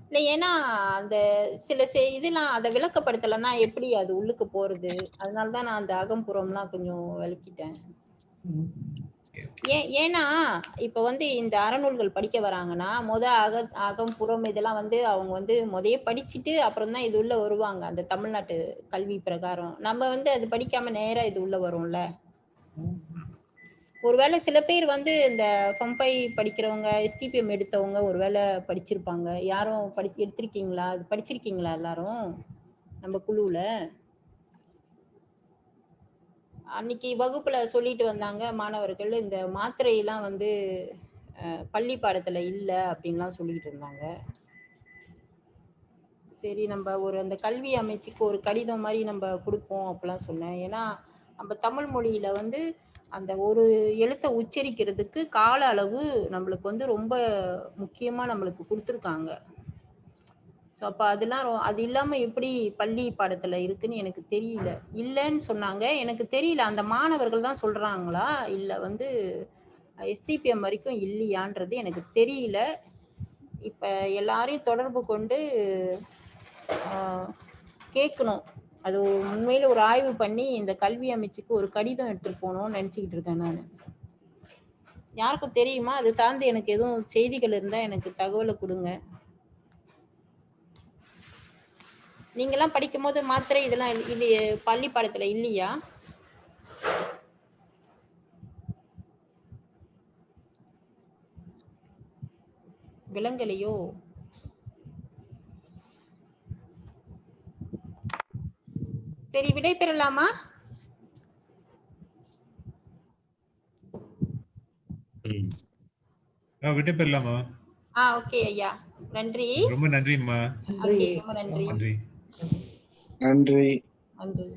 இல்ல, ஏன்னா அந்த சில இதெல்லாம் அதை விளக்கப்படுத்தலைன்னா எப்படி அது உள்ளுக்கு போறது? அதனாலதான் நான் அந்த அகம்புறம்லாம் கொஞ்சம் விளக்கிட்டேன். ஏன்னா இப்ப வந்து இந்த அறநூல்கள் படிக்க வராங்கன்னா அகம் புறம் இதெல்லாம் வந்து அவங்க வந்து படிச்சுட்டு அப்புறம் தான் இது உள்ள வருவாங்க. அந்த தமிழ்நாட்டு கல்வி பிரகாரம் நம்ம வந்து அது படிக்காம நேரா இது உள்ள வரும்ல. ஒருவேளை சில பேர் வந்து இந்த FAMPI படிக்கிறவங்க, STPM எடுத்தவங்க ஒருவேளை படிச்சிருப்பாங்க. யாரும் எடுத்திருக்கீங்களா? படிச்சிருக்கீங்களா எல்லாரும் நம்ம குழுவுல? அன்னைக்கு வகுப்புல சொல்லிட்டு வந்தாங்க மாணவர்கள், இந்த மாத்திரை எல்லாம் வந்து பள்ளி பாடத்துல இல்ல அப்படின்லாம் சொல்லிட்டு இருந்தாங்க. சரி, நம்ம அந்த கல்வி அமைச்சுக்கு ஒரு கடிதம் மாதிரி நம்ம கொடுப்போம் அப்படிலாம் சொன்னேன். ஏன்னா நம்ம தமிழ் மொழியில வந்து அந்த ஒரு எழுத்தை உச்சரிக்கிறதுக்கு கால அளவு நம்மளுக்கு வந்து ரொம்ப முக்கியமா நம்மளுக்கு கொடுத்துருக்காங்க. ஸோ அப்போ அதெல்லாம் அது இல்லாம எப்படி பள்ளி பாடத்துல இருக்குன்னு எனக்கு தெரியல. இல்லைன்னு சொன்னாங்க, எனக்கு தெரியல அந்த மாணவர்கள் தான் சொல்றாங்களா இல்ல வந்து எஸ்டிபிஎம் வரைக்கும் இல்லையான்றது எனக்கு தெரியல. இப்ப எல்லாரையும் தொடர்பு கொண்டு கேட்கணும். அது உண்மையில ஒரு ஆய்வு பண்ணி இந்த கல்வி அமைச்சுக்கு ஒரு கடிதம் எடுத்துட்டு போகணும்னு நினைச்சுக்கிட்டு இருக்கேன் நான். யாருக்கும் தெரியுமா அது சார்ந்து எனக்கு எதுவும் செய்திகள் இருந்தா எனக்கு தகவலை கொடுங்க. நீங்கெல்லாம் படிக்கும் போது மாத்திரை இதெல்லாம் இல்லையே, பள்ளி பாடத்துல இல்லையா? விலங்கலையோ? சரி, விடை பெறலாமா?
விடை பெறலாமா?
ஓகே ஐயா, நன்றி.
ரொம்ப நன்றிம்மா.
ஓகே, ரொம்ப நன்றி.
நன்றி.
நன்றி.
நன்றி.